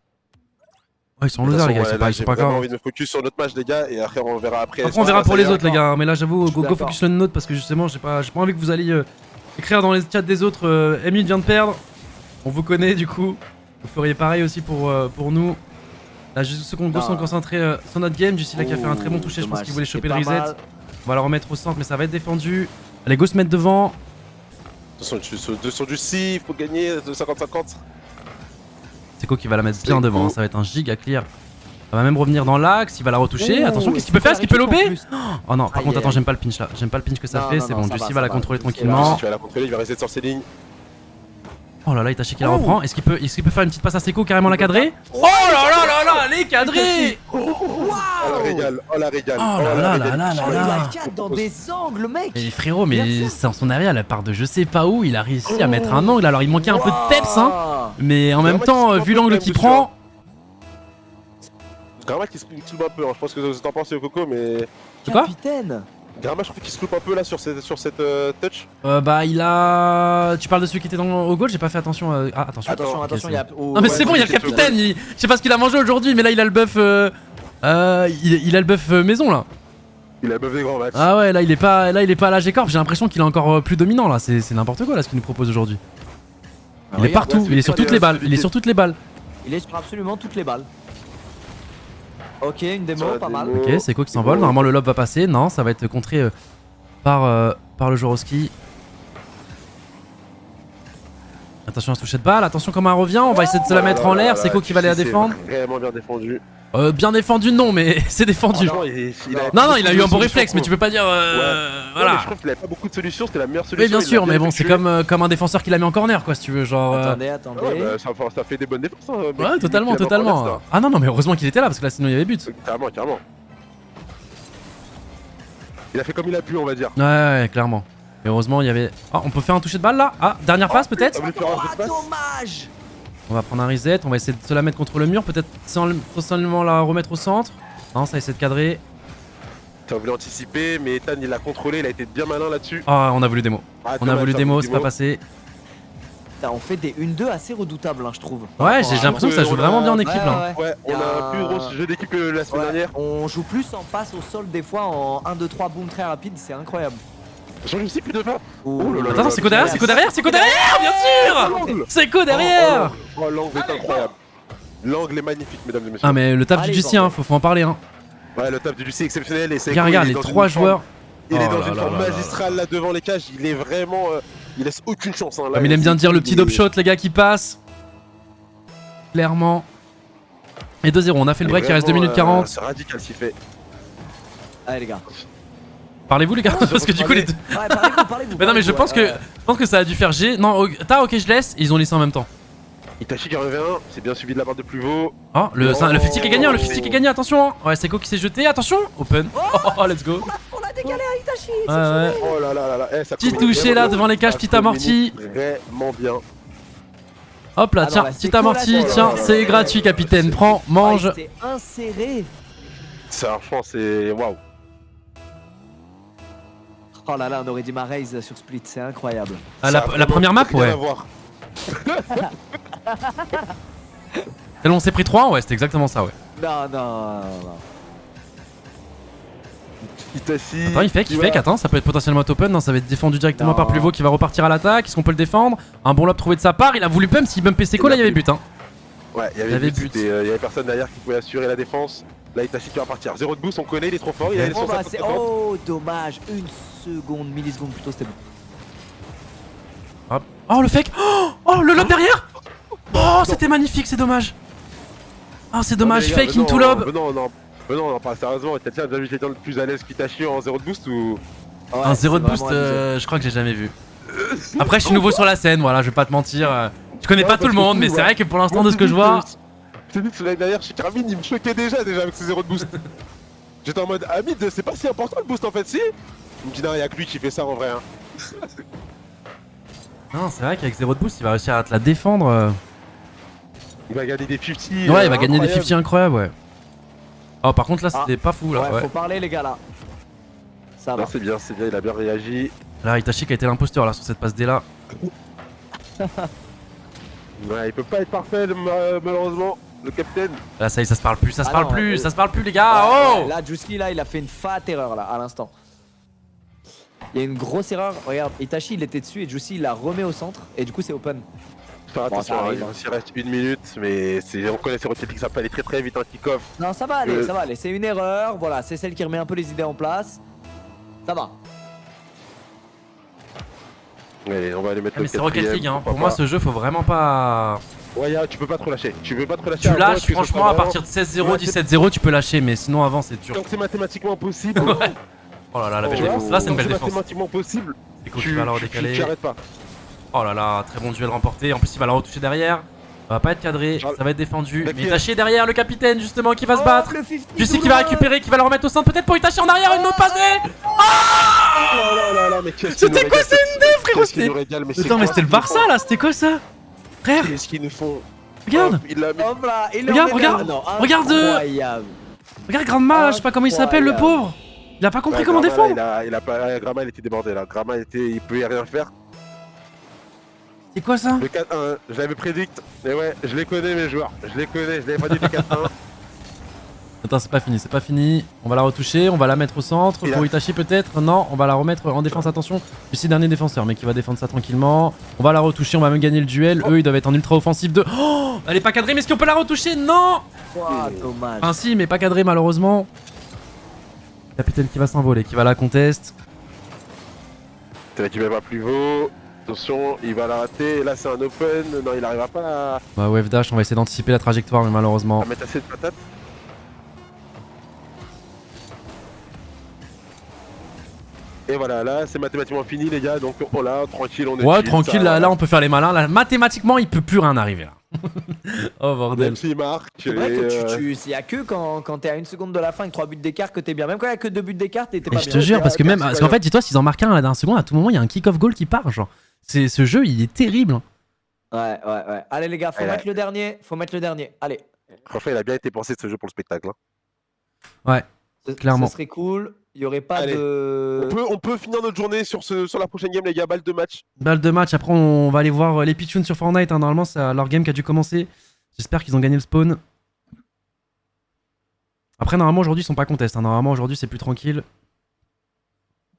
A: Oh, ils sont en loser, les gars, ils sont pas
B: J'ai vraiment
A: encore.
B: envie de me focus sur notre match, les gars, et après on verra après.
A: Après, on verra pour les autres, les
C: d'accord.
A: gars. Mais là, j'avoue,
C: Je suis
A: go
C: d'accord.
A: focus le nôtre parce que justement, j'ai pas envie que vous alliez écrire dans les chats des autres. Emile vient de perdre. On vous connaît, du coup. Vous feriez pareil aussi pour nous. Là, juste ceux qui
C: Non.
A: sont concentrés sur notre game. Jussi qui a fait un très bon toucher. Je pense
C: Dommage,
A: qu'il voulait choper le
C: c'était pas
A: reset.
C: mal.
A: On va le remettre au centre, mais ça va être défendu. Allez, go se mettre devant.
B: Deux sur du C, il faut gagner de 50-50.
A: C'est quoi qui va la mettre bien
B: C'est
A: devant,
B: cool.
A: hein, ça va être un giga clear. Ça va même revenir dans l'axe, il va la retoucher.
C: Ouh,
A: Attention, qu'est-ce qu'il
C: est-ce
A: peut faire? Est-ce qu'il peut
C: récupère en
A: lober?
C: plus
A: Oh non, par
C: Aïe,
A: contre, attends,
C: aïe,
A: j'aime pas le pinch là. J'aime pas le pinch que ça
C: Non,
A: fait.
C: non,
A: C'est
C: non,
A: bon,
C: ça
A: Jussi
C: va,
A: va la
C: ça va.
A: contrôler
C: C'est là.
A: tranquillement.
B: Si tu vas la contrôler, il va reset sur ses lignes.
A: Oh là là, Itachi qui la reprend. Est-ce qu'il peut faire une petite passe à Seco, carrément la cadrer? Oh là là là là, elle est cadrée!
B: Oh la régale, oh la régale.
A: Oh là là là là
C: Oh, il
A: là.
C: la cadre dans des angles, mec.
A: Mais frérot,
C: Bien
A: mais
C: sûr.
A: c'est son arrière, elle part de je sais pas où, il a réussi à mettre un angle. Alors il manquait un peu de peps, hein. Mais en même
B: Vraiment,
A: temps,
B: il se
A: vu
B: prend
A: l'angle
B: un peu
A: qu'il
B: de
A: prend.
B: Garma qui se loupe un peu, hein. Je pense que t'en penses Coco, mais
A: C'est quoi?
C: Capitaine.
B: Garma je trouve qu'il se loupe un peu là sur cette touch.
A: Bah il a. Tu parles de celui qui était au goal, j'ai pas fait attention. Ah attention.
C: Attention,
A: Ok,
C: attention,
A: c'est
C: il y a.
A: bon. Non mais c'est bon, il y a le capitaine. Je sais pas ce qu'il a mangé aujourd'hui, mais là il a le buff. Il a le buff maison là.
B: Il a buff des grands matchs.
A: Ah ouais, là il est pas à la G-Corp. J'ai l'impression qu'il est encore plus dominant là. C'est n'importe quoi là ce qu'il nous propose aujourd'hui. Il est
C: regarde,
A: partout.
B: ouais,
A: Il est sur
B: c'est
A: toutes les balles.
B: c'est
A: Il est sur toutes les balles.
C: Il est sur absolument toutes les balles. Ok, une démo,
B: Sur la
C: pas mal.
B: démo.
A: Ok, c'est quoi qui s'envole. Normalement le lob va passer. Non, ça va être contré par le joueur au ski. Attention à ce toucher de balle. Attention comment elle revient. On va essayer de se la mettre en l'air. C'est quoi qui va aller la défendre?
B: Vraiment bien défendu.
A: Bien défendu, non, mais c'est défendu.
B: Franchement,
A: Non, il a eu un bon
B: solution,
A: réflexe, mais tu peux pas dire.
B: Ouais,
A: Voilà.
B: mais je trouve qu'il avait pas beaucoup de solutions, c'était la meilleure solution.
A: Oui, bien
B: il
A: sûr,
B: l'a
A: mais bon, c'est
B: effectué.
A: comme un défenseur qui l'a mis en corner, quoi, si tu veux. Genre.
C: Attendez,
B: Ouais,
C: attendez.
B: bah, ça fait des bonnes défenses. Hein, mec.
A: Ouais,
B: Il-
A: totalement,
B: il avait
A: totalement.
B: encore
A: Ah non, non, mais heureusement qu'il était là, parce que là, sinon il y avait but.
B: Carrément, carrément. Il a fait comme il a pu, on va dire.
A: Ouais, ouais, Mais heureusement, il y avait. Ah, on peut faire un toucher de balle là? Ah, dernière passe peut-être?
B: Ah, oui,
C: Ah, dommage.
A: On va prendre un reset, on va essayer de se la mettre contre le mur, peut-être seulement la remettre au centre. Non, ça essaie de cadrer.
B: Ça voulait anticiper, mais Ethan il l'a contrôlé, il a été bien malin là-dessus.
A: Ah, on a voulu démo.
B: Ah,
A: On a
B: dommage,
A: voulu
B: ça,
A: démo, c'est pas passé.
C: Putain, on fait des 1-2 assez redoutables, hein, je trouve.
A: Ouais, j'ai l'impression que ça joue vraiment bien en
C: Ouais,
A: équipe là.
B: Ouais, on
C: Y
B: a
C: a
B: un plus gros jeu d'équipe que la semaine
C: Ouais,
B: dernière.
C: on joue plus en passe au sol des fois en 1-2-3 boom très rapide, c'est incroyable.
B: J'en ai aussi plus de 20.
C: Oh
B: là là.
A: Attends, c'est quoi derrière? C'est quoi derrière? C'est quoi derrière? Bien sûr! C'est quoi derrière?
B: Oh, l'angle est incroyable. L'angle est magnifique, mesdames et messieurs.
A: Ah, mais le taf du
C: Allez,
A: Jussi, hein,
C: bordel.
A: faut en parler, hein.
B: Ouais, le tap du Lucie est exceptionnel et c'est
A: Regarde, les trois joueurs.
B: Il est
A: Oh
B: dans
A: là
B: une
A: là
B: forme
A: là là
B: magistrale là devant les cages, il est vraiment. Il laisse aucune chance. Hein, là,
A: Comme il aime bien dire le petit
B: il
A: dope
B: est-
A: shot, les gars, qui passe. Clairement. Et 2-0, on a fait le break, il reste 2 minutes 40.
B: C'est radical ce qu'il fait.
C: Allez les gars.
A: Parlez-vous, les gars, parce que du coup, les deux.
C: Ouais, parlez-vous.
A: Mais non, mais je pense que ça a dû faire G. Non, ok, je laisse. Et ils ont laissé en même temps.
B: Itachi qui revient, c'est bien suivi de la part de Pluvaux.
A: Oh, le fistic est gagné, le fistic est gagné, attention. Hein. Ouais, Seiko qui s'est jeté, attention. Open. Oh, let's go.
C: On l'a décalé à Itachi.
A: Ouais, ouais.
B: Oh là là là là. Eh, ça
A: Petit
B: communique
A: touché là
B: vraiment
A: devant les cages,
B: ça
A: petit amorti.
B: communique Vraiment bien.
A: Hop là,
C: Ah non,
A: tiens,
C: là,
A: petit
C: Seiko,
A: amorti.
C: là,
A: Tiens,
C: c'est-
A: c'est gratuit, capitaine. Prends, mange.
C: C'est inséré.
B: Ça, franchement, c'est. Waouh.
C: Oh là là, on aurait dit ma raise sur Split, c'est incroyable.
A: Ah,
B: Ça a
A: la
B: vraiment
A: première map,
B: rien
A: ouais.
B: à voir.
A: Tellement on s'est pris 3, ouais, c'était exactement ça, ouais.
C: Non, non.
B: Itachi.
A: Attends, il fake, attends, ça peut être potentiellement top open, non, ça va être défendu directement
C: Non.
A: par Pluvaux qui va repartir à l'attaque. Est-ce qu'on peut le défendre? Un bon lob trouvé de sa part, il a voulu pump, s'il bumpait Seiko, là il y avait but, hein.
B: Ouais, il y avait but. Il y avait personne derrière qui pouvait assurer la défense. Là, Itachi qui va partir. 0 de boost, on connaît, il est trop fort. Il a les
C: Oh, bah,
B: 150.
C: oh, dommage. Une seconde, milliseconde plutôt, c'était bon.
A: Hop. Oh, le fake. Oh, le lob derrière. Oh, c'était magnifique, c'est dommage. Ah, c'est dommage, fake into lob.
B: Non, pas sérieusement. Itachi a déjà vu quelqu'un de plus à l'aise qu'Itachi en 0 de boost ou.
C: Ouais,
A: Un 0 de
C: c'est
A: boost,
C: vraiment amusant.
A: je crois que j'ai jamais vu. Après, je suis nouveau sur la scène, voilà, je vais pas te mentir. Je connais pas tout le monde, mais c'est vrai que pour l'instant, de ce que je vois.
B: Je te dis que l'année dernière, chez Carmine, il me choquait déjà avec ses 0 de boost. J'étais en mode, Hamid, c'est pas si important le boost en fait, si. Il me dit, non, y'a que lui qui fait ça en vrai. Hein.
A: Non, c'est vrai qu'avec 0 de boost, il va réussir à te la défendre.
B: Il va gagner des 50.
A: Ouais, il va gagner des 50 incroyables, ouais. Oh, par contre, là, c'était pas fou, là.
C: Ouais,
A: Ouais.
C: faut parler, les gars, là. Ça va.
B: Non, c'est bien, il a bien réagi.
A: Là, Itachi qui a été l'imposteur, là, sur cette passe D là.
B: Ouais, il peut pas être parfait, malheureusement. le capitaine.
A: Là, ça y est, ça se parle plus, ça se
C: Ah
A: parle
C: non,
A: plus,
C: ouais.
A: ça se parle plus, les gars.
C: Ouais,
A: Oh
C: ouais, là, Juicy, là, il a fait une fat erreur, là, à l'instant. Il y a une grosse erreur. Regarde, Itachi, il était dessus et Juicy, il la remet au centre. Et du coup, c'est open.
B: Faire
C: Bon,
B: attention,
C: ça arrive,
B: il reste 1 minute, mais on connaît ces Rocket League, ça peut aller très très vite en kick-off.
C: Non, ça va aller, ça va aller. C'est une erreur. Voilà, c'est celle qui remet un peu les idées en place. Ça va.
B: Allez, on va aller mettre
A: Mais
B: le
A: c'est Rocket
B: quatrième,
A: League, hein.
B: pourquoi
A: Pour moi,
B: pas.
A: ce jeu, faut vraiment pas.
B: Ouais, tu peux pas trop lâcher. Tu peux pas trop lâcher.
A: Tu
B: à moins
A: lâches,
B: que ce soit
A: franchement, à
B: vraiment-
A: partir de 16-0, 17-0, tu peux lâcher, mais sinon, avant, c'est dur.
B: Tant que c'est mathématiquement possible.
A: Oh là là, la belle
B: tu vois,
A: défense. Là, c'est une
B: tant
A: belle
B: que
A: défense.
B: mathématiquement possible.
A: Écoute, tu vas la redécaler.
B: Tu arrêtes pas.
A: Oh là là, très bon duel remporté. En plus, il va la retoucher derrière. Ça va pas être cadré, ça va être défendu.
B: Mais
A: Mais
B: qui-
A: Itachi est derrière, le capitaine, justement, qui va se battre.
C: Le 50
A: Juicy qui va récupérer, qui va le remettre au centre. Peut-être pour Itachi en arrière, une autre passée.
B: Oh là là là, mais qu'est-ce qui nous
A: C'était quoi,
B: régale,
A: c'est une idée, frérot,
B: qu'est-ce qui
A: c'était-
B: nous régale, mais
A: Attends,
B: c'est
A: mais
B: quoi
A: c'était le
B: ce qu'ils
A: Barça
B: font
A: là, c'était quoi ça? Frère,
B: Qu'est-ce qu'ils nous font?
A: regarde,
B: Hop, il l'a mis.
C: Hop là, il le
A: Regarde,
C: remet
A: regarde,
C: maintenant.
A: regarde,
C: Incroyable.
A: regarde Grandma, je sais pas comment il s'appelle, le
C: Incroyable.
A: pauvre. Il a pas compris
B: Ouais,
A: comment
B: Grama,
A: défendre.
B: là, il a pas. Grama, il était débordé là. Grama, il pouvait rien faire.
A: C'est quoi ça?
B: Le 4-1, je l'avais prédict. Mais ouais, je les connais mes joueurs. Je les connais, je l'avais pas dit le 4-1.
A: Attends, c'est pas fini, c'est pas fini. On va la retoucher, on va la mettre au centre.
B: Il a-
A: Pour Itachi peut-être. Non, on va la remettre en défense, attention. Juicy, dernier défenseur, mais qui va défendre ça tranquillement. On va la retoucher, on va même gagner le duel. Eux, ils doivent être en ultra offensif de. Oh, elle est pas cadrée, mais est-ce qu'on peut la retoucher? Non.
C: Ouah, dommage.
A: Enfin si, mais pas cadré malheureusement. Capitaine qui va s'envoler, qui va la conteste.
B: T'as dit même pas plus haut. Attention, il va la rater. Et là, c'est un open. Non, il arrivera pas
A: Bah wave dash, on va essayer d'anticiper la trajectoire, mais malheureusement.
B: à mettre assez de patates. Et voilà, là, c'est mathématiquement fini, les gars. Donc, oh là, tranquille, on est
A: Ouais,
B: chill,
A: tranquille,
B: ça,
A: là on peut faire les malins. Là, mathématiquement, il peut plus rien arriver là. Oh bordel.
B: Même s'il marque.
C: C'est vrai que
B: et,
C: il y a que quand t'es à 1 seconde de la fin avec 3 buts d'écart que t'es bien. Même quand il y a que 2 buts d'écart, t'es
A: Mais
C: pas
A: je
C: bien.
A: te jure, parce que même.
B: merci,
A: Parce qu'en
B: Bayern.
A: fait, dis-toi, s'ils en marquent un à la dernière seconde, à tout moment, il y a un kick-off goal qui part. Genre, ce jeu, il est terrible.
C: Ouais. Allez les gars, faut
B: Allez,
C: mettre le dernier. Faut mettre le dernier. Allez.
B: Franchement, il a bien été pensé ce jeu pour le spectacle. Hein.
A: Clairement.
C: Ce serait cool. Il y aurait pas
B: Allez.
C: de.
B: On peut finir notre journée sur la prochaine game, les gars. Balle de match.
A: Balle de match, après on va aller voir les Pichouns sur Fortnite. Hein. Normalement, c'est leur game qui a dû commencer. J'espère qu'ils ont gagné le spawn. Après, normalement, aujourd'hui, ils sont pas contest. Hein. Normalement, aujourd'hui, c'est plus tranquille.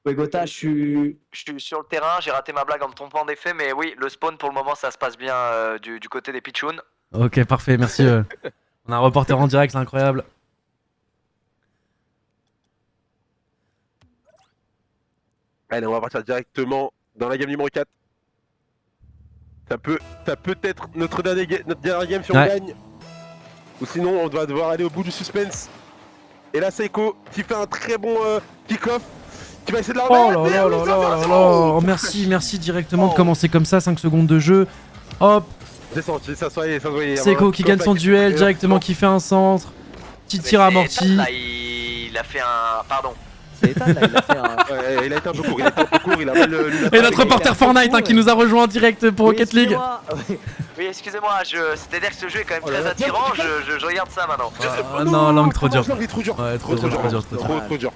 C: Wegota, je suis sur le terrain, j'ai raté ma blague en me trompant d'effet, mais oui, le spawn pour le moment ça se passe bien du côté des Pichouns.
A: Ok, parfait, merci. On a un reporter en direct, c'est incroyable.
B: Allez, on va partir directement dans la game numéro 4. Ça peut être notre dernière game si on
A: Ouais.
B: gagne. Ou sinon, on va devoir aller au bout du suspense. Et là, Seiko qui fait un très bon kick-off. Qui va essayer de la
A: Oh
B: remettre.
A: là là là là là là. Oh, merci directement de commencer comme ça, 5 secondes de jeu. Hop,
B: Descends, ça se voyait.
A: Seiko qui gagne son duel directement, qui fait un centre. Petit tir amorti.
C: Il a fait un. Pardon. C'est Ethan là, il a fait un.
B: Ouais, il a été un peu court, il a mal le.
A: Et notre
C: il a
A: reporter
C: un peu
A: Fortnite
C: court,
A: hein, qui nous a rejoint en direct pour Rocket League.
C: Oui, excusez-moi, c'est-à-dire que ce jeu est quand même
B: Oh là
C: très
B: là,
C: attirant, je regarde ça maintenant.
A: Ah non, langue trop dur.
B: Il est trop dur.
A: Ouais, trop dur.
B: Trop dur.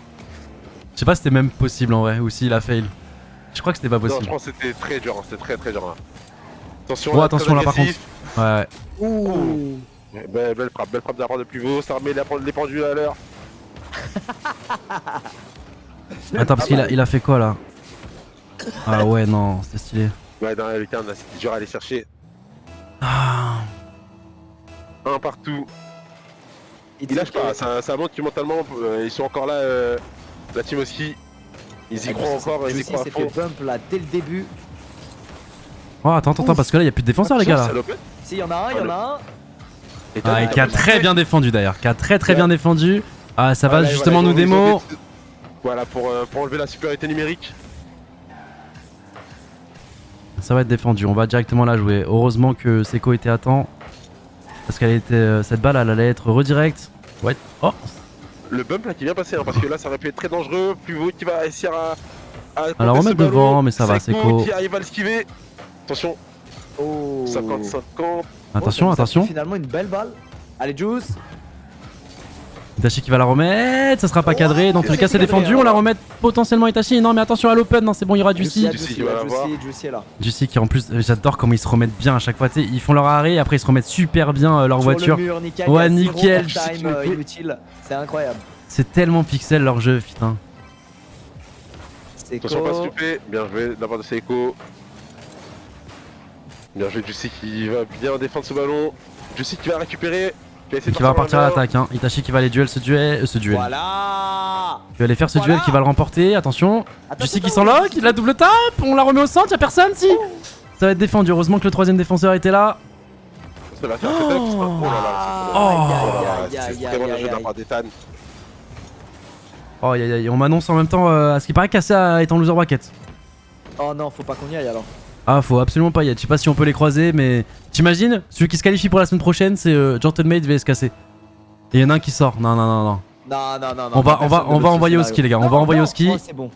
A: Je sais pas si c'était même possible en vrai, ou s'il a fail. Je crois que c'était pas
B: Non, je
A: possible.
B: pense que c'était très dur, c'était très dur. Là. Attention,
A: Oh,
B: là,
A: attention
B: très
A: là par contre.
B: agressif.
A: Ouais.
C: Ouh.
B: Belle frappe de la part de Pivot, ça remet les pendules à l'heure.
A: Attends, parce qu'il a fait quoi là? Ah ouais, non, c'est stylé.
B: Ouais, dans le week-end, c'était dur à aller chercher.
A: Ah.
B: Un partout. Il lâche pas, ça montre que mentalement, ils sont encore là, la team aussi. Ils y croient encore, ils y croient à
C: s'est
B: fond.
C: fait bump là dès le début.
A: Oh, attends, parce que là, il y a plus de défenseurs les gars là.
B: Salopette.
C: Si, il y en a un, il y en a un.
A: Ah, et qui a très bien défendu d'ailleurs, qui a très bien défendu. Ah, ça va
B: Voilà,
A: justement
B: voilà,
A: nous démo.
B: Voilà, pour enlever la supériorité numérique.
A: Ça va être défendu, on va directement la jouer. Heureusement que Seiko était à temps. Parce qu'elle était. Cette balle, elle allait être redirect. Ouais. Oh.
B: Le bump là qui vient passer, hein, parce que là ça aurait pu être très dangereux. Pivot qui va essayer à
A: Alors
B: compter
A: remettre
B: ce ballon.
A: devant, mais ça va, Seiko.
B: Qui arrive à l'esquiver. Attention,
C: Oh.
B: 50-50.
A: Attention,
C: Oh, ça nous a
A: attention.
C: fait finalement une belle balle. Allez, Juice.
A: Itachi qui va la remettre, ça sera pas cadré. Dans tous les cas, c'est défendu. On la remet potentiellement Itachi. Non, mais attention à l'open. Non, c'est bon, il y aura Juicy.
B: Juicy va l'avoir.
C: Juicy est là.
A: Juicy qui en plus, j'adore comment ils se remettent bien à chaque fois. Tu sais, ils font leur arrêt et après ils se remettent super bien leur
C: Sur
A: voiture.
C: le mur, nickel,
A: Ouais,
C: il y a zéro
A: nickel.
C: airtime, inutile. C'est incroyable.
A: C'est tellement pixel leur jeu, putain.
C: C'est
B: Attention, pas stupé. Bien joué de la part de Seiko. Bien joué, Juicy qui va bien défendre ce ballon. Juicy qui va récupérer.
A: Qui va repartir à l'attaque. Hein. Itachi qui va aller duel ce duel.
C: Voilà.
A: Qui va aller faire ce
C: Voilà.
A: duel, qui va le remporter. Attention.
C: Attends,
A: Juicy qui
C: attends,
A: s'enloque, il la double tape. On la remet au centre, y'a personne si. Ça va être défendu. Heureusement que le troisième défenseur était là.
B: Ça va faire peut-être. Oh là là.
C: Aïe,
B: C'est
C: aïe, aïe,
B: vraiment le
C: aïe,
B: jeu de la
C: aïe.
B: part d'Ethan.
A: Oh, aïe, aïe, aïe. On m'annonce en même temps à ce qui paraît qu'Assa est en loser bracket.
C: Oh non, faut pas qu'on y aille alors.
A: Ah, faut absolument pas y être. Je sais pas si on peut les croiser, mais t'imagines, celui qui se qualifie pour la semaine prochaine, c'est Gentlemade vs KC. Et y'en a un qui sort. Non, non, non, non.
C: Non.
A: On va envoyer au ski, les gars. On va envoyer au ski.
C: Oh, c'est bon.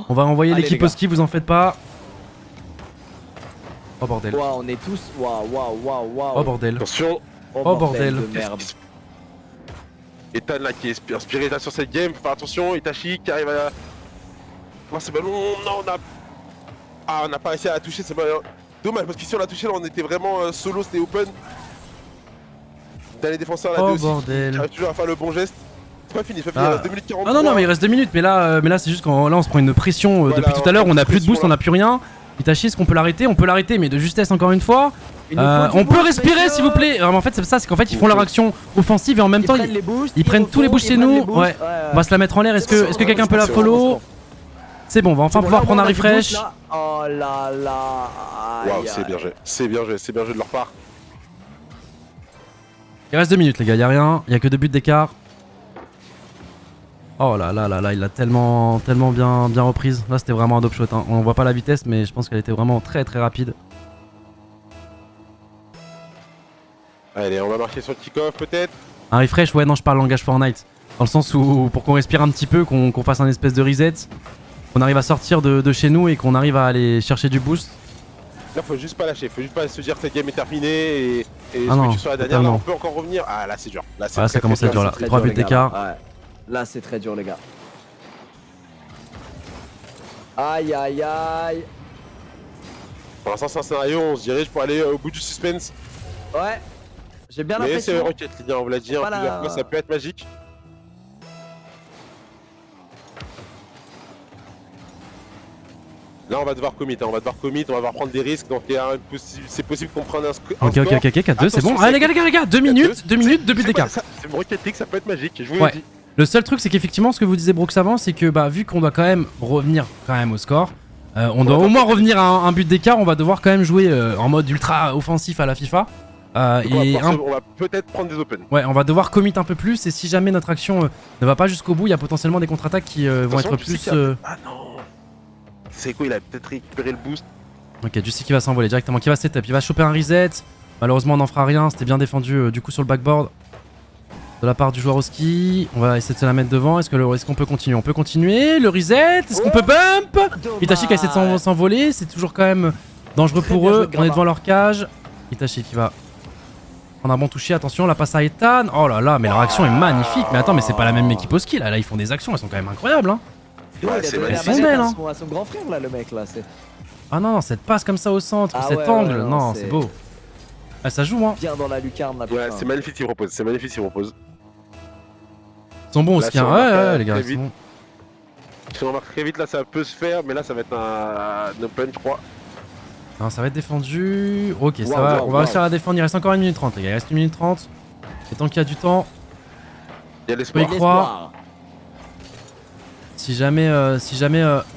A: On va envoyer
C: Allez,
A: l'équipe
C: les
A: au
C: gars.
A: ski, vous en faites pas. Oh bordel.
C: Waouh, on est tous. Waouh.
A: Oh bordel.
B: Attention.
A: Oh, bordel.
C: de merde.
B: Ethan là qui est inspiré là sur cette game. Faut faire attention. Itachi qui arrive à voir ce ballon. Non, on n'a pas réussi à la toucher ce ballon. Dommage parce que si on l'a touché là on était vraiment solo, c'était open. T'as les défenseurs là
A: Oh
B: aussi.
A: bordel.
B: J'arrive toujours à faire le bon geste. C'est pas fini, il
A: Ah.
B: reste 2 minutes 43.
A: Ah non, mais il reste 2 minutes. Mais là c'est juste quand là on se prend une pression
B: Voilà,
A: depuis tout à l'heure.
B: on
A: On a
B: prend
A: plus de boost,
B: pression,
A: on a plus rien. Itachi, est-ce qu'on peut l'arrêter? On peut l'arrêter, mais de justesse encore une fois.
C: Il nous faut du
A: On peut
C: boost,
A: respirer
C: messieurs.
A: s'il vous plaît. En fait, c'est ça, c'est qu'en fait ils font leur action offensive et en même temps
C: prennent les boosts,
A: ils prennent tous les boosts chez nous. Ouais. On va se la mettre en l'air. Est-ce que quelqu'un peut la follow? C'est bon, on va enfin pouvoir prendre un refresh.
C: Oh là là.
B: Waouh, c'est bien joué. C'est bien joué de leur part.
A: Il reste 2 minutes les gars, y'a rien, y'a que 2 buts d'écart. Oh là là là là, il l'a tellement bien reprise. Là c'était vraiment un dope shot, hein. On voit pas la vitesse mais je pense qu'elle était vraiment très rapide.
B: Allez, on va marquer sur le kick-off peut-être.
A: Un refresh, ouais non je parle langage Fortnite. Dans le sens où pour qu'on respire un petit peu, qu'on fasse un espèce de reset, qu'on arrive à sortir de chez nous et qu'on arrive à aller chercher du boost.
B: Là faut juste pas lâcher, faut juste pas se dire que cette game est terminée et
A: Ah non,
B: switch sur la dernière, là
A: totalement.
B: on peut encore revenir. Ah là c'est dur. Là c'est
A: Ah, ça commence à être dur là.
C: Très
A: 3
C: dur,
A: buts
C: les gars,
A: d'écart.
C: là. Ouais. Là, c'est très dur, les gars. Aïe.
B: Pour l'instant c'est un scénario, on se dirige pour aller au bout du suspense.
C: Ouais. J'ai bien
B: Mais c'est
C: l'impression.
B: Rocket League, on vous l'a dit, en
C: Voilà.
B: plusieurs fois ça peut être magique. Là on va devoir commit, on va devoir prendre des risques, donc c'est possible qu'on prenne un score.
A: Ok, 4-2, c'est bon.
B: Attention,
A: Allez les gars, 2 minutes, 2 buts d'écart.
B: C'est Rocket League, ça peut être magique, je vous le
A: Ouais.
B: dis.
A: Le seul truc, c'est qu'effectivement, ce que vous disiez Brooks avant, c'est que bah, vu qu'on doit quand même revenir au score, on doit au moins revenir à un but d'écart, on va devoir quand même jouer en mode ultra offensif à la FIFA.
B: Donc on va peut-être prendre des open.
A: Ouais, on va devoir commit un peu plus, et si jamais notre action ne va pas jusqu'au bout, il y a potentiellement des contre-attaques qui vont
B: Attention,
A: être
B: tu sais
A: plus...
B: qu'il y a- Ah non. C'est quoi, il a peut-être récupéré le boost.
A: Ok, Juicy qui va s'envoler directement, qui va setup, il va choper un reset. Malheureusement, on n'en fera rien, c'était bien défendu du coup sur le backboard de la part du joueur au ski. On va essayer de se la mettre devant. Est-ce qu'on peut continuer? On peut continuer. Le reset. Est-ce qu'on peut bump?
C: Dommage.
A: Itachi qui a essayé de s'envoler. C'est toujours quand même dangereux
C: Très
A: pour
C: bien joué
A: eux.
C: de
A: On est
C: Grama.
A: devant leur cage. Itachi qui va prendre un bon toucher. Attention, la passe à Ethan. Oh là là, mais leur action est magnifique. Mais attends, mais c'est pas la même équipe au ski là. Là, ils font des actions. Elles sont quand même incroyables. Hein.
C: Ouais,
B: Ouais,
C: il a
B: c'est
C: donné
B: vrai.
C: la
A: Elles sont
C: manette
A: belles,
C: à
A: hein.
C: à son grand frère, là, le mec, là. C'est
A: Ah non, non, cette passe comme ça au centre.
C: Ah
A: cet
C: ouais,
A: angle.
C: ouais, non,
A: non,
C: c'est-
A: c'est beau. Ah, ça joue, hein.
C: bien dans la lucarne, là.
B: Ouais,
C: putain.
B: c'est magnifique ce qu'il propose, c'est magnifique ce qu'il propose.
A: Ils sont bons au
B: Là,
A: ski.
B: si
A: Hein.
B: on
A: Ouais,
B: marque,
A: ouais, les gars.
B: très
A: Ils sont
B: vite.
A: bons.
B: Si on marque très vite là ça peut se faire, mais là ça va être un open je crois.
A: Non, ça va être défendu. Ok, ça
C: Waouh,
A: va.
C: waouh,
A: On va réussir à
C: waouh.
A: la défendre. Il reste encore 1 minute 30, les gars. Il reste 1 minute 30. Et tant qu'il y a du temps,
B: Il y a l'espoir.
A: Oui. croire. si jamais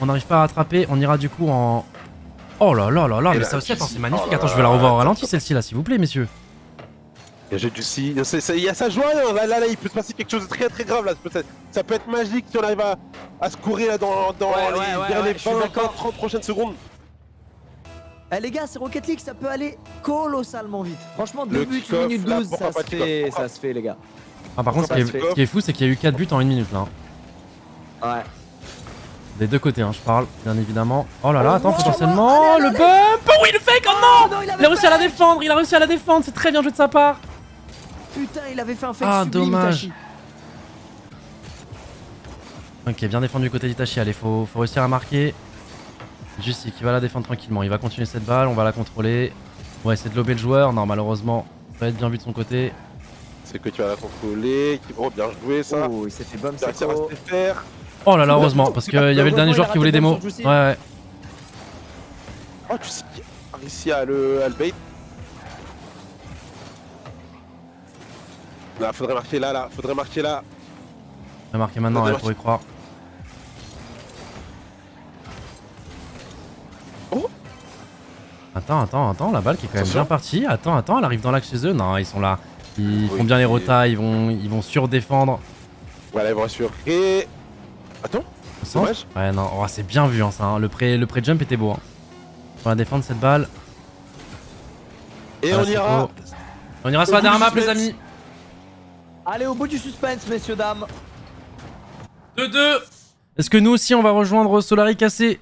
A: on n'arrive pas à rattraper, on ira du coup en. Oh là là là là,
B: Et
A: mais
B: là,
A: ça aussi, attends,
B: Juicy.
A: c'est magnifique.
B: Oh là
A: Attends, je vais la
B: là.
A: revoir au ralenti celle-ci là, s'il vous plaît, messieurs.
B: Il y a jeu du si. Il y a ça joie là, il peut se passer quelque chose de très très grave là. Ça peut être magique si on arrive à se courir là dans les
C: je suis
B: 20,
C: d'accord.
B: 30 prochaines secondes.
C: Eh les gars, c'est Rocket League, ça peut aller colossalement vite. Franchement, 2
B: Le
C: buts,
B: kick-off,
C: 1 minute
B: là,
C: 12,
B: pourquoi
C: ça
B: pas
C: se
B: de kick-off,
C: fait,
B: pourquoi
C: ça se fait, les gars.
A: Ah, par contre,
C: Ça
A: ce
C: se fait.
A: qui est fou, c'est qu'il y a eu 4 buts en 1 minute là. Hein.
C: Ouais.
A: Des deux côtés, hein, je parle, bien évidemment. Oh là là,
C: Oh,
A: attends,
C: wow,
A: potentiellement.
C: allez,
A: Le
C: allez.
A: bump. Oh oui, le fake. Oh non!
C: il
A: Il a réussi à la défendre, il a réussi à la défendre. C'est très bien joué de sa part.
C: Putain, il avait fait un fake
A: Ah,
C: sublime,
A: dommage.
C: Itachi.
A: Ok, bien défendu du côté d'Itachi. Allez, faut réussir à marquer. Jussi qui va la défendre tranquillement. Il va continuer cette balle, on va la contrôler. On va essayer de lober le joueur. Non, malheureusement, ça va être bien vu de son côté.
B: C'est que tu vas la contrôler. Oh, bien joué ça.
C: Oh, il s'est fait bomb
B: Tu as réussi à
C: Seko.
B: rester faire.
A: Oh là là, heureusement, parce qu'il y avait le dernier
C: Heureusement,
A: joueur
C: il a
A: qui voulait
C: raté
A: démo.
C: le bomb sur
A: Ouais, ouais.
B: Oh, tu sais qui a réussi à le bait. Là, faudrait marquer là. Faudrait marquer là.
A: On va marquer maintenant, ouais, pour y croire.
B: Oh.
A: Attends, la balle qui est quand même
B: Attention.
A: bien partie. Attends, elle arrive dans l'axe chez eux. Non, ils sont là. Ils
B: Oui,
A: font bien les
B: et-
A: rotas, ils vont surdéfendre.
B: Voilà, ils vont assurer. Attends,
A: Au
B: dommage.
A: centre. Ouais, non, oh, c'est bien vu, hein, ça. Hein. Le pré-jump était beau. Hein. On va défendre cette balle.
B: Et
A: Voilà,
B: on
A: c'est
B: ira.
A: beau. On ira sur
B: Au
A: la
B: bout
A: dernière
B: du
A: map, les
B: suspense.
A: amis.
C: Allez, au bout du suspense, messieurs, dames.
A: 2-2. Est-ce que nous aussi, on va rejoindre Solari cassé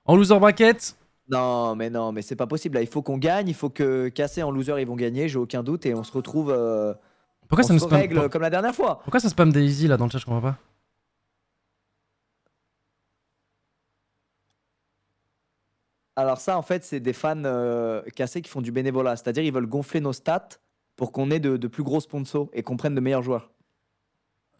A: en loser bracket?
C: Non, mais c'est pas possible. Là, il faut qu'on gagne. Il faut que Cassé en loser, ils vont gagner. J'ai aucun doute. Et on se retrouve.
A: Pourquoi
C: on
A: ça nous
C: se
A: spam
C: règle comme la dernière fois.
A: Pourquoi ça spam Daisy là dans le chat? Je comprends pas.
C: Alors, ça, en fait, c'est des fans Cassé qui font du bénévolat. C'est-à-dire, ils veulent gonfler nos stats pour qu'on ait de plus gros sponsors et qu'on prenne de meilleurs joueurs.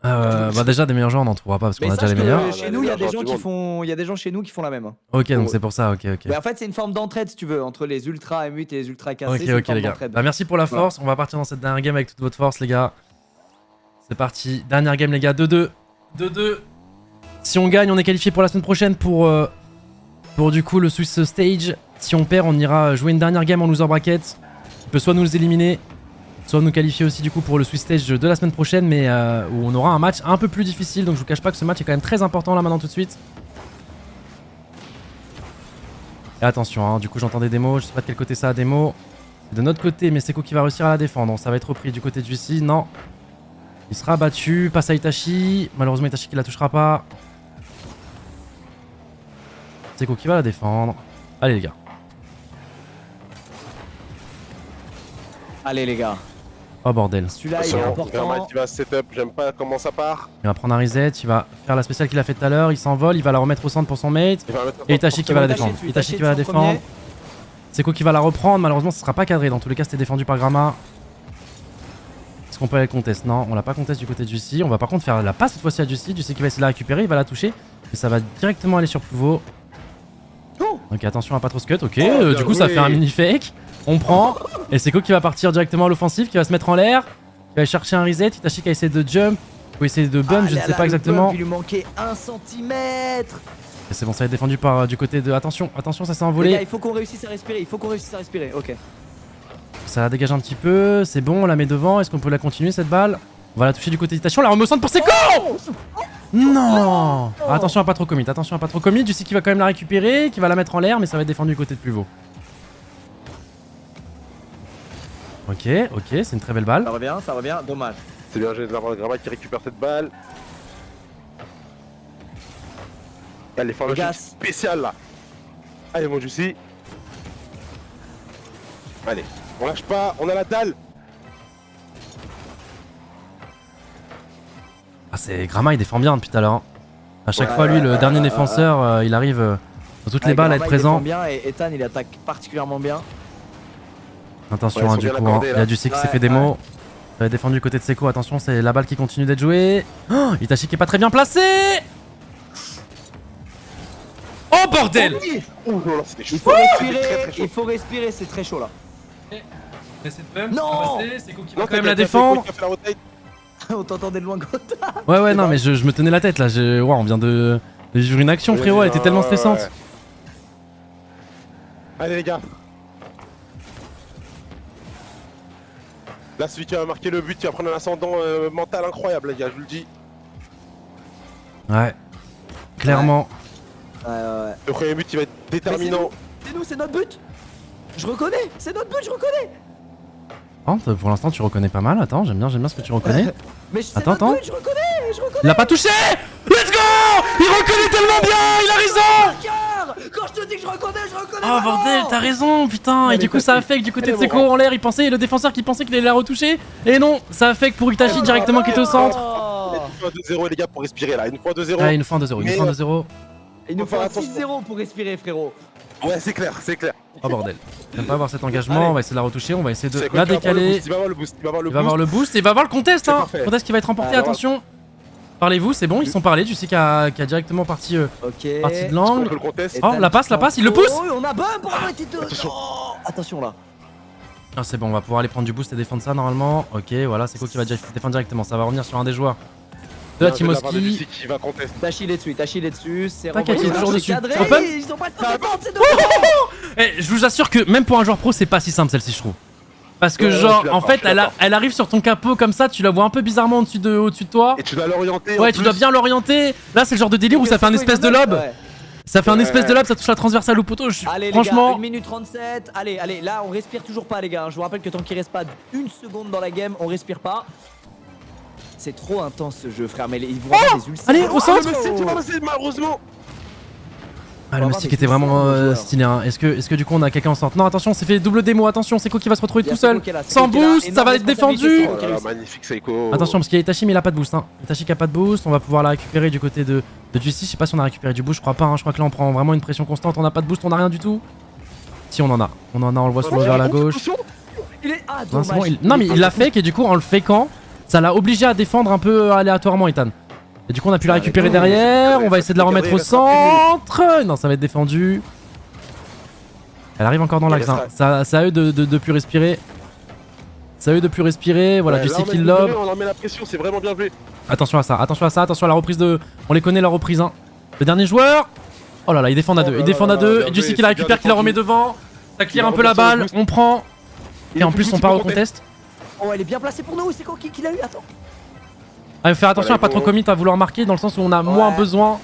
A: Bah déjà des meilleurs joueurs on n'en trouvera pas parce qu'on a déjà
C: sache
A: les
C: que
A: meilleurs.
B: Ah,
C: chez
B: bah,
C: nous, il y a
B: les
C: des gens
B: meilleurs
C: qui
B: joueurs du
C: font. Il y a des gens chez nous qui font la même. Hein.
A: Ok donc c'est pour ça, ok.
C: Mais en fait, c'est une forme d'entraide, si tu veux, entre les ultra M8 et les ultra cassés.
A: Ok
C: c'est une
A: ok
C: forme
A: les gars.
C: d'entraide.
A: Bah merci pour la force, on va partir dans cette dernière game avec toute votre force les gars. C'est parti, dernière game les gars, 2-2. 2-2. Si on gagne on est qualifié pour la semaine prochaine pour du coup le Swiss Stage. Si on perd on ira jouer une dernière game en loser bracket. On peut soit nous éliminer, soit nous qualifier aussi du coup pour le Swiss Stage de la semaine prochaine, mais où on aura un match un peu plus difficile. Donc je vous cache pas que ce match est quand même très important là maintenant tout de suite. Et attention, hein, du coup j'entends des démos, je sais pas de quel côté ça a démo. C'est de notre côté, mais Seko qui va réussir à la défendre. Ça va être repris du côté de Jussi, non. Il sera battu, passe à Itachi. Malheureusement Itachi qui la touchera pas. Seko qui va la défendre. Allez les gars.
C: Allez, les gars.
A: Oh bordel.
C: Celui-là, il est
B: Vraiment
C: important.
B: qui va setup, j'aime pas comment ça part.
A: Il va prendre un reset, il va faire la spéciale qu'il a fait tout à l'heure, il s'envole, il va la remettre au centre pour son mate.
B: Il va mettre
A: Et Itachi qui va la
C: Itachi
A: défendre.
C: dessus,
A: Itachi
C: Itachi
A: qui va la
C: dessus en
A: défendre. Seko qui va la reprendre, malheureusement ce sera pas cadré. Dans tous les cas c'était défendu par Grama. Est-ce qu'on peut aller le contest? Non, on l'a pas contest du côté de Jussi. On va par contre faire la passe cette fois-ci à Jussi. Jussi qui va essayer de la récupérer, il va la toucher. Et ça va directement aller sur Plouveau.
C: Oh.
A: Ok, attention à pas trop scud. Ok,
B: bien
A: du coup ça
B: joué.
A: fait un mini fake. On prend. Et Seko qui va partir directement à l'offensive, qui va se mettre en l'air. Qui va aller chercher un reset. Itachi qui a essayé de jump. Ou essayer de bump, je ne sais pas exactement.
C: Il lui manquait 1 centimètre.
A: Et c'est bon, ça va être défendu par du côté de. Attention, attention, ça s'est
C: Les gars,
A: envolé.
C: il faut qu'on réussisse à respirer. Il faut qu'on réussisse à respirer. Ok.
A: Ça la dégage un petit peu. C'est bon, on la met devant. Est-ce qu'on peut la continuer cette balle? On va la toucher du côté d'Itachi. On la remet au centre pour Seko. Non. Attention à pas trop commit. Attention à pas trop commit. Jussi qui va quand même la récupérer, qui va la mettre en l'air, mais ça va être défendu du côté de Plouveau. Ok, c'est une très belle balle.
C: Ça revient. Dommage.
B: C'est bien joué de l'avoir Grama qui récupère cette balle. Allez, faire le
C: Les gars,
B: shoot spécial là. Allez mon Jussi. Allez, on lâche pas, on a la dalle.
A: Ah, c'est Grama, il défend bien depuis tout à l'heure. Hein. À chaque
C: Ouais,
A: fois, lui, le
C: ouais,
A: dernier
C: ouais,
A: défenseur, il arrive dans toutes les balles à être
C: Grama, il
A: présent.
C: défend bien et Ethan, il attaque particulièrement bien.
A: Attention,
B: Ouais, ils
A: hein,
B: sont
A: du
B: bien
A: coup,
B: accordés,
A: il y
B: là.
A: a Jussi qui s'est
C: Ouais,
A: fait démo. Ça va être défendu du côté de Seko. Attention, c'est la balle qui continue d'être jouée. Oh, Itachi qui est pas très bien placé. Oh bordel!
B: Ouh là, c'était chaud.
C: Il faut respirer.
B: Très, très chaud.
C: Il faut respirer. C'est très chaud là.
A: Non!
C: Non.
A: Seko qui
B: Non,
A: va quand même
B: t'as
A: la
B: fait
A: défendre.
B: qui a fait la rotate.
C: On t'entendait de loin, Gotha.
A: Ouais, non, mais je me tenais la tête là. Ouah, on vient de vivre une action, frérot. Elle était tellement stressante.
B: Ouais. Allez les gars. Là, celui qui va marquer le but, il va prendre un ascendant mental incroyable, les gars, je vous le dis.
A: Ouais, clairement.
C: Ouais.
B: Le premier but, il va être déterminant.
C: C'est nous, c'est notre but. Je reconnais. C'est notre but, je reconnais.
A: Attends, pour l'instant, tu reconnais pas mal. Attends, j'aime bien ce que tu reconnais.
C: Mais c'est
A: Attends,
C: notre
A: attends.
C: but, je reconnais.
A: Il l'a pas touché! Let's go! Il reconnaît tellement bien! Il a raison!
C: Cœur. Quand je te dis que je reconnais, je reconnais.
A: Oh
C: vraiment.
A: bordel, t'as raison, putain! Et du coup, ça affecte du côté de Seko en l'air. Il pensait, le défenseur qui pensait qu'il allait la retoucher. Et non, ça affecte pour Itachi directement qui était au centre.
C: Oh.
B: faut un 2-0 les gars pour respirer là. Il nous faut un 2-0.
A: Ah, il nous faut un 2-0. Il nous faut un 2-0.
C: Il nous
B: Faut
C: faut un
B: faire attention.
C: 6-0 pour respirer, frérot.
B: Ouais, c'est clair, c'est clair.
A: Oh bordel. J'aime pas avoir cet engagement.
C: Allez.
A: On va essayer de la retoucher. On va essayer de
B: C'est quoi,
A: la
B: tu vas avoir le
A: décaler.
B: boost, il va avoir le boost. Il va avoir le
A: Il va avoir
B: boost.
A: le boost et il va avoir le contest.
B: C'est
A: Hein.
B: parfait.
A: Contest qui va être remporté.
C: Alors,
A: Attention. Parlez-vous, c'est bon. Ils sont parlés. Tu sais qu'il y a directement parti
C: Ok.
A: de
B: On
A: l'angle.
B: peut le contest.
A: Oh, la passe, il le pousse.
C: Oh, on a bump. Oh, Tito.
B: Attention.
C: Oh, attention là.
A: Ah, c'est bon, on va pouvoir aller prendre du boost et défendre ça normalement. Ok, voilà, c'est quoi qui va défendre directement. Ça va revenir sur un des joueurs de la Team Oski.
B: Qui va contest.
C: Tachi est dessus, c'est
A: T'inquiète, il est toujours dessus.
C: cadré,
A: Open.
C: ils ont pas le temps de défendre, c'est
A: Eh, je vous assure que même pour un joueur pro, c'est pas si simple celle-ci, je trouve. Parce que
B: Ouais,
A: genre,
B: je suis
A: en
B: d'accord,
A: fait,
B: je suis d'accord.
A: elle arrive sur ton capot comme ça, tu la vois un peu bizarrement au-dessus de toi.
B: Et tu dois l'orienter.
A: Ouais,
B: en
A: tu
B: plus.
A: dois bien l'orienter. Là, c'est le genre de délire où ça fait un espèce de lob.
C: Ouais.
A: Ça fait un
B: Ouais.
A: espèce de lob, ça touche la transversale au poteau.
C: Allez
A: Franchement,
C: les gars, 1 minute 37. Allez, là on respire toujours pas les gars. Je vous rappelle que tant qu'il reste pas une seconde dans la game, on respire pas. C'est trop intense ce jeu frère, mais ils vont avoir des ulcères.
A: allez, au centre.
B: Ah, le Messi, c'est malheureusement.
A: ah, le
C: va
A: moustique
C: avoir
A: était
C: des
A: vraiment
C: ulcères, le joueur.
A: stylé. Hein. Est-ce que du coup on a quelqu'un en centre? Non, attention, on s'est fait double démo. Attention, Seiko qui va se retrouver
C: Il y a
A: tout seul.
C: Seiko qui est là,
A: Sans
C: Seiko qui est là.
A: boost, ça
C: Énorme
A: va être défendu.
C: responsabilité,
B: Oh là là, magnifique Seiko.
A: Attention parce qu'il y a Itachi mais il a pas de boost hein. Itachi qui a pas de boost, on va pouvoir la récupérer du côté de Justice. Je sais pas si on a récupéré du boost, je crois pas hein. Je crois que là on prend vraiment une pression constante, on a pas de boost, on a rien du tout. Si on en a, on le voit sur le vers la gauche.
C: Il est ah
A: Non, c'est
C: dommage.
A: bon, non mais il l'a fake et du coup en le fakeant, ça l'a obligé à défendre un peu aléatoirement Ethan. Et du coup on a pu la récupérer derrière, on va essayer de la remettre au centre. Non ça va être défendu. Elle arrive encore dans l'axe hein. C'est à eux de plus respirer. C'est à eux de plus respirer, voilà,
B: Ouais,
A: du
B: là,
A: sais
B: on met
A: qu'il
B: le
A: lob.
B: on leur met la pression, c'est vraiment bien joué.
A: Attention à ça, attention à la reprise de... On les connaît la reprise hein. Le dernier joueur. Oh là là, ils défendent à
B: Oh
A: deux,
B: là
A: ils défendent
B: là
A: à deux.
B: là,
A: Et du
B: bien
A: sais qu'il la
B: joué,
A: récupère,
B: bien
A: qu'il la remet
B: défendu.
A: devant. Ça clear
B: Il
A: un peu la
B: repasse sur le
A: balle,
B: boost.
A: on prend. Et en
B: du
A: plus
B: coup,
A: on
B: tu
A: part
B: peux
A: au contest.
C: Oh elle est bien placée pour nous, c'est quoi qui l'a eu? Attends.
A: Ah, il faut faire attention
B: Voilà,
A: à pas trop
B: bon.
A: commit à vouloir marquer dans le sens où on a moins
C: Ouais.
A: besoin.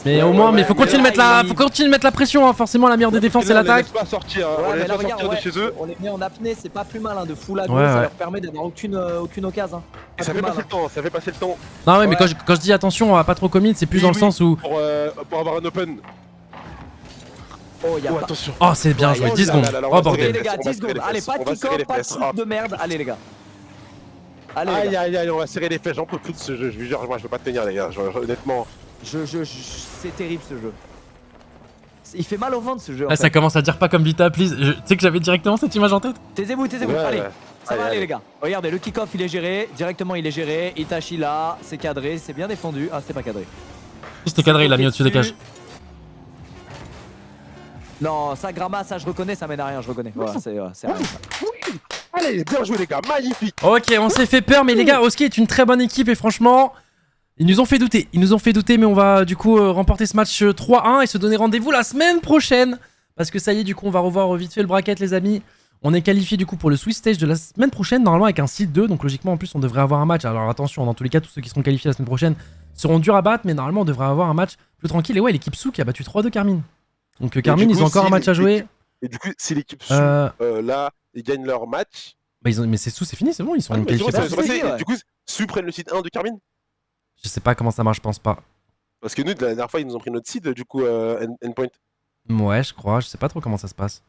A: Mais
B: Ouais,
A: au moins,
B: ouais,
A: mais faut
B: ouais,
A: continuer de
C: mais
A: mettre
C: là,
A: faut continuer de mettre la pression hein. Forcément la meilleure des défenses c'est
B: Parce que là, on les
A: l'attaque.
B: laisse pas sortir, hein.
C: Ouais,
B: On les
C: mais
B: laisse
C: là
B: pas
C: regarde,
B: sortir de chez eux.
C: on est mis en apnée, c'est pas plus mal hein, de full à
A: Ouais,
C: gauche, ça
A: ouais.
C: leur permet d'avoir aucune occasion. Hein.
B: Et ça fait passer le temps, ça fait passer le temps.
A: Non ouais mais
C: Ouais.
A: quand je dis attention à pas trop commit, c'est plus
B: Oui,
A: dans le
B: oui.
A: sens où...
B: Pour avoir un open.
C: Oh y'a
B: Oh
C: pas.
B: attention.
A: Oh c'est bien
C: Ouais,
A: joué,
C: oh
A: 10
C: là
A: secondes.
B: là là, on
A: Oh
B: va
C: Allez
A: bordel.
C: les gars,
B: On va
C: 10
B: serrer
C: secondes.
B: les
C: Allez,
B: fesses,
C: pas
B: on
C: de
B: va serrer les
C: kick-off, pas de
B: fesses.
C: truc de merde. Allez les gars. Allez les
B: Aïe
C: gars.
B: aïe aïe, on va serrer les fesses, j'en peux plus de ce jeu, je vous jure, moi je peux pas tenir les gars, honnêtement.
C: C'est terrible ce jeu. Il fait mal au ventre ce jeu.
A: Là
C: en
A: ça
C: fait.
A: commence à dire pas comme Vita, please. Tu sais que j'avais directement cette image en tête.
C: Taisez-vous.
B: Ouais,
C: Allez.
B: ouais.
C: Ça va
B: Allez,
C: aller
B: allez.
C: les gars. Regardez, le kick-off il est géré. Directement il est géré. Itachi là, c'est cadré, c'est bien défendu. Ah, c'était pas cadré.
A: C'était cadré, il l'a mis au-dessus des cages.
C: Non, ça Gramma, ça je reconnais, ça mène à rien, je reconnais. Voilà, c'est rien.
B: Oui. Allez, bien joué les gars, magnifique.
A: Ok, on s'est fait peur, mais les gars, Oski est une très bonne équipe et franchement, ils nous ont fait douter. Mais on va du coup remporter ce match 3-1 et se donner rendez-vous la semaine prochaine. Parce que ça y est, du coup, on va revoir vite fait le bracket, les amis. On est qualifié du coup pour le Swiss Stage de la semaine prochaine, normalement avec un seed 2. Donc logiquement, en plus, on devrait avoir un match. Alors attention, dans tous les cas, tous ceux qui seront qualifiés la semaine prochaine seront durs à battre, mais normalement, on devrait avoir un match plus tranquille. Et ouais, l'équipe Sou qui a battu 3-2 Carmine. Donc Carmine,
B: du
A: ils
B: coup,
A: ont encore
B: si
A: un match à jouer.
B: Et du coup, si l'équipe suit,
A: Euh,
B: là, ils gagnent leur match.
A: Bah, mais c'est Sou, c'est fini, c'est bon, ils sont
B: Mais
A: qualifiés.
B: ça va
A: pour-
B: se passer.
C: ouais.
B: Du coup, Su prennent le site 1 de Carmine.
A: Je sais pas comment ça marche, je pense pas.
B: Parce que nous, la dernière fois, ils nous ont pris notre site, du coup, Endpoint.
A: Ouais, je crois, je sais pas trop comment ça se passe.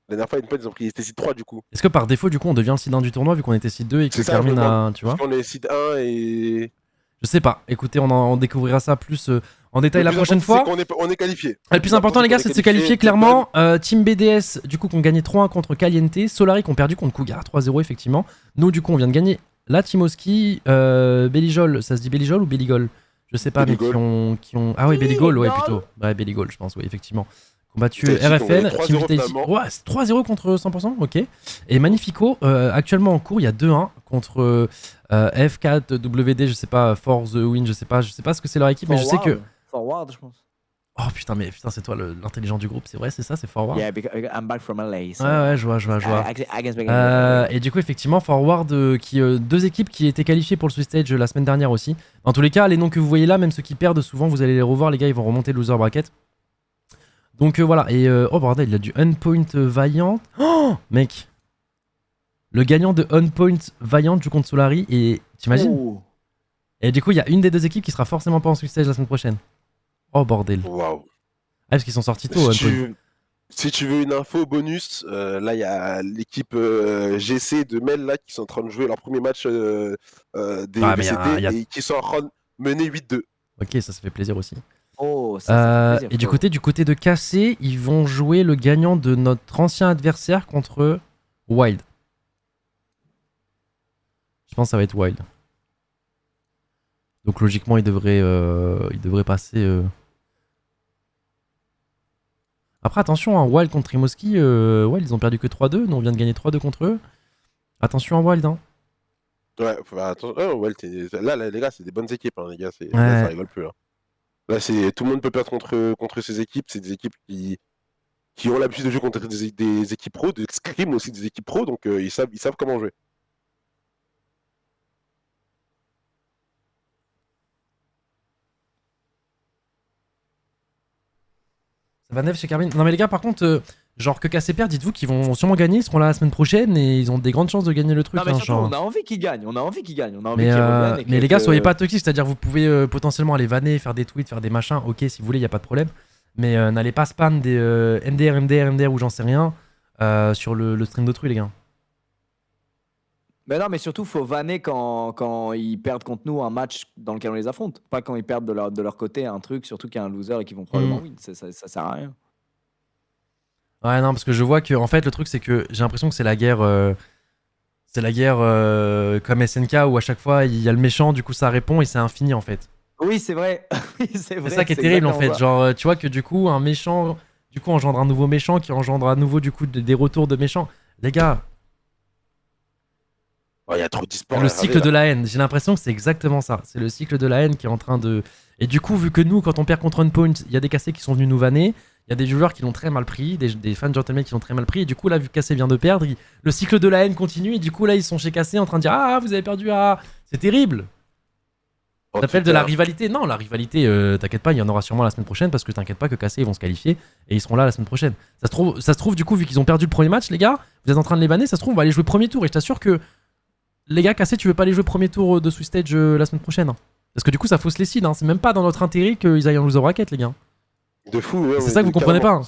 B: La dernière fois, Endpoint, ils ont pris site 3, du coup.
A: Est-ce que par défaut, du coup, on devient le site 1 du tournoi vu qu'on était site 2 et que
B: C'est ça,
A: Carmine
B: je me
A: a. Tu vois?
B: Parce qu'on est site 1 et.
A: Je sais pas. Écoutez, on découvrira ça plus en détail la
B: Le plus
A: prochaine
B: important,
A: fois.
B: c'est qu'on est qualifié.
A: Le plus important, les gars, c'est de se qualifier clairement. Team BDS, du coup, qu'on gagnait 3-1 contre Caliente. Solari, qu'on perdu contre Cougar 3-0, effectivement. Nous, du coup, on vient de gagner la Team Oski. Belligol, ça se dit Belligol ou Belligol? Je sais pas, mais qui ont. Ah ouais, Belligol, ouais, plutôt. Ouais, Belligol, je pense, oui, effectivement. Combattu
B: Vitality, on
A: RFL,
B: est 3-0
A: Team Vitality.
B: finalement.
A: Ouais, c'est 3-0 contre 100%, ok. Et Magnifico, actuellement en cours, il y a 2-1 contre F4WD, je sais pas, For the Win, je sais pas ce que c'est leur équipe, mais je sais que.
C: Forward, je pense.
A: Oh putain, mais putain, c'est toi l'intelligent du groupe, c'est vrai, c'est ça, c'est Forward.
C: Yeah, because I'm back from LA. So
A: Ouais, je vois.
C: I can speak English.
A: Et du coup, effectivement, Forward, deux équipes qui étaient qualifiées pour le Swiss Stage la semaine dernière aussi. Dans tous les cas, les noms que vous voyez là, même ceux qui perdent souvent, vous allez les revoir, les gars, ils vont remonter le loser bracket. Donc voilà, et oh bordel, il y a du Unpoint Valiant. Oh mec, le gagnant de Unpoint Valiant joue contre Solari, et t'imagines?
C: Oh.
A: Et du coup, il y a une des deux équipes qui sera forcément pas en Swiss Stage la semaine prochaine. Oh bordel.
B: Waouh.
A: Ah, parce qu'ils sont sortis tôt,
B: Si
A: Unpoint.
B: tu Si tu veux une info bonus, là il y a l'équipe GC de Mel là qui sont en train de jouer leur premier match des
A: Ah, mais
B: VCT
A: y a-
B: et qui sont en train de mener 8-2.
A: Ok, ça fait plaisir aussi.
C: Oh, ça fait plaisir.
A: Et du côté de KC, ils vont jouer le gagnant de notre ancien adversaire contre Wild. Je pense que ça va être Wild. Donc logiquement, il devrait passer. Après, attention, hein, Wild contre Rimouski, Wild, ils ont perdu que 3-2. Nous, on vient de gagner 3-2 contre eux. Attention à Wild. Hein.
B: Ouais, attends, Wild, là les gars, c'est des bonnes équipes, hein, les gars,
A: Ouais.
B: là, ça rigole plus. Hein. Là, tout le monde peut perdre contre ces équipes. C'est des équipes qui ont l'habitude de jouer contre des équipes pro, de scrim aussi des équipes pro, donc ils savent comment jouer.
A: Ça va 9 chez Carmine. Non, mais les gars, par contre, genre que KC perd, dites-vous qu'ils vont sûrement gagner. Ils seront là la semaine prochaine et ils ont des grandes chances de gagner le truc.
C: Non, mais
A: hein,
C: surtout,
A: genre.
C: on a envie qu'ils gagnent. On a envie qu'ils gagnent. On a envie
A: Mais,
C: qu'ils reviennent.
A: mais les gars, soyez pas toxiques, c'est-à-dire vous pouvez potentiellement aller vanner, faire des tweets, faire des machins, ok si vous voulez, y a pas de problème. Mais n'allez pas spam des MDR ou j'en sais rien sur le stream d'autrui, les gars.
C: Mais non, mais surtout, faut vanner quand ils perdent contre nous un match dans lequel on les affronte. Pas quand ils perdent de leur côté un truc, surtout qu'il y a un loser et qu'ils vont probablement win. Ça sert à rien.
A: Ouais, non, parce que je vois que, en fait, le truc, c'est que j'ai l'impression que c'est la guerre. C'est la guerre comme SNK où à chaque fois il y a le méchant, du coup ça répond et c'est infini en fait.
C: Oui, c'est vrai. Oui, c'est vrai.
A: C'est ça qui est terrible en fait.
C: exactement
A: Genre, tu vois que du coup, un méchant, du coup, engendre un nouveau méchant qui engendre à nouveau du coup des retours de méchants. Les gars,
B: Il y a trop d'e-sport.
A: le cycle de la haine, j'ai l'impression que c'est exactement ça. C'est le cycle de la haine qui est en train de. Et du coup, vu que nous, quand on perd contre Unpoint, il y a des cassés qui sont venus nous vanner. Il y a des joueurs qui l'ont très mal pris, des fans gentlemen qui l'ont très mal pris. Et du coup, là, vu que Cassé vient de perdre, le cycle de la haine continue. Et du coup, là, ils sont chez Cassé en train de dire ah, vous avez perdu, ah, c'est terrible. Ça s'appelle de la rivalité. Non, la rivalité, t'inquiète pas, il y en aura sûrement la semaine prochaine parce que t'inquiète pas que Cassé ils vont se qualifier et ils seront là la semaine prochaine. Ça se trouve du coup, vu qu'ils ont perdu le premier match, les gars, vous êtes en train de les banner, ça se trouve, on va aller jouer premier tour. Et je t'assure que les gars, Cassé, tu veux pas aller jouer premier tour de Swiss Stage la semaine prochaine hein. Parce que du coup, ça fausse les seeds. Hein. C'est même pas dans notre intérêt qu'ils aillent en loser bracket, les gars.
B: De fou, ouais.
A: C'est ça que vous comprenez pas. Hein.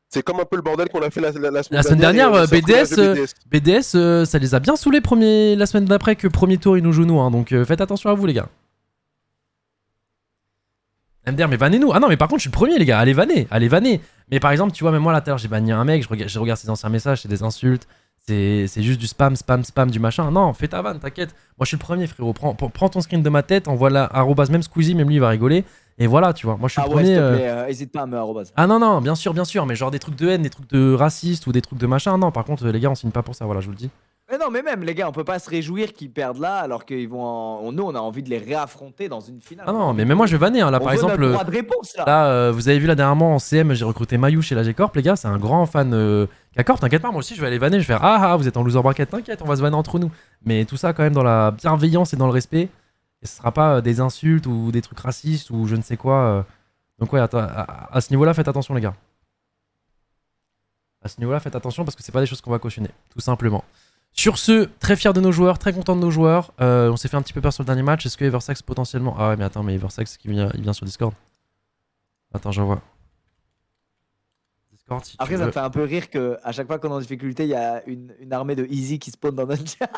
B: C'est comme un peu le bordel qu'on a fait la
A: semaine dernière. BDS, ça les a bien saoulés la semaine d'après que premier tour ils nous jouent nous. Hein. Donc faites attention à vous, les gars. MDR, mais bannez-nous. Ah non, mais par contre, je suis le premier, les gars. Allez vanner. Mais par exemple, tu vois, même moi, là, tout à l'heure, j'ai banni un mec. Je regarde ses anciens messages, c'est des insultes. C'est juste du spam, du machin. Non, fais ta vanne, t'inquiète. Moi, je suis le premier, frérot. Prends ton screen de ma tête, envoie-la @ même Squeezie, même lui, il va rigoler. Et voilà, tu vois. Moi, je suis le premier.
C: s'il te plaît, hésite pas à me @
A: Ah non, bien sûr. Mais genre des trucs de haine, des trucs de raciste ou des trucs de machin. Non, par contre, les gars, on signe pas pour ça. Voilà, je vous le dis.
C: Mais non, mais même les gars, on peut pas se réjouir qu'ils perdent là alors qu'ils vont nous on a envie de les réaffronter dans une finale.
A: Ah non, mais même moi je vais vanner hein. Là
C: on
A: par
C: veut
A: exemple
C: notre droit de réponse, là.
A: Là vous avez vu là dernièrement en CM j'ai recruté Mayou chez la G-Corp les gars, c'est un grand fan K-Corp, t'inquiète pas, moi aussi je vais aller vanner, je vais faire ah vous êtes en loser bracket, t'inquiète, on va se vanner entre nous. Mais tout ça quand même dans la bienveillance et dans le respect. Et ce sera pas des insultes ou des trucs racistes ou je ne sais quoi. Donc ouais, à ce niveau-là, faites attention les gars. À ce niveau-là, faites attention parce que c'est pas des choses qu'on va cautionner, tout simplement. Sur ce, très fier de nos joueurs, très content de nos joueurs. On s'est fait un petit peu peur sur le dernier match. Est-ce que Eversax potentiellement... Ah ouais mais attends, mais Eversax il vient sur Discord. Attends, j'envoie. Discord si
C: Après
A: tu
C: ça
A: veux.
C: me fait un peu rire qu'à chaque fois qu'on est en difficulté, il y a une armée de Easy qui spawn dans notre chat.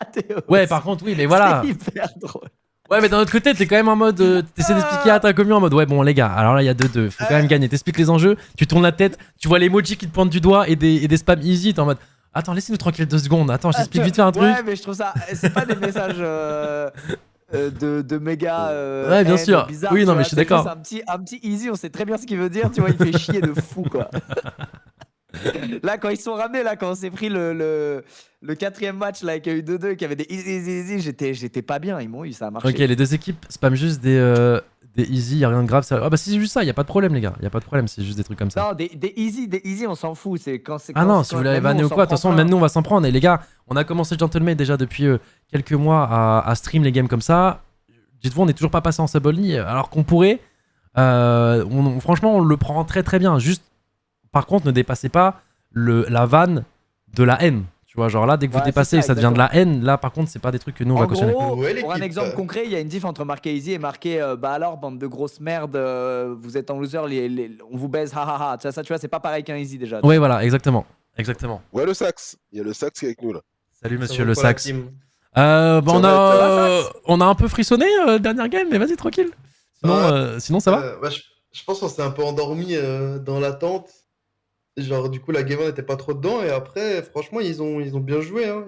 A: Ouais par contre oui mais voilà.
C: C'est hyper drôle.
A: Ouais mais d'un autre côté t'es quand même en mode... T'essaies d'expliquer à ta commune en mode ouais bon les gars, alors là il y a 2-2, faut quand même gagner. T'expliques les enjeux, tu tournes la tête, tu vois l'emoji qui te pointe du doigt et des spams easy, t'es en mode... Attends, laissez-nous tranquille 2 secondes. Attends, j'explique vite fait un truc.
C: Ouais, mais je trouve ça. C'est pas des messages de méga.
A: Ouais, bien sûr.
C: Bizarre,
A: oui, non, mais
C: vois,
A: je suis d'accord.
C: C'est un petit easy, on sait très bien ce qu'il veut dire. Tu vois, il fait chier de fou, quoi. Là, quand ils sont ramenés, là, quand on s'est pris le 4ème match, là, qui a eu 2-2, qui avait des easy, j'étais pas bien. Ils m'ont eu, ça a marché.
A: Ok, les deux équipes spam juste des easy, y'a rien de grave. Ah bah si c'est juste ça, y'a pas de problème, les gars. Y'a pas de problème, c'est juste des trucs comme ça.
C: Non, des easy, on s'en fout. C'est quand c'est.
A: Ah non, si vous l'avez vanné ou quoi, de toute façon, même nous on va s'en prendre. Et les gars, on a commencé Gentleman déjà depuis quelques mois à stream les games comme ça. Dites-vous, on n'est toujours pas passé en sub only alors qu'on pourrait. Franchement, on le prend très très bien. Juste, par contre, ne dépassez pas la vanne de la haine. Tu vois, genre là, dès que vous
C: Ouais,
A: dépassez,
C: c'est ça,
A: ça devient de la haine. Là, par contre, c'est pas des trucs que nous on
C: En
A: va cautionner.
C: gros,
G: Ouais,
C: pour un
G: l'équipe,
C: exemple concret, il y a une diff entre marqué easy et marqué bah alors, bande de grosses merdes, vous êtes en loser, on vous baise, hahaha. Ça, tu vois, c'est pas pareil qu'un easy déjà.
A: Ouais, voilà, exactement. Exactement.
B: Ouais, le Sax. Il y a le Sax qui est avec nous là.
A: Salut
G: Ça
A: monsieur
G: vaut
A: le
G: quoi, la
A: Sax.
G: team
A: Bah,
B: Ça va,
A: on a un peu frissonné dernière game, mais vas-y, tranquille. Sinon ça va.
G: Bah, je pense qu'on s'est un peu endormi dans l'attente. Genre, du coup, la game 1 n'était pas trop dedans. Et après, franchement, ils ont bien joué. Hein.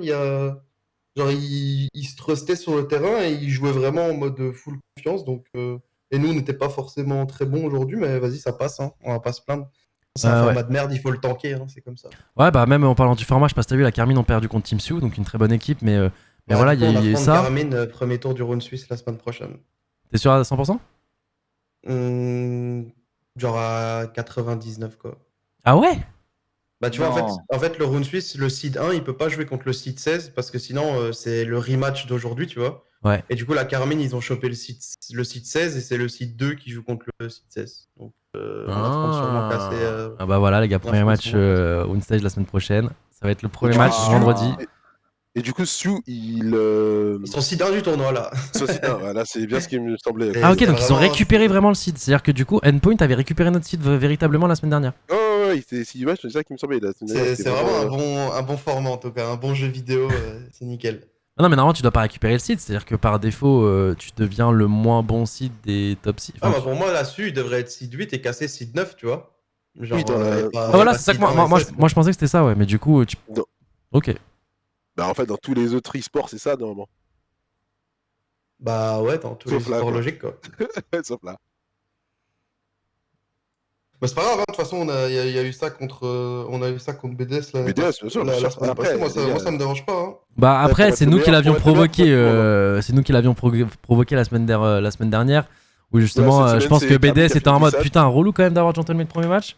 G: Genre, ils se trustaient sur le terrain et ils jouaient vraiment en mode full confiance. Donc, et nous, on n'était pas forcément très bons aujourd'hui, mais vas-y, ça passe. Hein. On va pas se plaindre. C'est un format de merde, il faut le tanker. Hein. C'est comme ça.
A: Ouais, bah même en parlant du format, je sais pas si t'as vu, la Carmine ont perdu contre Team Sioux, donc une très bonne équipe, mais voilà, il y a eu ça.
G: Carmine, premier tour du round suisse la semaine prochaine.
A: T'es sûr à 100%?
G: Genre à 99, quoi.
A: Ah ouais?
G: Bah tu vois,
C: Non.
G: en fait, le round suisse, le seed 1, il peut pas jouer contre le seed 16 parce que sinon, c'est le rematch d'aujourd'hui, tu vois.
A: Ouais.
G: Et du coup, la Carmine, ils ont chopé le seed 16 et c'est le seed 2 qui joue contre le seed 16. Donc, on va se prendre sûrement casser.
A: Ah bah voilà, les gars, premier match on stage la semaine prochaine. Ça va être le premier match vendredi.
B: Et du coup, Sioux, ils
G: sont seed 1 du tournoi, là.
B: sont seed 1, voilà, c'est bien ce qui me semblait.
G: Et
A: Ah ok,
G: c'est
A: donc ils ont
G: vraiment-
A: récupéré vraiment le site. C'est-à-dire que du coup, Endpoint avait récupéré notre site véritablement la semaine dernière.
B: Oh, ouais, il était 6 matchs, c'est ça qui me semblait. Là.
G: C'est vraiment un bon format, en tout cas. Un bon jeu vidéo, c'est nickel.
A: Ah non, mais normalement, tu dois pas récupérer le site. C'est-à-dire que par défaut, tu deviens le moins bon site des top 6.
G: Ah, bah pour moi, là-dessus, il devrait être seed 8 et casser seed 9, tu vois. Genre,
B: Oui,
A: Ah voilà, c'est ça que moi je pensais que c'était ça, ouais. Mais du coup,
B: Non.
A: Ok.
B: Bah en fait, dans tous les autres e-sports, c'est ça, normalement.
G: Bah ouais, dans tous
B: Sauf
G: les
B: là,
G: sports
B: quoi.
G: logiques, quoi.
B: Sauf là.
G: Bah c'est pas grave, hein, de toute façon, il y a eu ça contre, on a eu ça contre BDS là,
B: BDS, bien sûr,
G: la
B: bien sûr.
G: semaine
B: Après,
G: passée. Moi, ça me dérange pas. Hein.
A: Bah
B: pour
A: après,
B: être
A: c'est
B: le
A: nous qui
B: meilleur,
A: l'avions
B: pour être le
A: provoqué.
B: meilleur,
A: C'est nous qui l'avions provoqué la semaine dernière. Où justement,
B: Ouais, cette
A: je pense
B: semaine,
A: que
B: c'est
A: BDS
B: Carmine
A: était en
B: qui a
A: mode
B: fait ça.
A: putain, relou quand même d'avoir Gentleman premier match.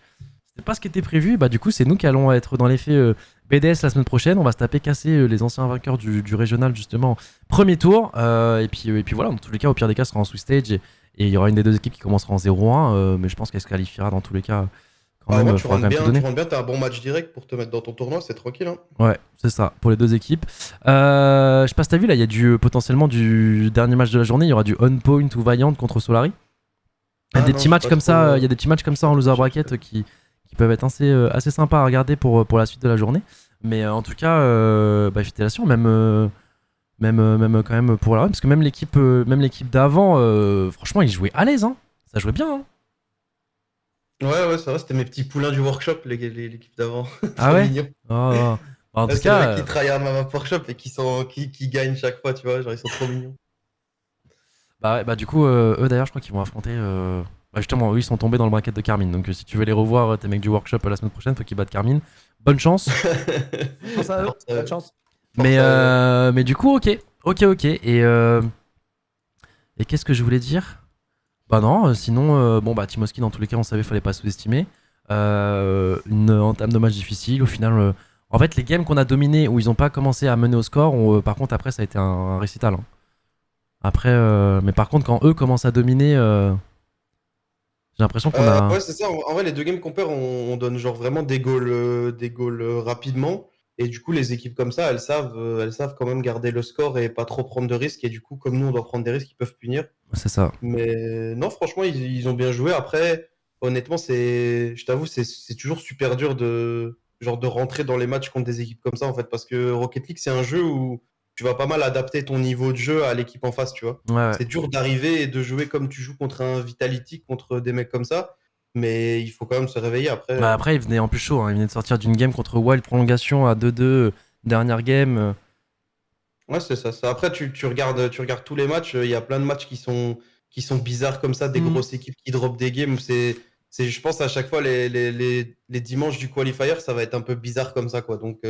A: C'était pas ce qui était prévu. Bah du coup, c'est nous qui allons être dans l'effet BDS la semaine prochaine. On va se taper casser les anciens vainqueurs du régional justement premier tour. Et puis voilà, dans tous les cas, au pire des cas, ce sera en sous stage et il y aura une des deux équipes qui commencera en 0-1. Mais je pense qu'elle se qualifiera dans tous les cas. Quand même,
G: moi, tu
A: faudra
G: rentres
A: quand même tout
G: bien,
A: donner.
G: t'as un bon match direct pour te mettre dans ton tournoi, c'est tranquille. Hein.
A: Ouais, c'est ça, pour les deux équipes. Je sais pas si t'as vu, là, il y a potentiellement du dernier match de la journée, il y aura du On Point ou Valiant contre Solari. Il y a des petits matchs comme ça, il y a des petits matchs comme ça en loser bracket qui peuvent être assez sympas à regarder pour la suite de la journée. Mais en tout cas, félicitations, même quand même pour la run, parce que même l'équipe d'avant, franchement, ils jouaient à l'aise, hein. Ça jouait bien, hein.
G: Ouais, ça va, c'était mes petits poulains du workshop, l'équipe d'avant.
A: Ah
G: Trop
A: ouais.
G: mignon.
A: En
G: Ouais,
A: tout
G: c'est les mecs
A: cas,
G: qui tryhard ma map workshop et qui gagnent chaque fois, tu vois, genre ils sont trop mignons.
A: bah du coup, eux d'ailleurs, je crois qu'ils vont affronter. Justement, eux ils sont tombés dans le bracket de Carmine. Donc si tu veux les revoir, tes mecs du workshop la semaine prochaine, faut qu'ils battent Carmine. Bonne chance.
C: Pense à eux, bonne chance.
A: mais du coup, ok. Et qu'est-ce que je voulais dire? Bah non, sinon, Timoski dans tous les cas, on savait, fallait pas sous-estimer. Une entame de match difficile. Au final, en fait, les games qu'on a dominés où ils ont pas commencé à mener au score, par contre, après, ça a été un récital. Hein. Après, mais par contre, quand eux commencent à dominer, j'ai l'impression qu'on a.
G: Ouais, c'est ça. En vrai, les deux games qu'on perd, on donne genre vraiment des goals rapidement. Et du coup, les équipes comme ça, elles savent quand même garder le score et pas trop prendre de risques. Et du coup, comme nous, on doit prendre des risques, ils peuvent punir.
A: C'est ça.
G: Mais non, franchement, ils ont bien joué. Après, honnêtement, je t'avoue, c'est toujours super dur de rentrer dans les matchs contre des équipes comme ça, en fait, parce que Rocket League, c'est un jeu où tu vas pas mal adapter ton niveau de jeu à l'équipe en face, tu vois.
A: Ouais.
G: C'est dur d'arriver et de jouer comme tu joues contre un Vitality, contre des mecs comme ça. Mais il faut quand même se réveiller après.
A: Bah après, il venait en plus chaud. Hein. Il venait de sortir d'une game contre Wild prolongation à 2-2, dernière game.
G: Ouais, c'est ça. Après, tu regardes tous les matchs. Il y a plein de matchs qui sont bizarres comme ça, des grosses équipes qui drop des games. Je pense à chaque fois les dimanches du qualifier, ça va être un peu bizarre comme ça, quoi. Donc,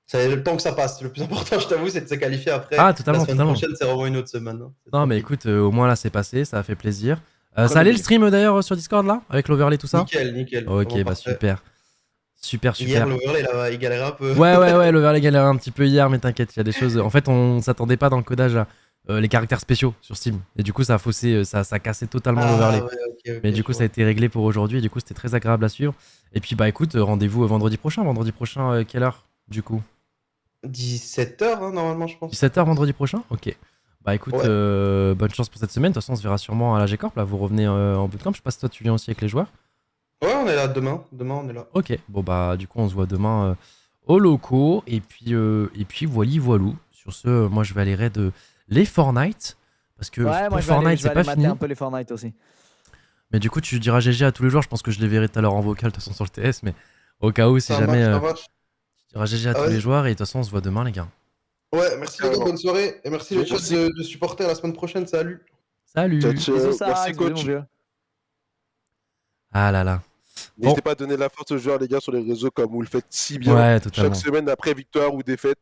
G: c'est le temps que ça passe. Le plus important, je t'avoue, c'est de se qualifier après.
A: Ah, totalement,
G: La semaine
A: totalement.
G: prochaine, c'est vraiment une autre semaine. Hein.
A: Non, mais écoute, au moins là, c'est passé, ça a fait plaisir. Ça allait le stream d'ailleurs sur Discord là, avec l'overlay tout ça?
G: Nickel.
A: Ok,
G: Vraiment
A: bah
G: parfait.
A: super.
G: Hier, l'overlay, il galérait un peu.
A: Ouais, l'overlay galérait un petit peu hier, mais t'inquiète, il y a des choses. En fait, on s'attendait pas dans le codage à les caractères spéciaux sur Steam. Et du coup, ça a faussé, ça cassait totalement l'overlay.
G: Ouais,
A: mais du coup, ça a été réglé pour aujourd'hui. Et du coup, c'était très agréable à suivre. Et puis, bah écoute, rendez-vous vendredi prochain. Vendredi prochain, quelle heure du coup?
G: 17h, hein, normalement, je pense.
A: 17h vendredi prochain? Ok. Bah écoute,
G: Ouais.
A: bonne chance pour cette semaine. De toute façon, on se verra sûrement à la G-Corp. Là, vous revenez en bootcamp. Je sais pas si toi tu viens aussi avec les joueurs.
G: Ouais, on est là demain. Demain, on est là.
A: Ok. Bon bah du coup, on se voit demain au locaux. Et puis voilou. Sur ce, moi je vais aller raid les Fortnite. Parce que
C: Ouais,
A: pour
C: moi je vais
A: Fortnite,
C: aller
A: c'est pas
C: mater
A: fini.
C: un peu les Fortnite aussi.
A: Mais du coup, tu diras GG à tous les joueurs. Je pense que je les verrai tout à l'heure en vocal, de toute façon, sur le TS. Mais au cas où, si
G: Ça
A: jamais,
G: marche, ça marche.
A: tu diras GG à
G: Ah,
A: tous
G: vas-y.
A: les joueurs. Et de toute façon, on se voit demain, les gars.
G: Ouais, merci les gars, bonne soirée. Et merci les
B: Merci.
G: chefs de supporter à la semaine prochaine. Salut.
A: Salut.
B: Ciao,
C: Bisous,
B: ciao.
C: ça,
B: Merci,
C: désolé, mon
B: coach.
C: vieux.
A: Ah là là.
B: N'hésitez
A: Bon.
B: pas à donner la force aux joueurs, les gars, sur les réseaux, comme vous le faites si bien.
A: Ouais, totalement.
B: Chaque semaine après victoire ou défaite.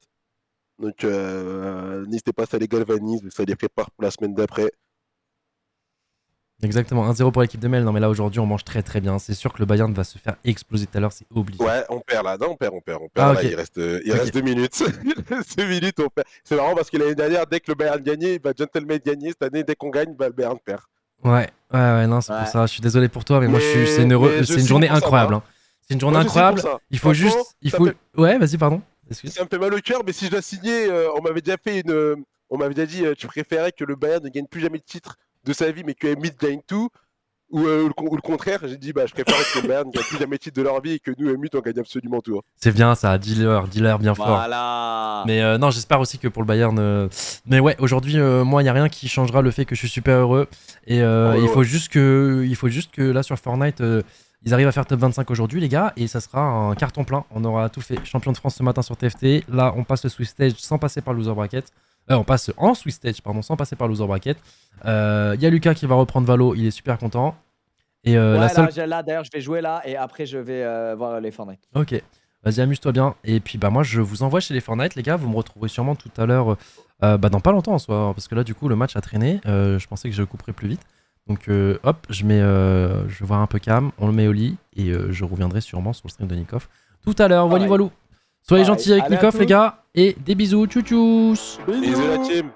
B: Donc, n'hésitez pas, ça les galvanise, ça les prépare pour la semaine d'après.
A: Exactement, 1-0 pour l'équipe de Mel. Non, mais là aujourd'hui, on mange très très bien. C'est sûr que le Bayern va se faire exploser tout à l'heure, c'est obligé.
B: Ouais, on perd là. Non, on perd.
A: Ah,
B: Là,
A: ok.
B: il reste 2 minutes. Il reste 2 minutes, on perd. C'est marrant parce que l'année dernière, dès que le Bayern gagnait, bah, Gentleman gagnait. Cette année, dès qu'on gagne, bah, le Bayern perd.
A: Ouais, non, c'est pour ça. Je suis désolé pour toi, mais moi,
B: Mais-
A: c'est
B: mais je
A: une
B: signe
A: journée
B: pour ça,
A: incroyable.
B: moi.
A: Hein. C'est une journée
B: Moi, je signe pour
A: incroyable.
B: ça.
A: Il faut
B: Franchement,
A: juste. Il
B: ça
A: faut...
B: fait-
A: Ouais, vas-y, pardon. Excuse.
B: Ça me fait mal au cœur, mais si je dois signer, on m'avait déjà fait une. On m'avait déjà dit, tu préférais que le Bayern ne gagne plus jamais de titre de sa vie, mais que Emit gagne tout, ou le contraire. J'ai dit, bah, je préférais que le Bayern ne gagne plus jamais de titre de leur vie et que nous, Emit, on gagne absolument tout. Hein.
A: C'est bien ça, dealer bien fort.
C: Voilà.
A: Mais non, j'espère aussi que pour le Bayern. Mais ouais, aujourd'hui, moi, il n'y a rien qui changera le fait que je suis super heureux. Et il faut juste que là, sur Fortnite, ils arrivent à faire top 25 aujourd'hui, les gars. Et ça sera un carton plein. On aura tout fait. Champion de France ce matin sur TFT. Là, on passe le Swiss Stage sans passer par le loser bracket. On passe en Swiss Stage, pardon, sans passer par le loser bracket. Il y a Lucas qui va reprendre Valo. Il est super content. Et
C: Ouais,
A: la seule.
C: là, d'ailleurs, je vais jouer là et après, je vais voir les Fortnite.
A: Ok, vas-y, amuse-toi bien. Et puis bah moi je vous envoie chez les Fortnite, les gars. Vous me retrouvez sûrement tout à l'heure, dans pas longtemps en soi, parce que là du coup le match a traîné. Je pensais que je couperais plus vite. Donc hop, je vais voir un peu Cam, on le met au lit et je reviendrai sûrement sur le stream de Nikov tout à l'heure. Voilou. Soyez gentils avec
C: Allez, à
A: Nikov,
C: tous.
A: les gars, et des bisous, tchou tchous.
B: Bisous la team.